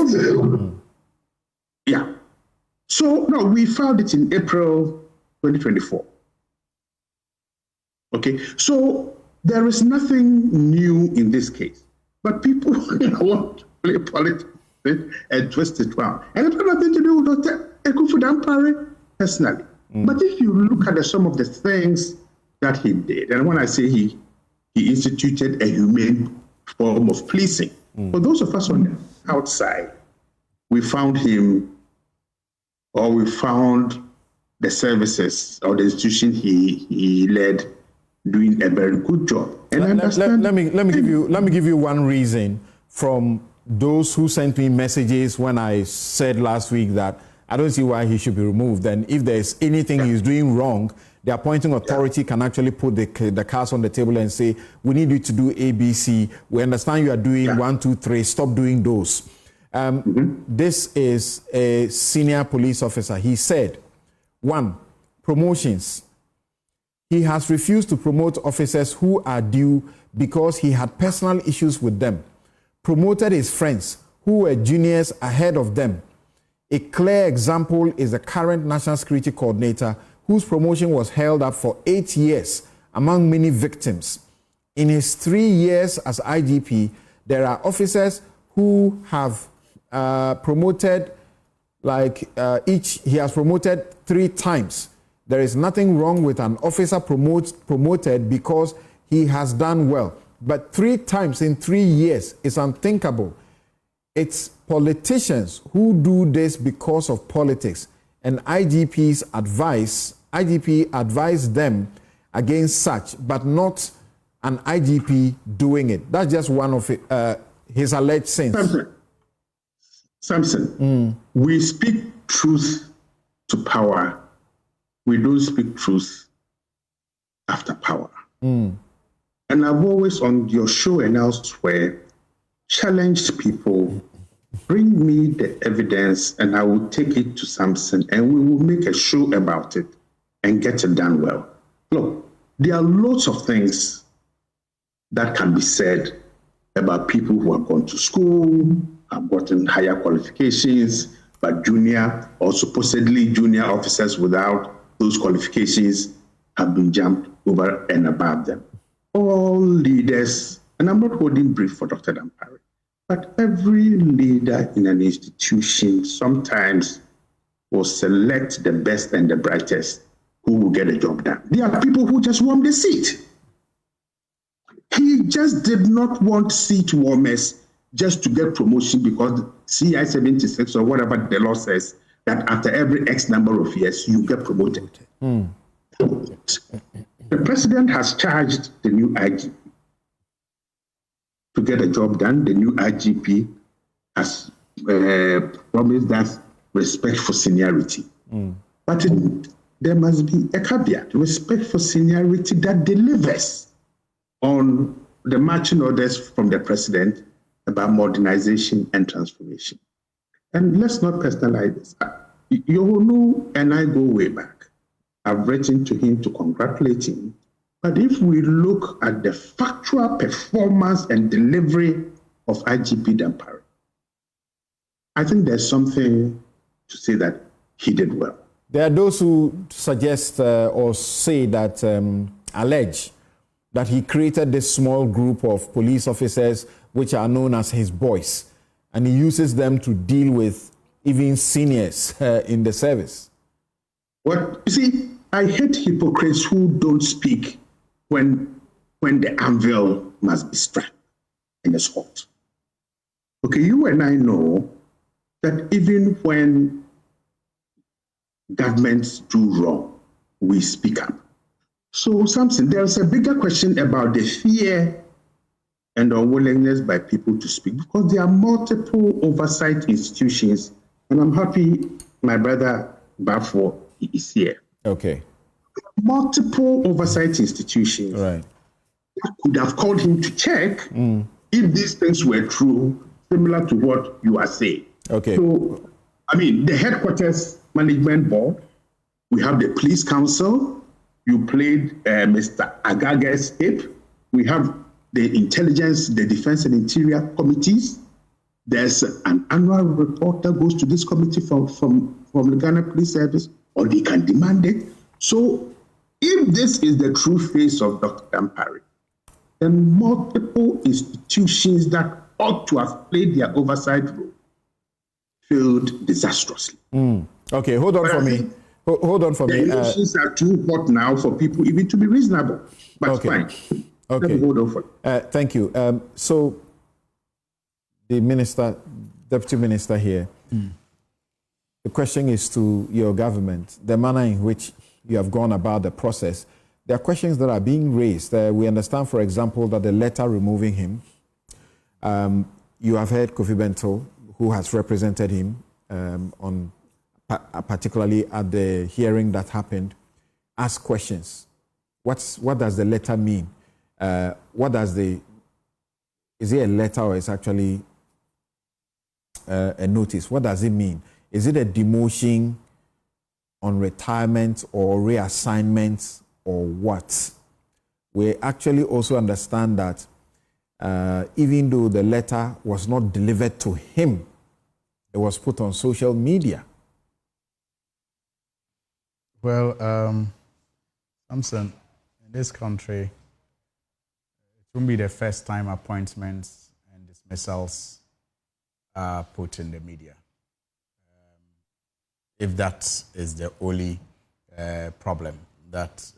Yeah. So, no, we filed it in April 2024. Okay, so there is nothing new in this case. But people want to play politics and twist it around. And it's got nothing to do with Dr. Dampare personally. But if you look at some of the things that he did, and when I say he instituted a humane form of policing, for those of us on the outside, we found him, or we found the services or the institution he led doing a very good job. And let me give you one reason from those who sent me messages when I said last week that I don't see why he should be removed. And if there's anything he's doing wrong, the appointing authority can actually put the cards on the table and say, we need you to do ABC. We understand you are doing 1, 2, 3. Stop doing those. This is a senior police officer. He said, 1, promotions. He has refused to promote officers who are due because he had personal issues with them. Promoted his friends who were juniors ahead of them. A clear example is the current National Security Coordinator, whose promotion was held up for 8 years among many victims. In his 3 years as IGP, there are officers who have promoted, he has promoted 3 times. There is nothing wrong with an officer promoted because he has done well. But 3 times in 3 years is unthinkable. It's politicians who do this because of politics. And IGP advised them against such, but not an IGP doing it. That's just one of his alleged sins. Samson, we speak truth to power. We don't speak truth after power. And I've always, on your show and elsewhere, challenged people, bring me the evidence and I will take it to Samson and we will make a show about it and get it done well. Look, there are lots of things that can be said about people who have gone to school, have gotten higher qualifications, but junior or supposedly junior officers without those qualifications have been jumped over and above them. All leaders, and I'm not holding brief for Dr. Dampare, but every leader in an institution sometimes will select the best and the brightest who will get a job done. There are people who just want the seat. He just did not want seat warmers just to get promotion because CI 76 or whatever the law says that after every X number of years, you get promoted. The president has charged the new IGP to get a job done. The new IGP has promised that respect for seniority. But there must be a caveat, respect for seniority that delivers on the marching orders from the president about modernization and transformation. And let's not personalize this. Yohonu and I go way back. I've written to him to congratulate him. But if we look at the factual performance and delivery of IGP Dampare, I think there's something to say that he did well. There are those who suggest or say that, allege that he created this small group of police officers which are known as his boys, and he uses them to deal with even seniors in the service. Well, you see, I hate hypocrites who don't speak when the anvil must be struck and it's hot. Okay, you and I know that even when governments do wrong, we speak up. So, Samson, there's a bigger question about the fear and unwillingness by people to speak, because there are multiple oversight institutions, and I'm happy my brother Bafo is here. Okay. Multiple oversight institutions right. could have called him to check if these things were true, similar to what you are saying. Okay. So, I mean, the headquarters management board, we have the police council, you played Mr. Agaga's tape, we have the intelligence, the defense and interior committees. There's an annual report that goes to this committee from the Ghana Police Service, or they can demand it. So if this is the true face of Dr. Dampare, then multiple institutions that ought to have played their oversight role failed disastrously. Okay, hold on for me. Hold on for me. The issues are too hot now for people even to be reasonable. But okay. Fine. Okay. Let me hold on for it. Thank you. So the minister, deputy minister here, the question is to your government, the manner in which you have gone about the process. There are questions that are being raised. We understand, for example, that the letter removing him, you have heard Kofi Bento, who has represented him particularly at the hearing that happened, ask questions. What does the letter mean? Is it a letter or is actually a notice? What does it mean? Is it a demotion on retirement or reassignment or what? We actually also understand that even though the letter was not delivered to him, it was put on social media. Well, Samson, in this country, it won't be the first time appointments and dismissals are put in the media. If that is the only problem that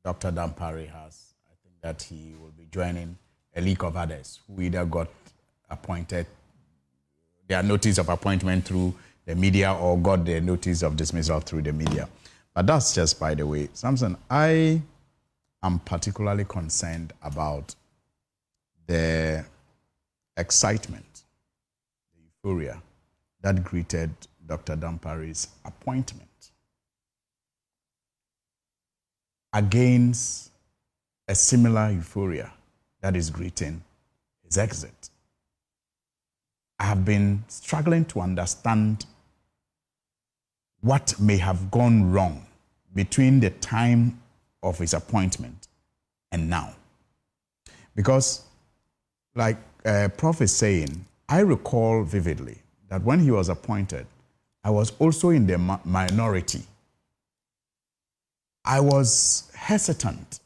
Dr. Dampare has, I think that he will be joining a league of others who either got appointed, their notice of appointment through the media, or got their notice of dismissal through the media. But that's just by the way. Samson, I am particularly concerned about the excitement, the euphoria that greeted Dr. Dampare's appointment against a similar euphoria that is greeting his exit. I have been struggling to understand what may have gone wrong between the time of his appointment and now. Because, like Prof is saying, I recall vividly that when he was appointed, I was also in the minority. I was hesitant,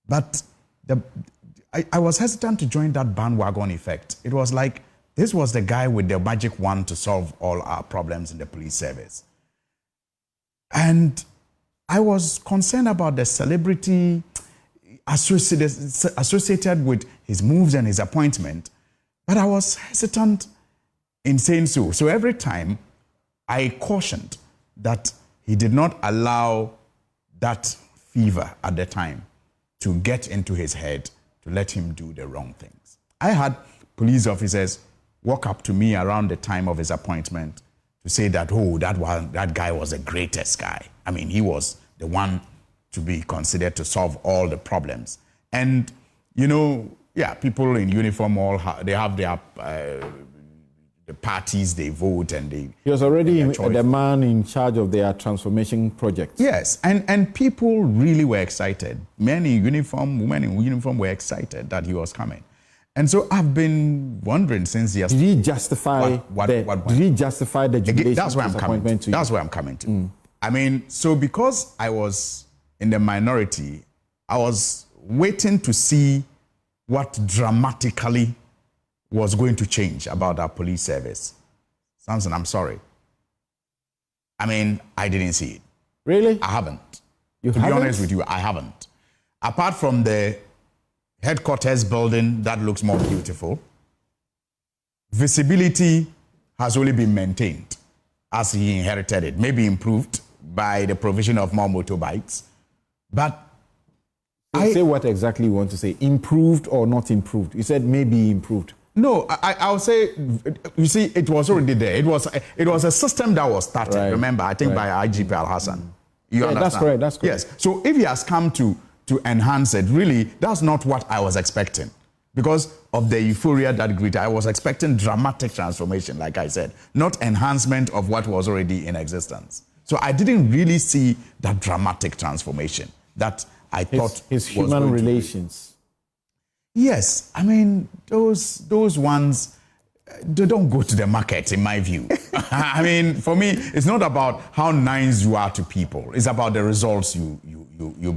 but I was hesitant to join that bandwagon effect. It was like, this was the guy with the magic wand to solve all our problems in the police service. And I was concerned about the celebrity associated with his moves and his appointment, but I was hesitant in saying so. So every time I cautioned that he did not allow that fever at the time to get into his head to let him do the wrong things. I had police officers walk up to me around the time of his appointment to say that, oh, that guy was the greatest guy. I mean, he was the one to be considered to solve all the problems. And, you know, yeah, people in uniform they have their the parties they vote and they. He was already the man in charge of their transformation project. Yes, and people really were excited. Men in uniform, women in uniform were excited that he was coming. And so I've been wondering since yesterday. Did he justify did he justify the jubilation? That's where I'm coming to. That's where I'm coming to. I mean, so because I was in the minority, I was waiting to see what dramatically was going to change about our police service. Samson, I'm sorry. I mean, I didn't see it. Really? I haven't. To be honest with you, I haven't. Apart from the headquarters building that looks more beautiful, visibility has only been maintained as he inherited it, maybe improved by the provision of more motorbikes. But say what exactly you want to say. Improved or not improved? You said maybe improved. No, I'll say, you see, it was already there. It was a system that was started, remember, I think by IGP Al-Hassan. You understand? That's correct, that's correct. Yes, so if he has come to enhance it, really, that's not what I was expecting. Because of the euphoria that greeted, I was expecting dramatic transformation, like I said, not enhancement of what was already in existence. So I didn't really see that dramatic transformation that I thought his human relations. Yes, I mean, those ones, they don't go to the market, in my view. I mean, for me, it's not about how nice you are to people. It's about the results you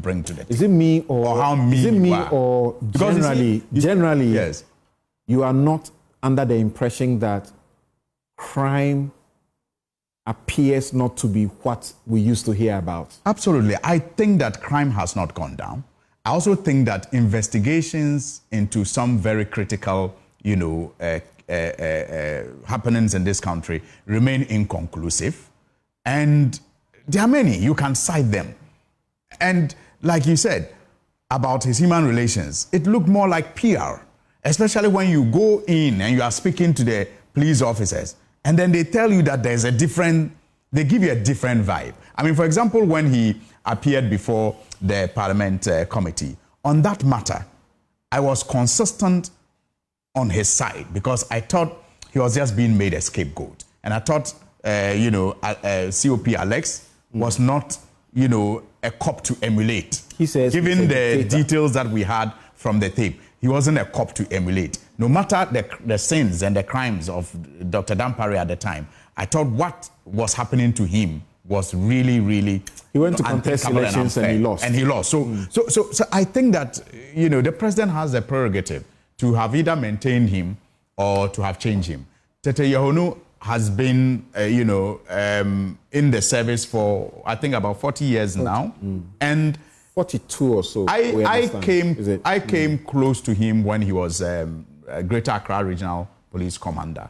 bring to the team. Is it me or how mean is it me you are? or generally, yes, you are not under the impression that crime appears not to be what we used to hear about? Absolutely. I think that crime has not gone down. I also think that investigations into some very critical, happenings in this country remain inconclusive. And there are many, you can cite them. And like you said, about his human relations, it looked more like PR, especially when you go in and you are speaking to the police officers, and then they tell you that there's they give you a different vibe. I mean, for example, when he appeared before the Parliament Committee, on that matter, I was consistent on his side because I thought he was just being made a scapegoat. And I thought, COP Alex was not, a cop to emulate. He says, given the details that we had from the tape, he wasn't a cop to emulate. No matter the sins and the crimes of Dr. Dampare at the time, I thought what was happening to him was really, really... He went to contest elections and he lost. And he lost. So I think that, the president has the prerogative to have either maintained him or to have changed him. Tete Yahonu has been, in the service for, I think, about 40 years now. And 42 or so. I came close to him when he was Greater Accra Regional Police Commander.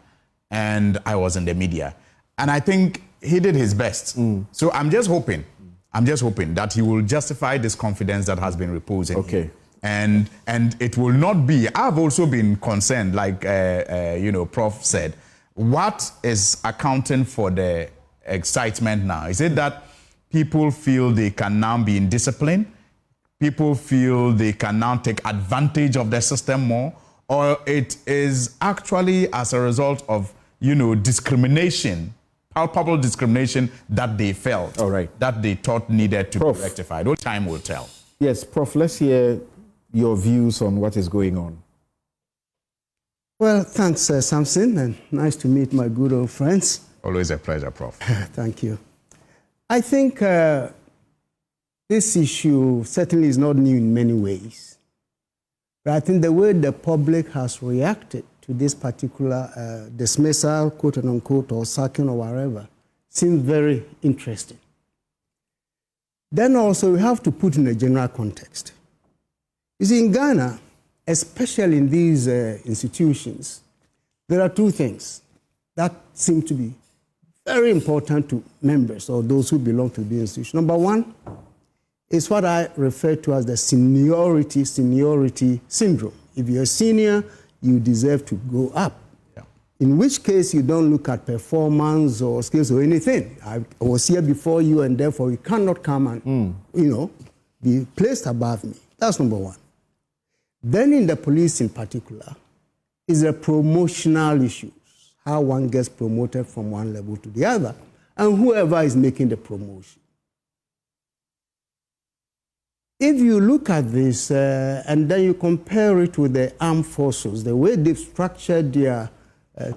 And I was in the media. And I think he did his best. So I'm just hoping that he will justify this confidence that has been reposed in him. And it will not be, I've also been concerned, like, Prof said, what is accounting for the excitement now? Is it that people feel they can now be in discipline? People feel they can now take advantage of the system more? Or it is actually as a result of, discrimination, palpable discrimination that they felt, that they thought needed to be rectified? No time will tell. Yes, Prof, let's hear your views on what is going on. Well, thanks, Samson, and nice to meet my good old friends. Always a pleasure, Prof. Thank you. I think this issue certainly is not new in many ways. But I think the way the public has reacted to this particular dismissal, quote unquote, or sacking or whatever, seems very interesting. Then also we have to put in a general context. You see, in Ghana, especially in these institutions, there are two things that seem to be very important to members or those who belong to the institution. Number one is what I refer to as the seniority syndrome. If you're a senior, you deserve to go up. Yeah. In which case, you don't look at performance or skills or anything. I was here before you, and therefore you cannot come and, be placed above me. That's number one. Then in the police in particular, is the promotional issues. how one gets promoted from one level to the other, and whoever is making the promotion. If you look at this and then you compare it with the armed forces, the way they've structured their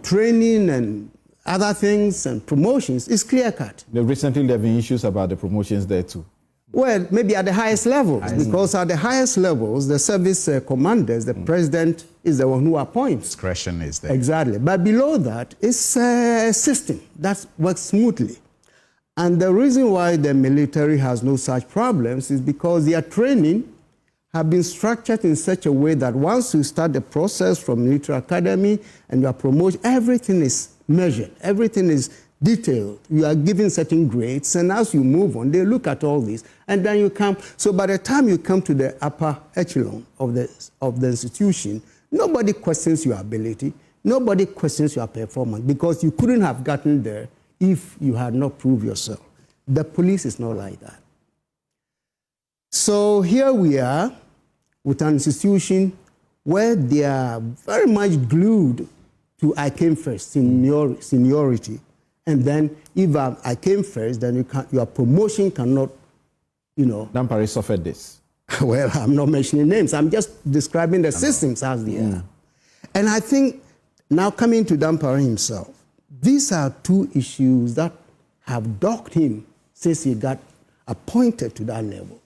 training and other things and promotions, is clear-cut. Recently there have been issues about the promotions there too. Well, maybe at the highest levels, because at the highest levels, the service commanders, the president is the one who appoints. Discretion is there. Exactly. But below that, it's a system that works smoothly. And the reason why the military has no such problems is because their training have been structured in such a way that once you start the process from military academy and you are promoted, everything is measured, everything is detailed. You are given certain grades, and as you move on, they look at all this, and then you come. So by the time you come to the upper echelon of the institution, nobody questions your ability, nobody questions your performance, because you couldn't have gotten there if you had not proved yourself. The police is not like that. So here we are with an institution where they are very much glued to I came first, seniority. And then if I came first, then your promotion cannot, Dampare suffered this. Well, I'm not mentioning names. I'm just describing the systems as they are. And I think now coming to Dampare himself, these are two issues that have dogged him since he got appointed to that level.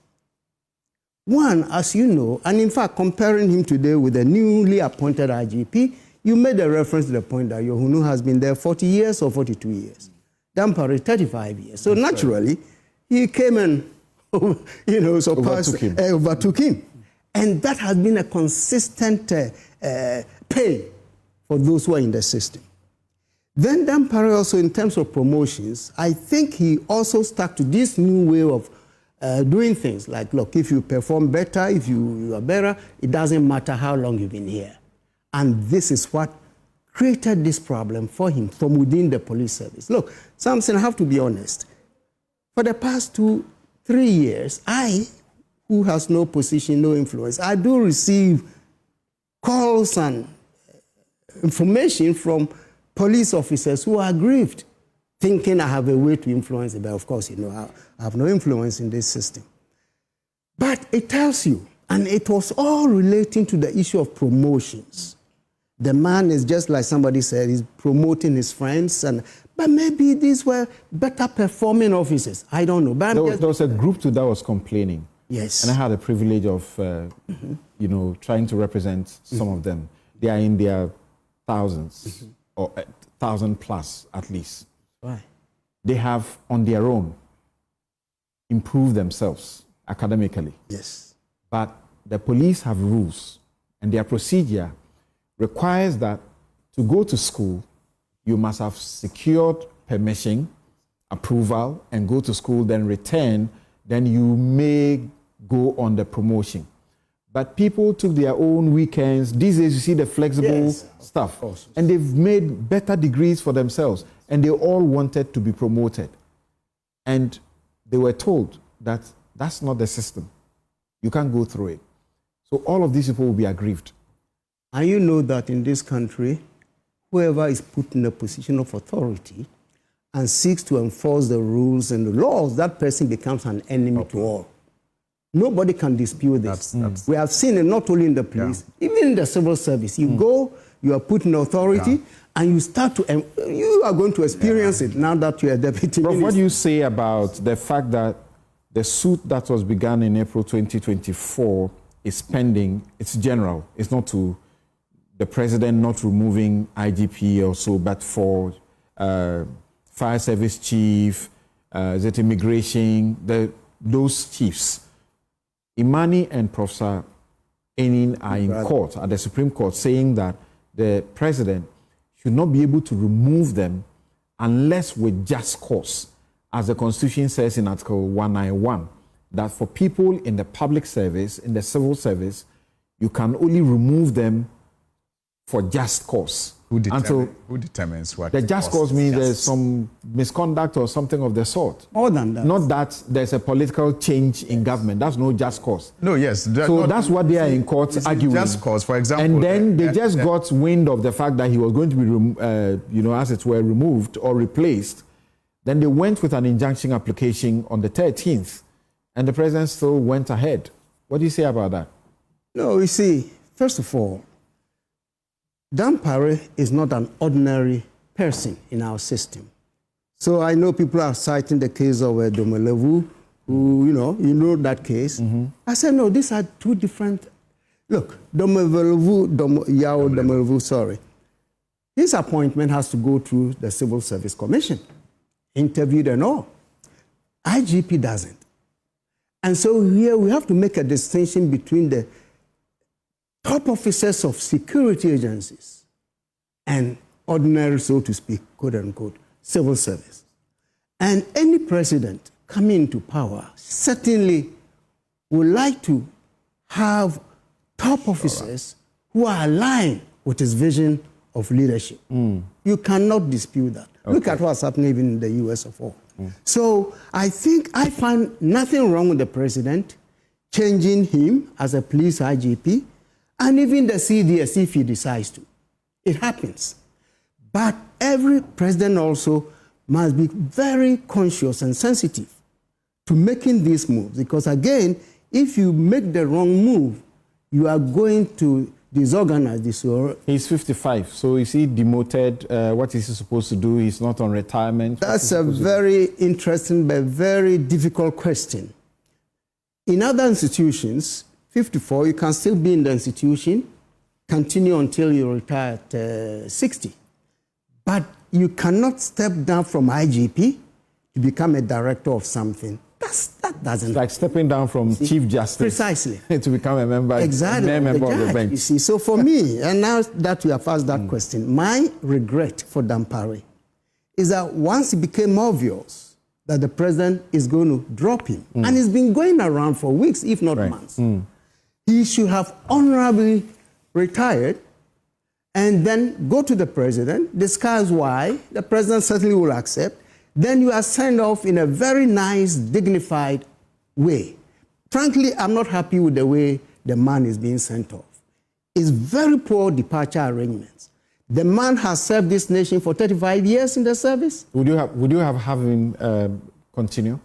One, as you know, and in fact, comparing him today with the newly appointed IGP, you made a reference to the point that Yohunu has been there 40 years or 42 years. Dampare, 35 years. So naturally, he came and, overtook him. And that has been a consistent pain for those who are in the system. Then Dampare also, in terms of promotions, I think he also stuck to this new way of doing things. Like, look, if you perform better, if you are better, it doesn't matter how long you've been here. And this is what created this problem for him from within the police service. Look, Samson, I have to be honest. For the past 2-3 years, I, who has no position, no influence, I do receive calls and information from police officers who are aggrieved, thinking I have a way to influence it. But of course, I have no influence in this system. But it tells you, and it was all relating to the issue of promotions. The man is just like somebody said, he's promoting his friends, but maybe these were better performing officers. I don't know. But there was a group too that was complaining. Yes. And I had the privilege of, trying to represent some of them. They are in their thousands, or 1,000 plus at least. Why? They have, on their own, improved themselves academically. Yes. But the police have rules, and their procedure requires that to go to school, you must have secured permission, approval, and go to school, then return, then you may go on the promotion. But people took their own weekends. These days, you see the flexible stuff. And they've made better degrees for themselves. And they all wanted to be promoted. And they were told that that's not the system. You can't go through it. So all of these people will be aggrieved. And you know that in this country, whoever is put in a position of authority and seeks to enforce the rules and the laws, that person becomes an enemy to all. Nobody can dispute this. We have seen it not only in the police, even in the civil service. You go, you are put in authority, and you start to, you are going to experience it now that you are deputy minister. What do you say about the fact that the suit that was begun in April 2024 is pending? It's general. It's not to the president not removing IGP or so, but for fire service chief, immigration, those chiefs. Imani and Professor Anyenini are in court, at the Supreme Court, saying that the president should not be able to remove them unless with just cause, as the Constitution says in Article 191, that for people in the public service, in the civil service, you can only remove them for just cause. Who determines what the just cause means there's some misconduct or something of the sort. More than that. Not that there's a political change in government. That's no just cause. No, yes. So that's what they are in court arguing. Just cause, for example. And then they just got wind of the fact that he was going to be, as it were, removed or replaced. Then they went with an injunction application on the 13th, and the president still went ahead. What do you say about that? No, you see, first of all, Dampare is not an ordinary person in our system. So I know people are citing the case of Domelevu, who, you know that case. Mm-hmm. I said, no, these are two different. Look, Domelevu, sorry. His appointment has to go through the Civil Service Commission, interviewed and all. IGP doesn't. And so here we have to make a distinction between the top officers of security agencies and ordinary, so to speak, quote unquote, civil service. And any president coming into power certainly would like to have top officers who are aligned with his vision of leadership. You cannot dispute that. Okay. Look at what's happening even in the US of all. So I think I find nothing wrong with the president changing him as a police IGP, and even the CDS if he decides to. It happens. But every president also must be very conscious and sensitive to making these moves, because again, if you make the wrong move, you are going to disorganize this. He's 55, so is he demoted? What is he supposed to do? He's not on retirement. That's a very interesting but very difficult question. In other institutions, 54, you can still be in the institution, continue until you retire at 60. But you cannot step down from IGP to become a director of something. That doesn't... It's like stepping down from Chief Justice. Precisely. To become a member, exactly. A member of the bench. You see, so for me, and now that you have asked that question, my regret for Dampare is that once it became obvious that the president is going to drop him, and it's been going around for weeks, if not months, he should have honorably retired and then go to the president, discuss why, the president certainly will accept, then you are sent off in a very nice, dignified way. Frankly, I'm not happy with the way the man is being sent off. It's very poor departure arrangements. The man has served this nation for 35 years in the service. Would you have him continue?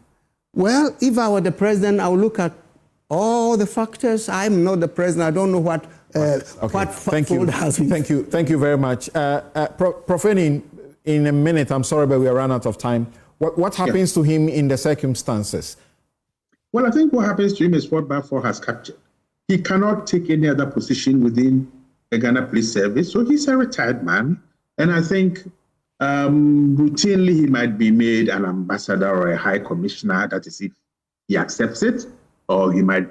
Well, if I were the president, I would look at all the factors. I'm not the president. I don't know what Thank you very much. Prof. In a minute, I'm sorry, but we are run out of time. What happens to him in the circumstances? Well, I think what happens to him is what Balfour has captured. He cannot take any other position within the Ghana Police Service, so he's a retired man. And I think routinely he might be made an ambassador or a high commissioner, that is if he accepts it, or he might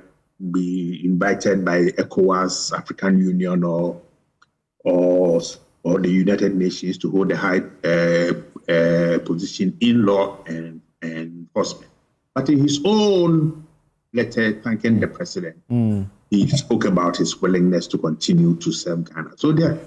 be invited by ECOWAS, African Union, or the United Nations to hold a high position in law and enforcement. But in his own letter thanking the president, he spoke about his willingness to continue to serve Ghana. So there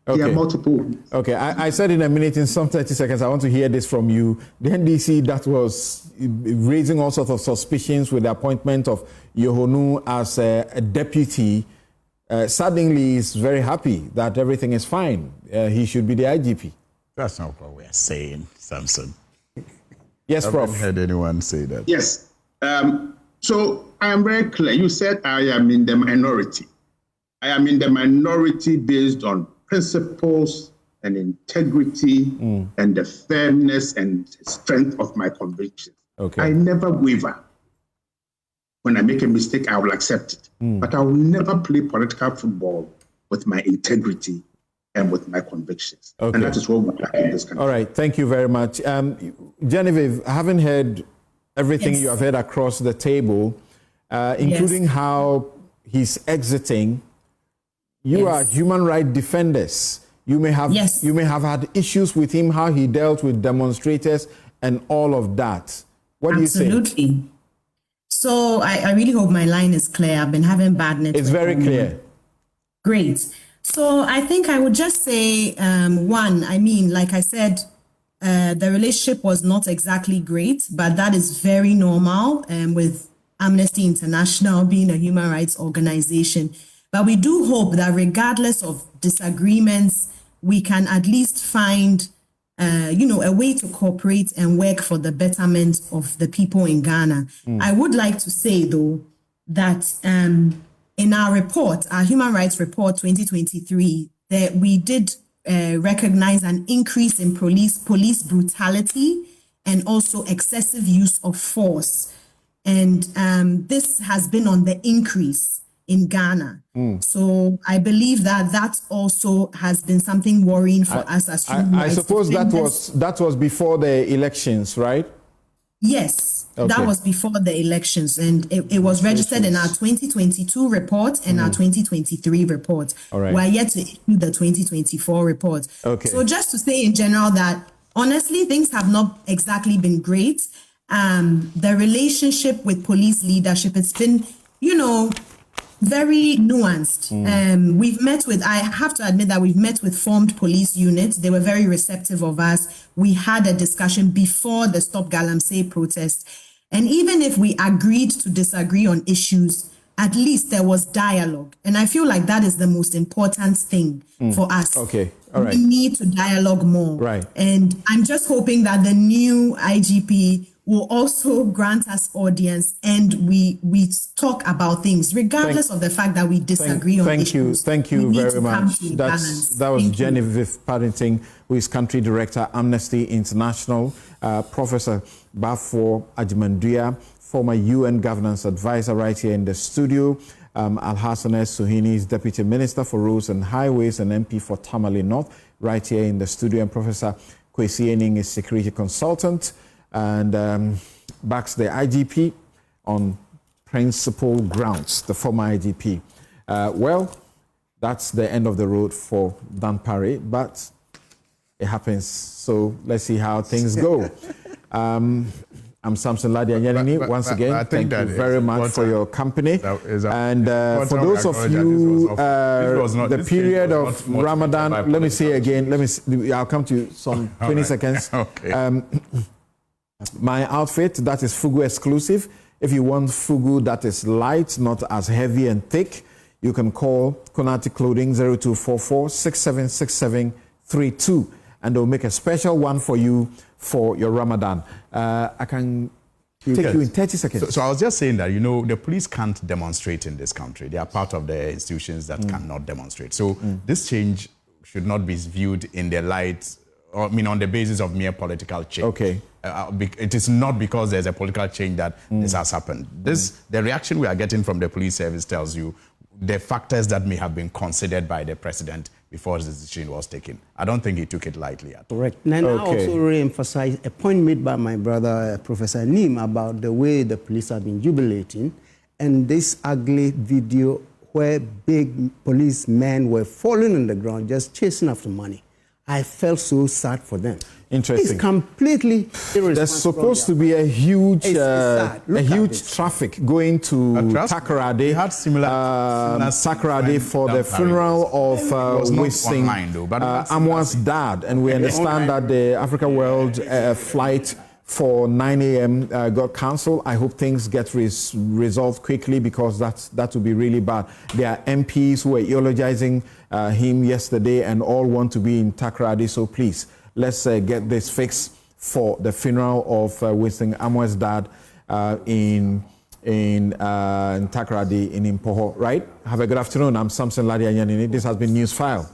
are multiple. Okay, I said in a minute, in some 30 seconds, I want to hear this from you. The NDC that was raising all sorts of suspicions with the appointment of Yohonu as a deputy, suddenly is very happy that everything is fine. He should be the IGP. That's not what we're saying, Samson. Yes, Prof. I haven't heard anyone say that. Yes. So I am very clear. You said I am in the minority. I am in the minority based on principles and integrity and the fairness and strength of my convictions. Okay. I never waver. When I make a mistake, I will accept it. But I will never play political football with my integrity and with my convictions. Okay. And that is what we're lacking in this country. All right. Thank you very much. Genevieve, having heard everything you have heard across the table, including how he's exiting, you are human rights defenders. You may have had issues with him, how he dealt with demonstrators and all of that. What do you say? Absolutely. So I really hope my line is clear. I've been having bad network. It's very clear. Great. So I think I would just say, one, I mean, like I said, the relationship was not exactly great, but that is very normal with Amnesty International being a human rights organization. But we do hope that regardless of disagreements, we can at least find, a way to cooperate and work for the betterment of the people in Ghana. I would like to say, though, that in our report, our Human Rights Report 2023, that we did recognize an increase in police brutality and also excessive use of force. And this has been on the increase in Ghana. So I believe that also has been something worrying for us as human rights. I suppose that was before the elections, right? Yes, okay. That was before the elections, and it was registered in our 2022 report and our 2023 report. All right. We're yet to issue the 2024 report. Okay. So just to say in general that honestly, things have not exactly been great. The relationship with police leadership, it's been, very nuanced. We've met with, I have to admit that we've met with formed police units. They were very receptive of us. We had a discussion before the Stop Galamsey protest. And even if we agreed to disagree on issues, at least there was dialogue. And I feel like that is the most important thing for us. Okay, all right. We need to dialogue more. Right. And I'm just hoping that the new IGP will also grant us audience and we talk about things, regardless of the fact that we disagree on issues. Thank you very much. That was Genevieve Paddington, who is Country Director, Amnesty International, Professor Bafo Ajimandria, former UN Governance Advisor, right here in the studio. Alhassan S. Suhini is Deputy Minister for Roads and Highways and MP for Tamale North, right here in the studio. And Professor Kusi Boateng is Security Consultant and backs the IGP on principal grounds, the former IGP. Well, that's the end of the road for Dampare, but it happens. So let's see how things go. I'm Samson, Lardy, Anyenini. Once again, thank you very much for your company. And for those of you, the period of Ramadan, let me say again, I'll come to you some 20 seconds. Okay. My outfit, that is Fugu exclusive. If you want Fugu that is light, not as heavy and thick, you can call Konati Clothing 0244 676732, and they'll make a special one for you for your Ramadan. I can take you in 30 seconds. So I was just saying that, the police can't demonstrate in this country. They are part of the institutions that cannot demonstrate. So this change should not be viewed in the light, on the basis of mere political change. Okay. It is not because there's a political change that this has happened. The reaction we are getting from the police service tells you the factors that may have been considered by the president before the decision was taken. I don't think he took it lightly at all. Correct. And I also re-emphasize a point made by my brother, Professor Neem, about the way the police have been jubilating and this ugly video where big policemen were falling on the ground just chasing after money. I felt so sad for them. Interesting. It's completely irresponsible. There's supposed to be a huge traffic going to Takoradi. Takoradi for the funeral of Wisting Amwa's dad, and we understand that the Africa World flight for 9 a.m. got cancelled. I hope things get resolved quickly, because that would be really bad. There are MPs who were eulogizing him yesterday and all want to be in Takoradi, so please, let's get this fixed for the funeral of Wisting Amwa's dad in Takoradi in Impoho, right? Have a good afternoon. I'm Samson, Lardy, Anyenini. This has been Newsfile.